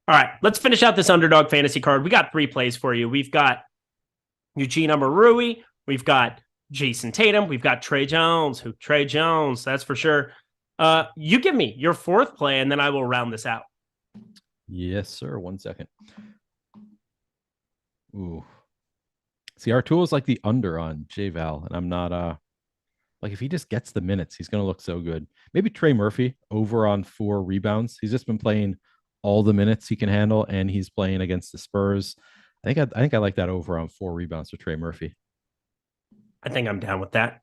All right, let's finish out this underdog fantasy card. We got 3 plays for you. We've got Eugene Amarui. We've got Jason Tatum. We've got Trey Jones. Trey Jones, that's for sure. You give me your 4th play, and then I will round this out. Yes, sir. 1 second. Ooh. See, our tool is like the under on JVal, and I'm not like if he just gets the minutes, he's gonna look so good. Maybe Trey Murphy over on 4 rebounds. He's just been playing all the minutes he can handle, and he's playing against the Spurs. I think I like that over on 4 rebounds for Trey Murphy. I think I'm down with that.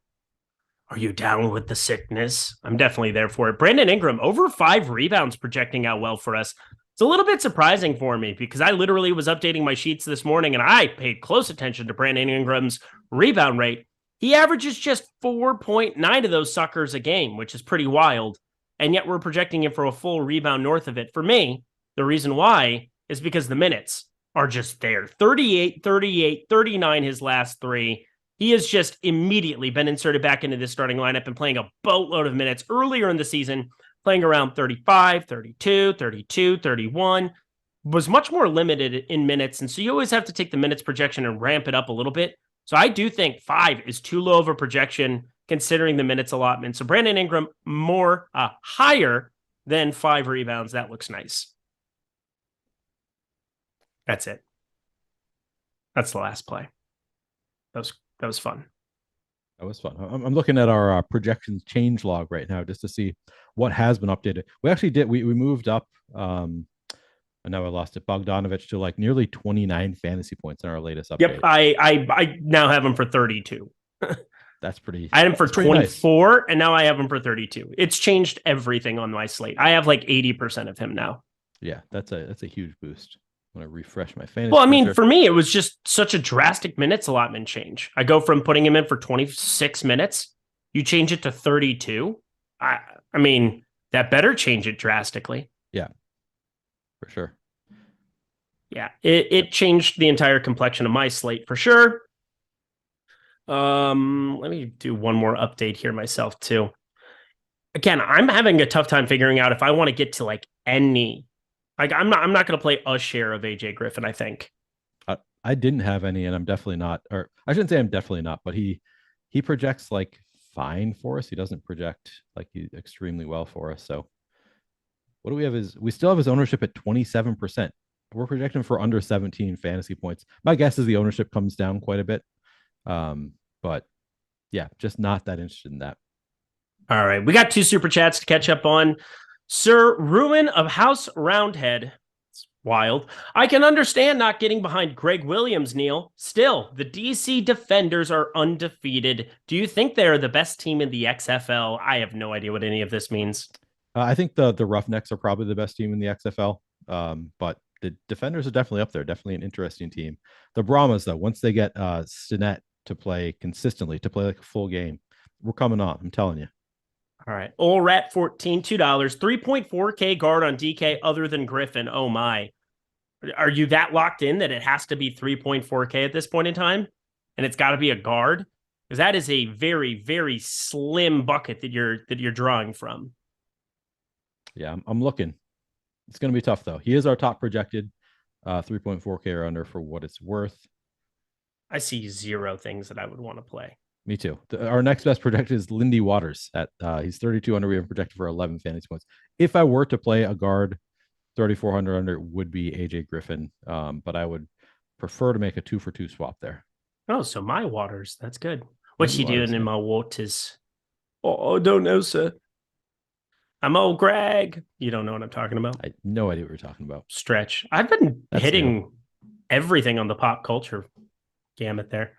Are you down with the sickness? I'm definitely there for it. Brandon Ingram over 5 rebounds projecting out well for us. It's a little bit surprising for me because I literally was updating my sheets this morning and I paid close attention to Brandon Ingram's rebound rate. He averages just 4.9 of those suckers a game, which is pretty wild. And yet we're projecting him for a full rebound north of it. For me, the reason why is because the minutes are just there. 38, 38, 39 his last 3. He has just immediately been inserted back into this starting lineup and playing a boatload of minutes earlier in the season, playing around 35, 32, 32, 31, was much more limited in minutes. And so you always have to take the minutes projection and ramp it up a little bit. So I do think 5 is too low of a projection considering the minutes allotment. So Brandon Ingram higher than 5 rebounds. That looks nice. That's it. That's the last play. That was fun. That was fun. I'm looking at our projections change log right now just to see what has been updated. We actually did. We moved up. And now I lost it. Bogdanovich to like nearly 29 fantasy points in our latest update. Yep, I now have him for 32. That's pretty. I had him for 24, nice. And now I have him for 32. It's changed everything on my slate. I have like 80% of him now. Yeah, that's a huge boost. I'm gonna refresh my fantasy. Well, I mean, for me, it was just such a drastic minutes allotment change. I go from putting him in for 26 minutes, you change it to 32. I mean, that better change it drastically. Yeah, for sure. Yeah, it changed the entire complexion of my slate for sure. Let me do one more update here myself too. Again, I'm having a tough time figuring out if I want to get to like any. Like I'm not going to play a share of AJ Griffin. I think I didn't have any, and I'm definitely not. Or I shouldn't say I'm definitely not, but he projects like fine for us. He doesn't project like extremely well for us. So what do we have? We still have his ownership at 27%. We're projecting for under 17 fantasy points. My guess is the ownership comes down quite a bit. But yeah, just not that interested in that. All right. We got 2 super chats to catch up on. Sir Ruin of House Roundhead. It's wild. I can understand not getting behind Greg Williams, Neil. Still, the DC Defenders are undefeated. Do you think they're the best team in the XFL? I have no idea what any of this means. I think the Roughnecks are probably the best team in the XFL. But the Defenders are definitely up there. Definitely an interesting team. The Brahmas, though, once they get Stinnett to play consistently, to play like a full game, we're coming on. I'm telling you. All right. All rat 14, $2. 3.4K guard on DK other than Griffin. Oh my. Are you that locked in that it has to be 3.4K at this point in time? And it's got to be a guard? Because that is a very, very slim bucket that you're drawing from. Yeah, I'm looking. It's going to be tough though. He is our top projected 3.4K or under for what it's worth. I see 0 things that I would want to play. Me too. Our next best projected is Lindy Waters at he's 3,200. We have projected for 11 fantasy points. If I were to play a guard, 3,400 under would be AJ Griffin, but I would prefer to make a 2-for-2 swap there. Oh, so my Waters, that's good. What's he doing in my waters? Oh, I don't know, sir. I'm old Greg. You don't know what I'm talking about. I have no idea what you're talking about. Stretch. I've been hitting everything on the pop culture gamut there.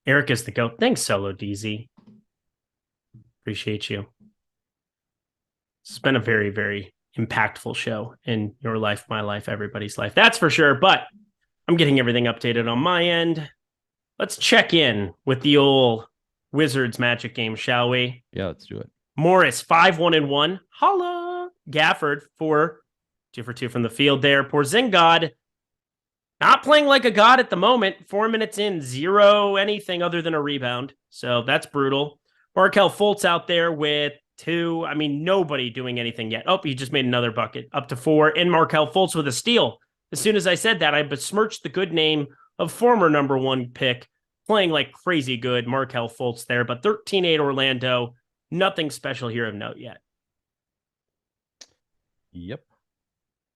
Eric is the GOAT. Thanks, Solo DZ. Appreciate you. It's been a very, very impactful show in your life, my life, everybody's life. That's for sure. But I'm getting everything updated on my end. Let's check in with the old Wizards Magic game, shall we? Yeah, let's do it. Morris, 5-1-1. Holla. Gafford, 2-for-2 from the field there. Porzingis, not playing like a god at the moment. 4 minutes in, 0 anything other than a rebound. So that's brutal. Markelle Fultz out there with 2. I mean, nobody doing anything yet. Oh, he just made another bucket. Up to 4. And Markelle Fultz with a steal. As soon as I said that, I besmirched the good name of former number 1 pick. Playing like crazy good. Markelle Fultz there. But 13-8 Orlando. Nothing special here of note yet. Yep.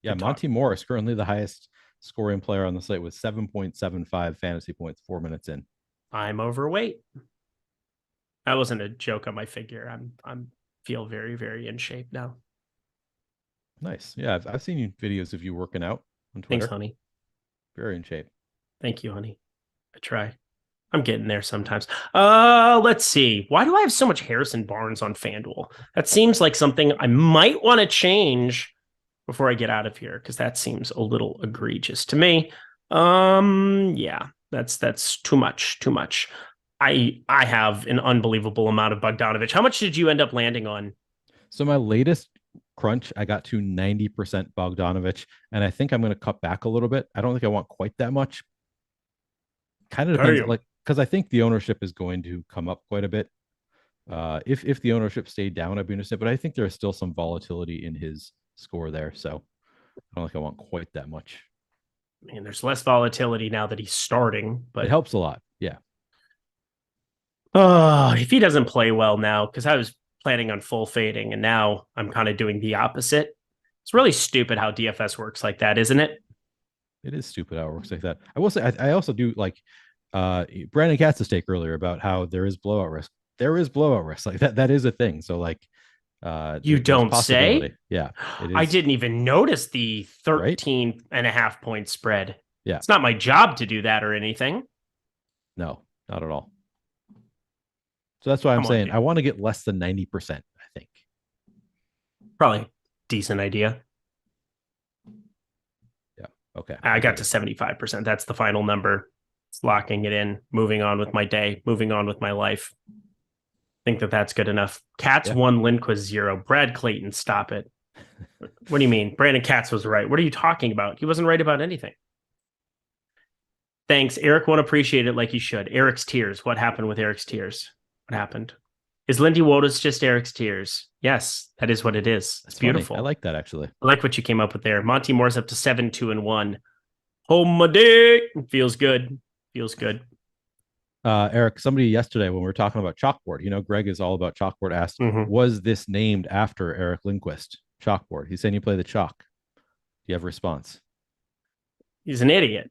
Yeah, Monty Morris, currently the highest scoring player on the slate with 7.75 fantasy points 4 minutes in. I'm overweight. That wasn't a joke on my figure. I'm feel very, very in shape now. Nice. Yeah, I've seen videos of you working out on Twitter. Thanks, honey. Very in shape. Thank you, honey. I try. I'm getting there sometimes. Let's see. Why do I have so much Harrison Barnes on FanDuel? That seems like something I might want to change before I get out of here, because that seems a little egregious to me. Yeah, that's too much. I have an unbelievable amount of Bogdanovich. How much did you end up landing on? So my latest crunch, I got to 90% Bogdanovich, and I think I'm going to cut back a little bit. I don't think I want quite that much. Kind of depends, like, because I think the ownership is going to come up quite a bit. If the ownership stayed down, I'd be interested, but I think there is still some volatility in his score there, so I don't think I want quite that much. Man, there's less volatility now that he's starting, but it helps a lot. Yeah. If he doesn't play well now, because I was planning on full fading, and now I'm kind of doing the opposite. It's really stupid how DFS works like that, isn't it? It is stupid how it works like that. I will say, I also do like Brandon Katz's take earlier about how there is blowout risk. There is blowout risk. Like that is a thing. So like, you don't say? Yeah. It is. I didn't even notice the 13.5 point spread. Yeah. It's not my job to do that or anything. No, not at all. So that's why I'm saying I want to get less than 90%, I think. Probably decent idea. Yeah. Okay. I got to 75%. That's the final number. It's locking it in, moving on with my day, moving on with my life. I think that's good enough. Katz 1, Lindquist 0. Brad Clayton, stop it. What do you mean? Brandon Katz was right. What are you talking about? He wasn't right about anything. Thanks. Eric won't appreciate it like he should. Eric's tears. What happened with Eric's tears? What happened? Is Lindy Waters just Eric's tears? Yes, that is what it is. It's beautiful. Funny. I like that, actually. I like what you came up with there. Monty Moore's up to 7-2-1. Home my dick. Feels good. Feels good. Eric, somebody yesterday when we were talking about chalkboard, you know, Greg is all about chalkboard, asked, was this named after Eric Lindquist? Chalkboard. He's saying you play the chalk. Do you have a response? He's an idiot.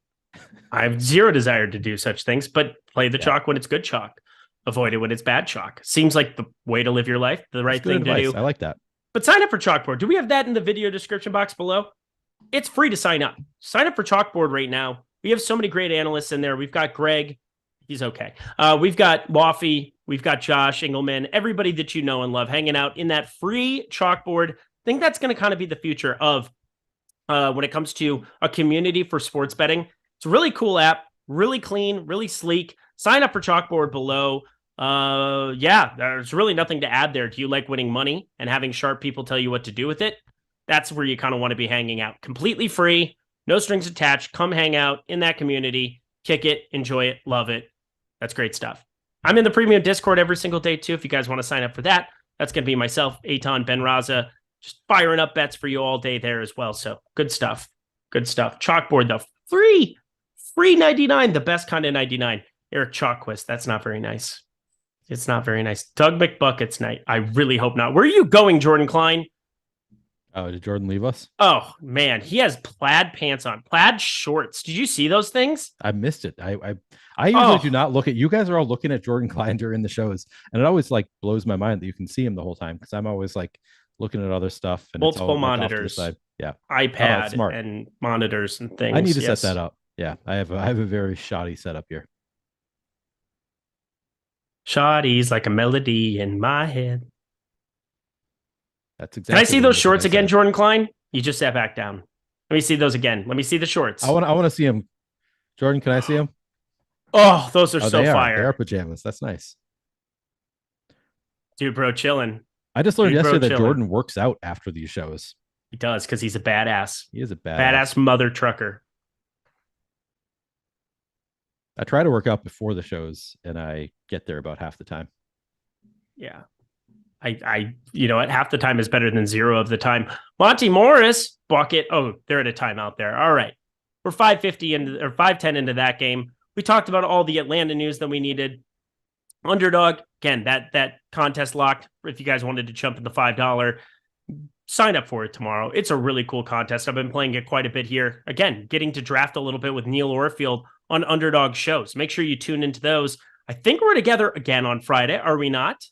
I have zero desire to do such things, but play the chalk when it's good chalk. Avoid it when it's bad chalk. Seems like the way to live your life, the right thing to do. I like that. But sign up for Chalkboard. Do we have that in the video description box below? It's free to sign up. Sign up for Chalkboard right now. We have so many great analysts in there. We've got Greg. He's okay. We've got Waffy. We've got Josh, Engleman, everybody that you know and love hanging out in that free Chalkboard. I think that's going to kind of be the future of when it comes to a community for sports betting. It's a really cool app, really clean, really sleek. Sign up for Chalkboard below. Yeah, there's really nothing to add there. Do you like winning money and having sharp people tell you what to do with it? That's where you kind of want to be hanging out. Completely free, no strings attached. Come hang out in that community, kick it, enjoy it, love it. That's great stuff. I'm in the premium Discord every single day too. If you guys want to sign up for that, that's going to be myself, Eitan, Ben Raza, just firing up bets for you all day there as well. So good stuff. Good stuff. Chalkboard though, free 99, the best kind of 99. Eric Chalkquist. That's not very nice. It's not very nice. Doug McBucket's night. I really hope not. Where are you going, Jordan Klein? Oh, did Jordan leave us? Oh, man. He has plaid pants on. Plaid shorts. Did you see those things? I missed it. I usually do not look at... You guys are all looking at Jordan Klein during the shows. And it always like blows my mind that you can see him the whole time because I'm always like looking at other stuff. And multiple it's all, monitors. Like, yeah. iPad and monitors and things. I need to set that up. Yeah. I have a very shoddy setup here. Shoddy's like a melody in my head. That's exactly. Can I see those shorts again, Jordan Klein? You just sat back down. Let me see those again. Let me see the shorts. I want to see him. Jordan, can I see him? Oh, those are so fire. They are pajamas. That's nice. Dude, bro, chilling. I just learned yesterday that Jordan works out after these shows. He does because he's a badass. He is a badass mother trucker. I try to work out before the shows and I get there about half the time. Yeah. I you know what? Half the time is better than zero of the time. Monty Morris, bucket. Oh, they're at a timeout there. All right. We're 5:50 or 5:10 into that game. We talked about all the Atlanta news that we needed. Underdog, again, that contest locked. If you guys wanted to jump in the $5, sign up for it tomorrow. It's a really cool contest. I've been playing it quite a bit here. Again, getting to draft a little bit with Neil Orfield on Underdog shows. Make sure you tune into those. I think we're together again on Friday. Are we not?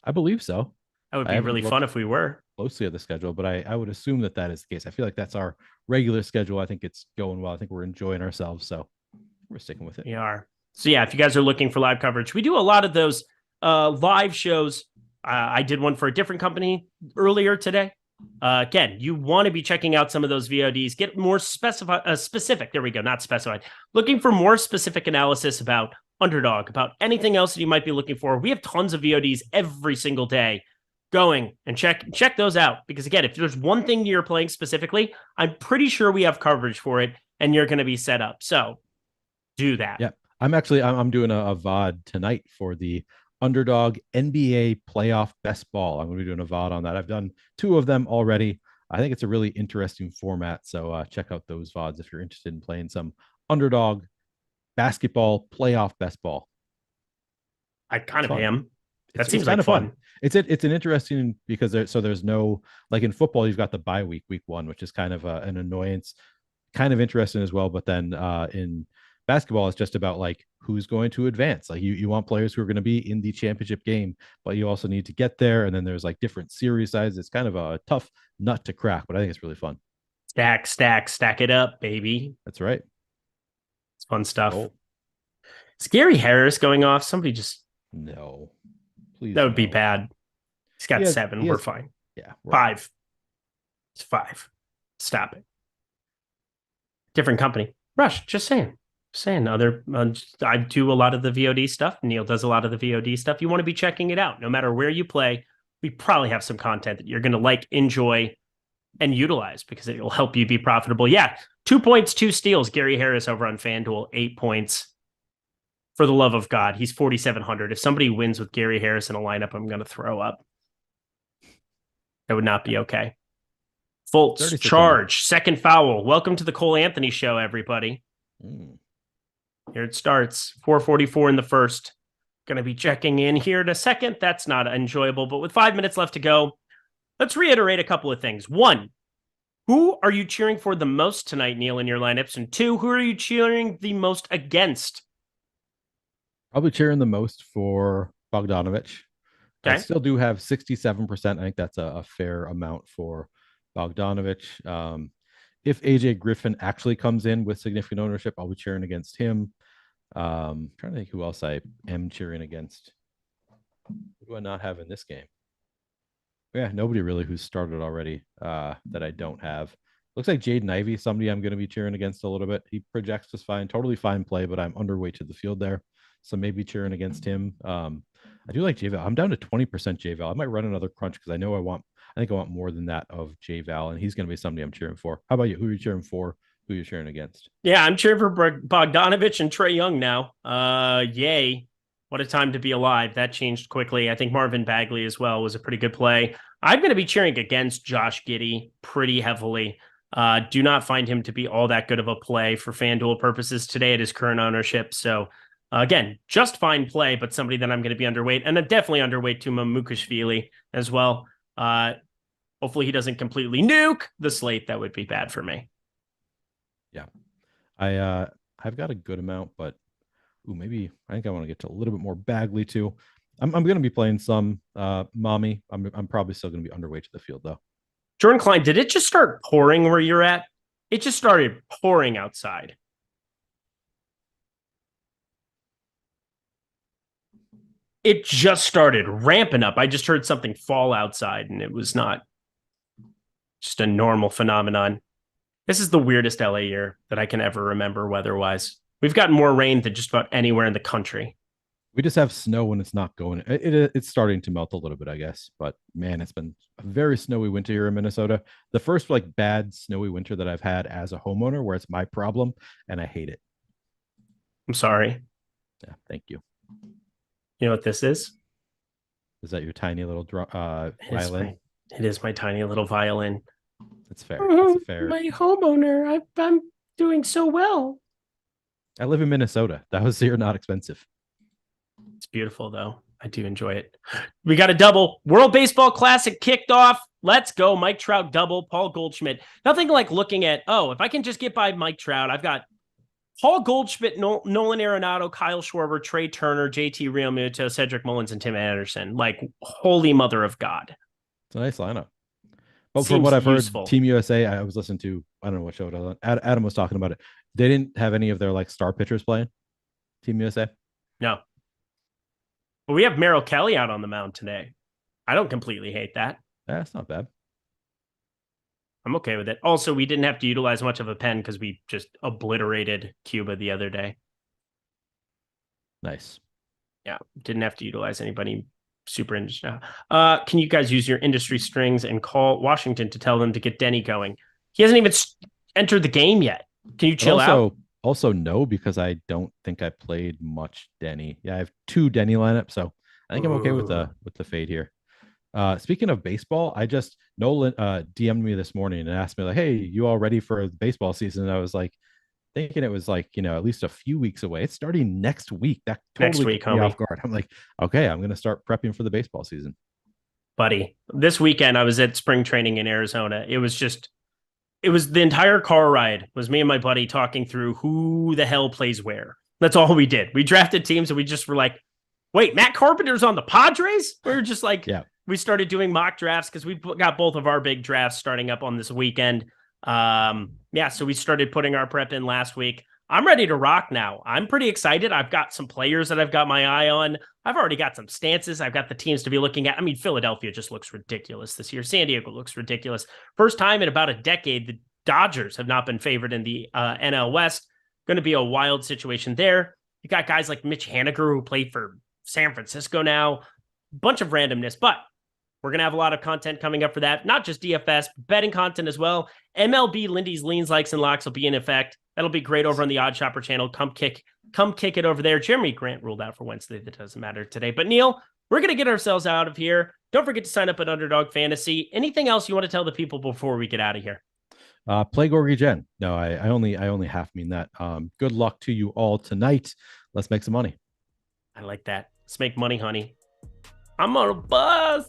I believe so. That would be really fun if we were. Closely at the schedule, but I would assume that is the case. I feel like that's our regular schedule. I think it's going well. I think we're enjoying ourselves, so we're sticking with it. We are. So yeah, if you guys are looking for live coverage, we do a lot of those live shows. I did one for a different company earlier today. Again, you want to be checking out some of those VODs. Get more specific. There we go. Not specified. Looking for more specific analysis about Underdog, about anything else that you might be looking for. We have tons of VODs every single day. Going and check those out. Because again, if there's one thing you're playing specifically, I'm pretty sure we have coverage for it and you're going to be set up. So do that. Yeah. I'm doing a VOD tonight for the Underdog NBA playoff best ball. I'm going to be doing a VOD on that. I've done 2 of them already. I think it's a really interesting format. So check out those VODs if you're interested in playing some Underdog basketball playoff best ball. I kind of am. That seems kind of fun. It's an interesting because there's no, like in football, you've got the bye week 1, which is kind of an annoyance, kind of interesting as well. But then in basketball, it's just about like who's going to advance. Like you want players who are going to be in the championship game, but you also need to get there. And then there's like different series sizes. It's kind of a tough nut to crack, but I think it's really fun. Stack it up, baby. That's right. It's fun stuff. Oh. Is Gary Harris going off? Somebody just no. Please, that would be bad. He's got 7. We're fine. Yeah. 5. It's 5. Stop it. Different company. Rush, just saying. I do a lot of the VOD stuff. Neil does a lot of the VOD stuff. You want to be checking it out. No matter where you play, we probably have some content that you're going to like, enjoy, and utilize because it will help you be profitable. Yeah. 2 points, 2 steals. Gary Harris over on FanDuel, 8 points. For the love of God, he's 4,700. If somebody wins with Gary Harris in a lineup, I'm going to throw up. That would not be okay. Fultz, charge, second foul. Welcome to the Cole Anthony show, everybody. Here it starts. 4:44 in the first. Going to be checking in here in a second. That's not enjoyable, but with 5 minutes left to go, let's reiterate a couple of things. 1, who are you cheering for the most tonight, Neil, in your lineups? And 2, who are you cheering the most against? Probably cheering the most for Bogdanovic. Okay. I still do have 67%. I think that's a fair amount for Bogdanovic. If AJ Griffin actually comes in with significant ownership, I'll be cheering against him. Trying to think who else I am cheering against. Who do I not have in this game? Yeah, nobody really who's started already that I don't have. Looks like Jaden Ivey, somebody I'm going to be cheering against a little bit. He projects just fine, totally fine play, but I'm underweight to the field there. so maybe cheering against him. I do like JVal. I'm down to 20% JVal. I might run another crunch because I think I want more than that of JVal, and he's going to be somebody I'm cheering for. How about you? Who are you cheering for? Who are you cheering against? Yeah, I'm cheering for Bogdanovich and Trae Young now. Yay. What a time to be alive. That changed quickly. I think Marvin Bagley as well was a pretty good play. I'm going to be cheering against Josh Giddey pretty heavily. Do not find him to be all that good of a play for FanDuel purposes today at his current ownership. So again, just fine play, but somebody that I'm going to be underweight. And I'm definitely underweight to Mamukashvili as well. Hopefully he doesn't completely nuke the slate. That would be bad for me. Yeah. I've got a good amount, but maybe I think I want to get to a little bit more Bagley too. I'm going to be playing some Mommy. I'm probably still going to be underweight to the field though. Jordan Klein, did it just start pouring where you're at? It just started pouring outside. It just started ramping up. I just heard something fall outside, and it was not just a normal phenomenon. This is the weirdest LA year that I can ever remember weather-wise. We've gotten more rain than just about anywhere in the country. We just have snow when it's not going. It's starting to melt a little bit, I guess. But man, it's been a very snowy winter here in Minnesota. The first bad snowy winter that I've had as a homeowner, where it's my problem, and I hate it. I'm sorry. Yeah, thank you. You know what this is? Is that your tiny little violin? It is my tiny little violin. That's fair. That's fair. My homeowner. I'm doing so well. I live in Minnesota. That was here, not expensive. It's beautiful, though. I do enjoy it. We got a double. World Baseball Classic kicked off. Let's go. Mike Trout double. Paul Goldschmidt. Nothing like looking at, if I can just get by Mike Trout, I've got Paul Goldschmidt, Nolan Arenado, Kyle Schwarber, Trey Turner, JT Realmuto, Cedric Mullins, and Tim Anderson. Like, holy mother of God. It's a nice lineup. But from what I've heard, Team USA, I was listening to, I don't know what show it was on. Adam was talking about it. They didn't have any of their star pitchers playing. Team USA? No. But we have Merrill Kelly out on the mound today. I don't completely hate that. That's not bad. I'm okay with it. Also, we didn't have to utilize much of a pen because we just obliterated Cuba the other day. Nice. Yeah, didn't have to utilize anybody super interesting. Can you guys use your industry strings and call Washington to tell them to get Denny going? He hasn't even entered the game yet. Can you chill out? Also, no, because I don't think I played much Denny. Yeah, I have 2 Denny lineups, so I think I'm okay with the fade here. Speaking of baseball, Nolan DM'd me this morning and asked me hey, you all ready for the baseball season? And I was thinking it was at least a few weeks away. It's starting next week. That totally caught me off guard. I'm okay, I'm going to start prepping for the baseball season. Buddy, this weekend I was at spring training in Arizona. It was the entire car ride was me and my buddy talking through who the hell plays where. That's all we did. We drafted teams and we just were wait, Matt Carpenter's on the Padres? We were just yeah. We started doing mock drafts because we got both of our big drafts starting up on this weekend. So we started putting our prep in last week. I'm ready to rock now. I'm pretty excited. I've got some players that I've got my eye on. I've already got some stances. I've got the teams to be looking at. I mean, Philadelphia just looks ridiculous this year. San Diego looks ridiculous. First time in about a decade, the Dodgers have not been favored in the NL West. Going to be a wild situation there. You got guys like Mitch Haniger who played for San Francisco now. Bunch of randomness, but we're going to have a lot of content coming up for that. Not just DFS, betting content as well. MLB Lindy's leans, likes, and locks will be in effect. That'll be great over on the Odd Shopper channel. Come kick it over there. Jeremy Grant ruled out for Wednesday. That doesn't matter today. But Neil, we're going to get ourselves out of here. Don't forget to sign up at Underdog Fantasy. Anything else you want to tell the people before we get out of here? Play Gorgie Gen. No, I only half mean that. Good luck to you all tonight. Let's make some money. I like that. Let's make money, honey. I'm on a bus.